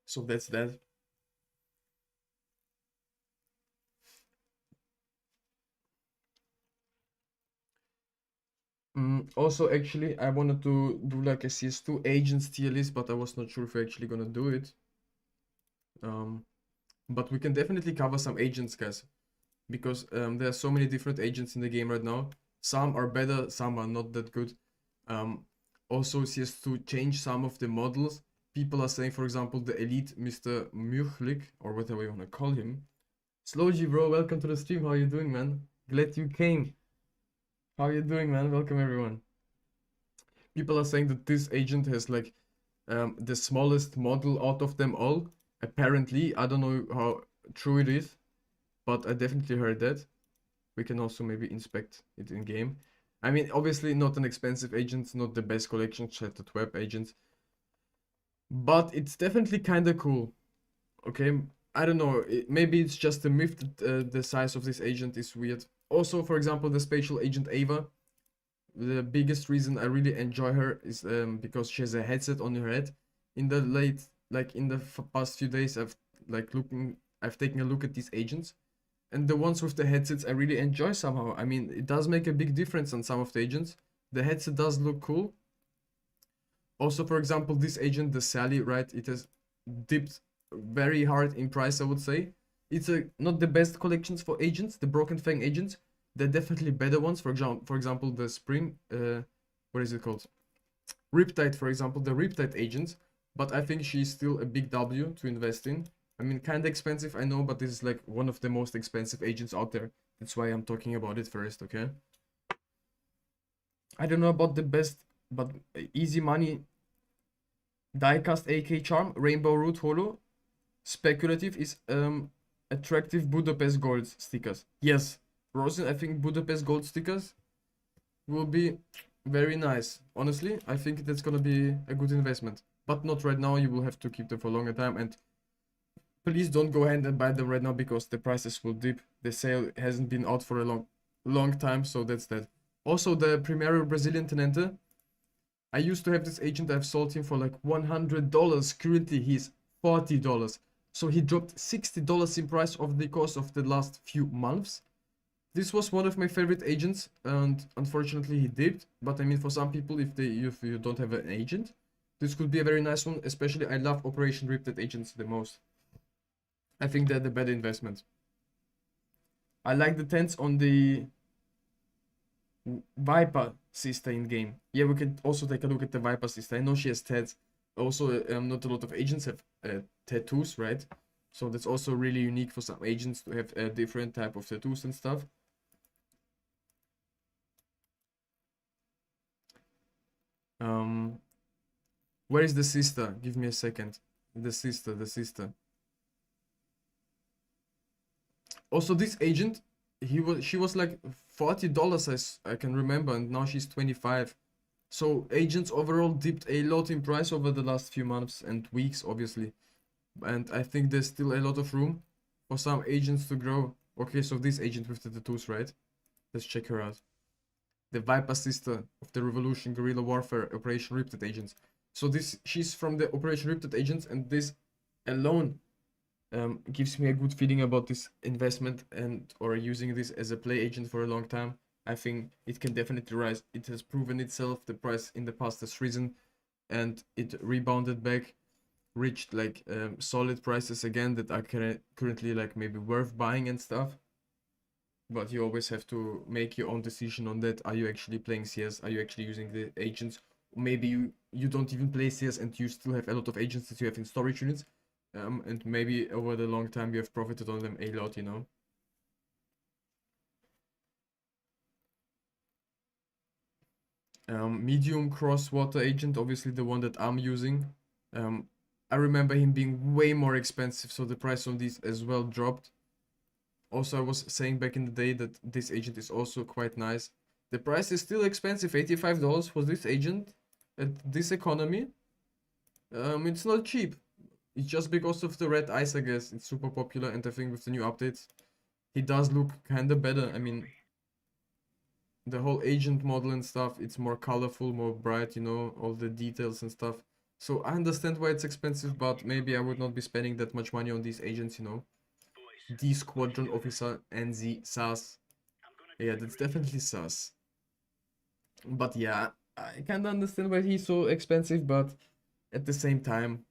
So that's that. Also, actually, I wanted to do like a CS2 agents tier list, but I was not sure if we're actually gonna do it. But we can definitely cover some agents, guys, because there are so many different agents in the game right now. Some are better, some are not that good. Also, CS2 changed some of the models. People are saying, for example, the elite Mr. Mürchlik, or whatever you want to call him. Slowji, bro, welcome to the stream. How are you doing, man? Glad you came. How are you doing, man? Welcome, everyone. People are saying that this agent has like the smallest model out of them all. Apparently, I don't know how true it is, but I definitely heard that. We can also maybe inspect it in game. I mean, obviously not an expensive agent, not the best collection, chatted web agents, but it's definitely kind of cool. Okay, I don't know, maybe it's just a myth that the size of this agent is weird. Also, for example, the spatial agent Ava, the biggest reason I really enjoy her is because she has a headset on her head. In the past few days, I've taken a look at these agents, and the ones with the headsets I really enjoy somehow. I mean, it does make a big difference on some of the agents. The headset does look cool. Also, for example, this agent, the Sally, right? It has dipped very hard in price, I would say. It's not the best collections for agents, the Broken Fang agents. They're definitely better ones. For example, the Spring, what is it called? Riptide, for example, the Riptide agents. But I think she's still a big W to invest in. I mean, kind of expensive, I know, but this is like one of the most expensive agents out there. That's why I'm talking about it first, okay? I don't know about the best, but easy money. Diecast AK Charm, Rainbow Root Holo. Speculative is attractive Budapest Gold stickers. Yes, Rosin, I think Budapest Gold stickers will be very nice. Honestly, I think that's gonna be a good investment. But not right now, you will have to keep them for a longer time, and please don't go ahead and buy them right now because the prices will dip. The sale hasn't been out for a long time, so that's that. Also, the Primeiro Brazilian Tenente. I used to have this agent, I've sold him for like $100. Currently, he's $40. So he dropped $60 in price over the course of the last few months. This was one of my favorite agents, and unfortunately he dipped. But I mean, for some people, if you don't have an agent, this could be a very nice one. Especially, I love Operation Riptide agents the most. I think they're the better investment. I like the tents on the Viper sister in game. Yeah, we can also take a look at the Viper sister. I know she has tats. Also, not a lot of agents have tattoos, right? So that's also really unique for some agents to have a different type of tattoos and stuff. Where is the sister? Give me a second. The sister. Also, this agent, she was like $40 as I can remember, and now she's 25. So agents overall dipped a lot in price over the last few months and weeks, obviously. And I think there's still a lot of room for some agents to grow. Okay, so this agent with the tattoos, right? Let's check her out. The Viper sister of the Revolution Guerrilla Warfare Operation Riptide agents. So she's from the Operation Riptide agents, and this alone gives me a good feeling about this investment and or using this as a play agent for a long time. I think it can definitely rise. It has proven itself. The price in the past has risen, and it rebounded back, reached like solid prices again that are currently like maybe worth buying and stuff. But you always have to make your own decision on that. Are you actually playing CS? Are you actually using the agents? Maybe you don't even play CS and you still have a lot of agents that you have in storage units. And maybe over the long time you have profited on them a lot, you know. Medium cross water agent, obviously the one that I'm using. I remember him being way more expensive, so the price on these as well dropped. Also, I was saying back in the day that this agent is also quite nice. The price is still expensive, $85 for this agent at this economy. It's not cheap. It's just because of the red ice, I guess. It's super popular, and I think with the new updates, he does look kinda better. I mean, the whole agent model and stuff, it's more colorful, more bright, you know, all the details and stuff. So I understand why it's expensive, but maybe I would not be spending that much money on these agents, you know. The Squadron Officer and the SAS. Yeah, that's definitely sus. But yeah, I kind of understand why he's so expensive, but at the same time,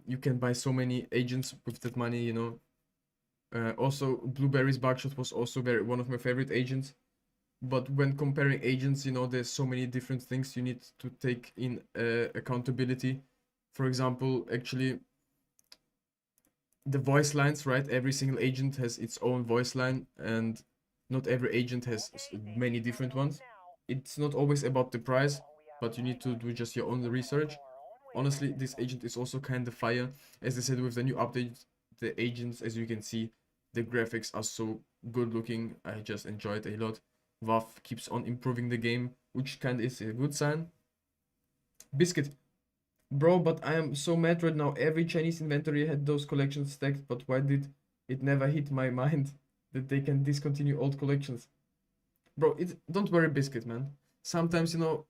you can buy so many agents with that money, you know. Also, Blueberry's Buckshot was also one of my favorite agents. But when comparing agents, you know, there's so many different things you need to take in accountability. For example, actually, the voice lines, right? Every single agent has its own voice line, and not every agent has many different ones. It's not always about the price, but you need to do just your own research. Honestly, this agent is also kind of fire. As I said, with the new update, the agents, as you can see, the graphics are so good looking. I just enjoy it a lot. Valve keeps on improving the game, which kind of is a good sign. Biscuit. Bro, but I am so mad right now. Every Chinese inventory had those collections stacked, but why did it never hit my mind that they can discontinue old collections? Bro, don't worry, Biscuit, man. Sometimes, you know,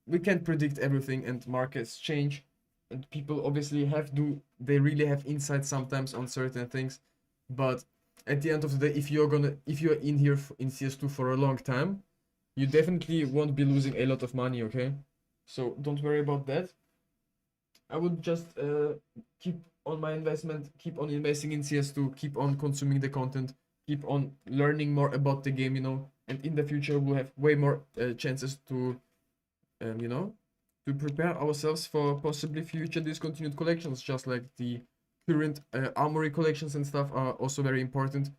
we can't predict everything and markets change. And people obviously they really have insight sometimes on certain things. But at the end of the day, if you're in here in CS2 for a long time, you definitely won't be losing a lot of money, okay? So don't worry about that. I would just keep on my investment, keep on investing in CS2, keep on consuming the content, keep on learning more about the game, you know, and in the future we'll have way more chances to, you know, to prepare ourselves for possibly future discontinued collections, just like the current Armory collections and stuff are also very important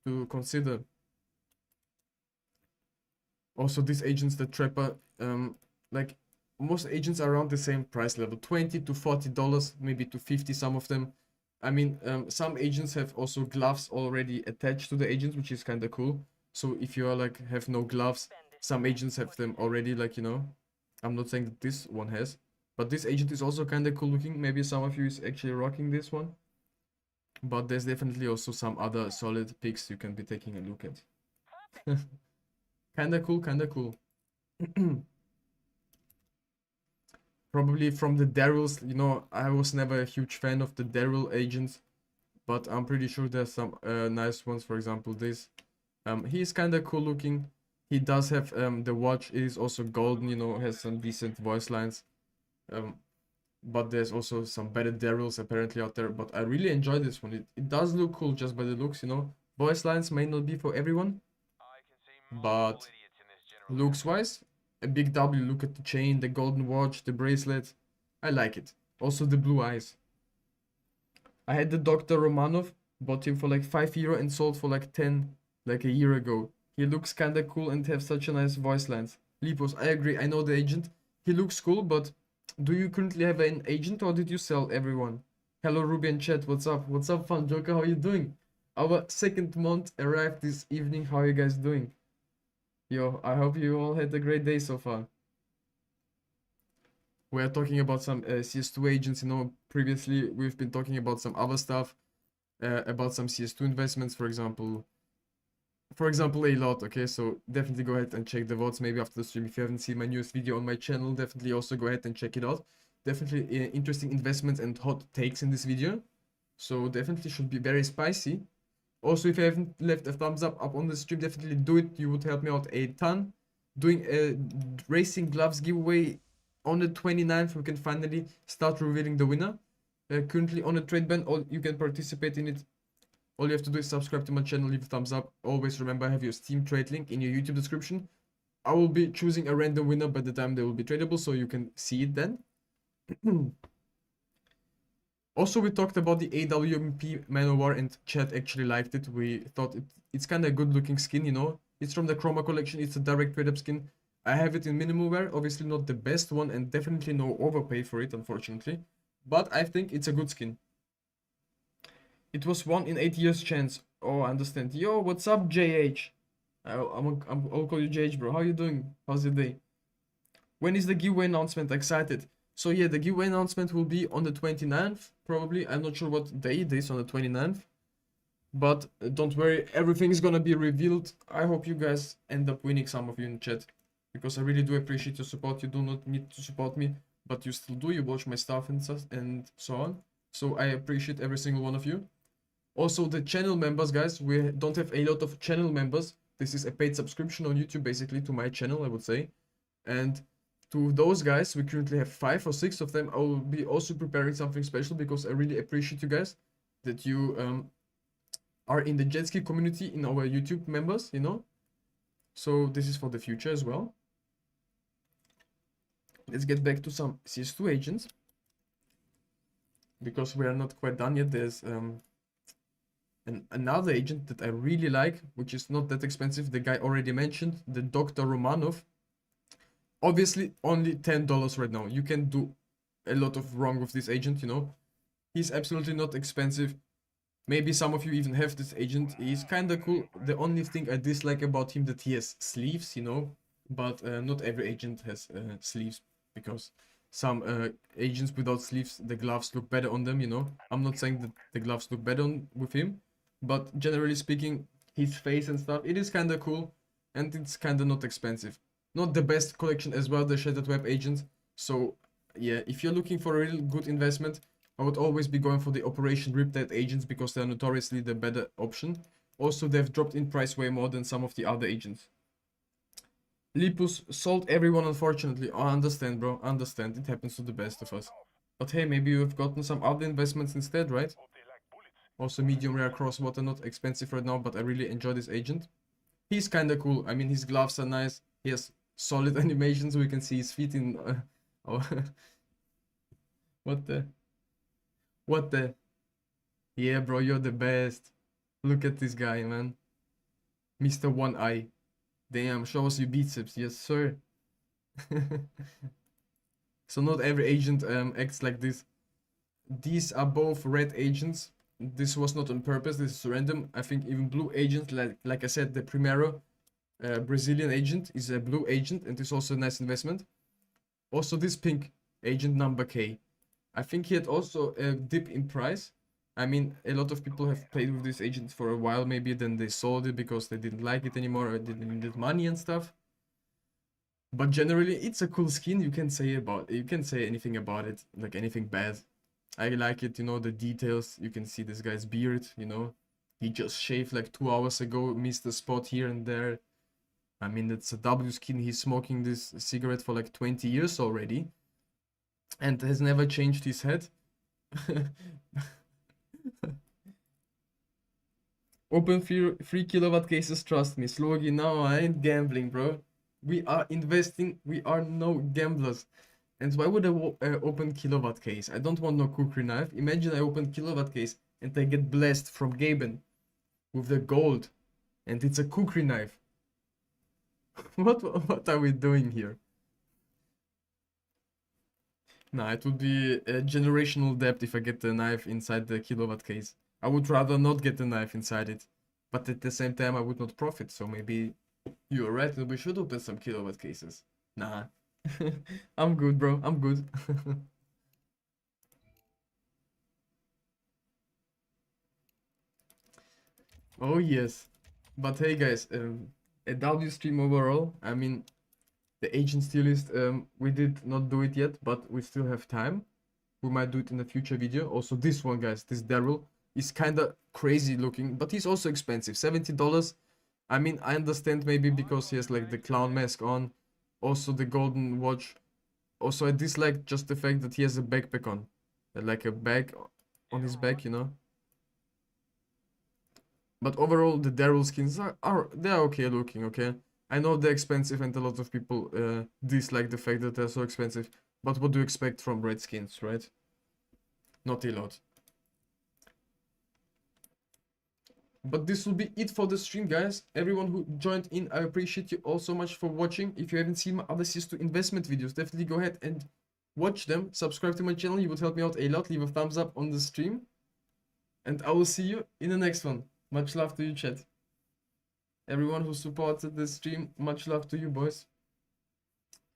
to consider. Also, these agents, the Trapper, like most agents are around the same price level, $20 to $40, maybe to 50 some of them. I mean, some agents have also gloves already attached to the agents, which is kind of cool. So if you are like have no gloves, some agents have them already, like, you know. I'm not saying that this one has, but this agent is also kind of cool looking. Maybe some of you is actually rocking this one. But there's definitely also some other solid picks you can be taking a look at. Kinda cool, kinda cool. Probably from the Daryls, you know, I was never a huge fan of the Daryl agents, but I'm pretty sure there's some nice ones. For example, this. He's kind of cool looking. He does have the watch is also golden, you know, has some decent voice lines. But there's also some better Daryls apparently out there. But I really enjoy this one. It does look cool just by the looks, you know. Voice lines may not be for everyone, but looks wise, a big W. Look at the chain, the golden watch, the bracelet. I like it. Also the blue eyes. I had the Dr. Romanov, bought him for like €5 and sold for like 10 like a year ago. He looks kinda cool and have such a nice voice lines. Lipos, I agree, I know the agent. He looks cool, but do you currently have an agent or did you sell everyone? Hello Ruby and chat, what's up? What's up, Fun Joker? How you doing? Our second month arrived this evening. How are you guys doing? Yo, I hope you all had a great day so far. We are talking about some CS2 agents, you know. Previously, we've been talking about some other stuff, about some CS2 investments, for example. For example, a lot, okay? So definitely go ahead and check the votes maybe after the stream. If you haven't seen my newest video on my channel, definitely also go ahead and check it out. Definitely interesting investments and hot takes in this video. So definitely should be very spicy. Also, if you haven't left a thumbs up on the stream, definitely do it. You would help me out a ton. Doing a racing gloves giveaway on the 29th. We can finally start revealing the winner. Currently on a trade ban, or you can participate in it. All you have to do is subscribe to my channel, leave a thumbs up. Always remember, I have your Steam trade link in your YouTube description. I will be choosing a random winner by the time they will be tradable, so you can see it then. Also, we talked about the AWMP Manowar and chat actually liked it. We thought it's kind of a good looking skin, you know. It's from the Chroma collection. It's a direct trade up skin. I have it in minimal wear. Obviously not the best one and definitely no overpay for it, unfortunately. But I think it's a good skin. It was 1 in 8 years chance. Oh, I understand. Yo, what's up, JH? I'll call you JH, bro. How you doing? How's your day? When is the giveaway announcement? Excited. So yeah, the giveaway announcement will be on the 29th, probably. I'm not sure what day it is on the 29th. But don't worry, everything is gonna be revealed. I hope you guys end up winning, some of you in chat. Because I really do appreciate your support. You do not need to support me, but you still do. You watch my stuff and so on. So I appreciate every single one of you. Also, the channel members, guys, we don't have a lot of channel members. This is a paid subscription on YouTube, basically, to my channel, I would say. And to those guys, we currently have 5 or 6 of them. I will be also preparing something special because I really appreciate you guys that you are in the jet ski community, in our YouTube members, you know. So this is for the future as well. Let's get back to some CS2 agents, because we are not quite done yet. There's another agent that I really like, which is not that expensive. The guy already mentioned, the Dr. Romanov. Obviously, only $10 right now. You can do a lot of wrong with this agent, you know. He's absolutely not expensive. Maybe some of you even have this agent. He's kind of cool. The only thing I dislike about him that he has sleeves, you know. But not every agent has sleeves, because some agents without sleeves, the gloves look better on them, you know. I'm not saying that the gloves look better with him, but generally speaking, his face and stuff, it is kind of cool, and it's kind of not expensive. Not the best collection as well, the Shattered Web agents. So yeah, if you're looking for a real good investment, I would always be going for the Operation Riptide agents, because they're notoriously the better option. Also, they've dropped in price way more than some of the other agents. Lipus sold everyone, unfortunately. Oh, I understand, bro. I understand. It happens to the best of us. But hey, maybe you've gotten some other investments instead, right? Also, medium rare crosswater, not expensive right now, but I really enjoy this agent. He's kind of cool. I mean, his gloves are nice. He has solid animations. We can see his feet in... oh. What the... What the... Yeah, bro, you're the best. Look at this guy, man. Mr. One Eye. Damn, show us your biceps. Yes, sir. So not every agent acts like this. These are both red agents. This was not on purpose. This is random. I think even blue agent, like I said, the Primero Brazilian agent is a blue agent, and it's also a nice investment. Also, this pink agent, number K. I think he had also a dip in price. I mean, a lot of people have played with this agent for a while, maybe then they sold it because they didn't like it anymore, or didn't need money and stuff. But generally, it's a cool skin. You can say anything about it, like anything bad. I like it, you know, the details. You can see this guy's beard, you know. He just shaved like 2 hours ago, missed a spot here and there. I mean, it's a W skin. He's smoking this cigarette for like 20 years already, and has never changed his head. Open 3 kilowatt cases, trust me. Slogi, no, I ain't gambling, bro. We are investing, we are no gamblers. And why would I open kilowatt case? I don't want no cookery knife. Imagine I open kilowatt case and I get blessed from Gaben with the gold, and it's a cookery knife. What are we doing here? Nah, it would be a generational debt if I get the knife inside the kilowatt case. I would rather not get the knife inside it. But at the same time, I would not profit. So maybe you're right and we should open some kilowatt cases. Nah. I'm good, bro. I'm good. Oh, yes. But hey, guys, a W stream overall. I mean, the agent still list, we did not do it yet, but we still have time. We might do it in a future video. Also, this one, guys, this Daryl. He's kind of crazy looking, but he's also expensive. $70. I mean, I understand maybe because he has like the clown mask on, also the golden watch. Also, I dislike just the fact that he has a backpack on, like a bag on his back, you know. But overall, the Daryl skins are they're okay looking, okay? I know they're expensive and a lot of people dislike the fact that they're so expensive. But what do you expect from red skins, right? Not a lot. But this will be it for the stream, guys. Everyone who joined in, I appreciate you all so much for watching. If you haven't seen my other CS2 investment videos, definitely go ahead and watch them. Subscribe to my channel, you would help me out a lot. Leave a thumbs up on the stream. And I will see you in the next one. Much love to you, chat. Everyone who supported the stream, much love to you, boys.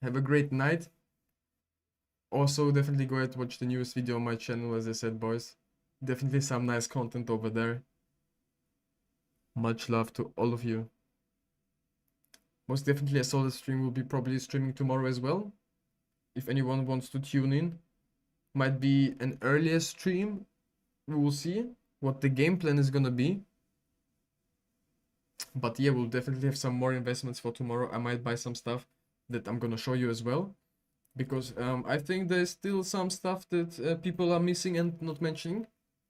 Have a great night. Also, definitely go ahead and watch the newest video on my channel, as I said, boys. Definitely some nice content over there. Much love to all of you. Most definitely, I saw the stream will be probably streaming tomorrow as well. If anyone wants to tune in, might be an earlier stream. We will see what the game plan is gonna be. But yeah, we'll definitely have some more investments for tomorrow. I might buy some stuff that I'm gonna show you as well. Because I think there's still some stuff that people are missing and not mentioning.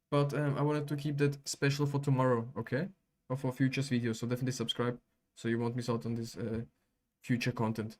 But I wanted to keep that special for tomorrow, okay? Or for future videos. So definitely subscribe so you won't miss out on this future content.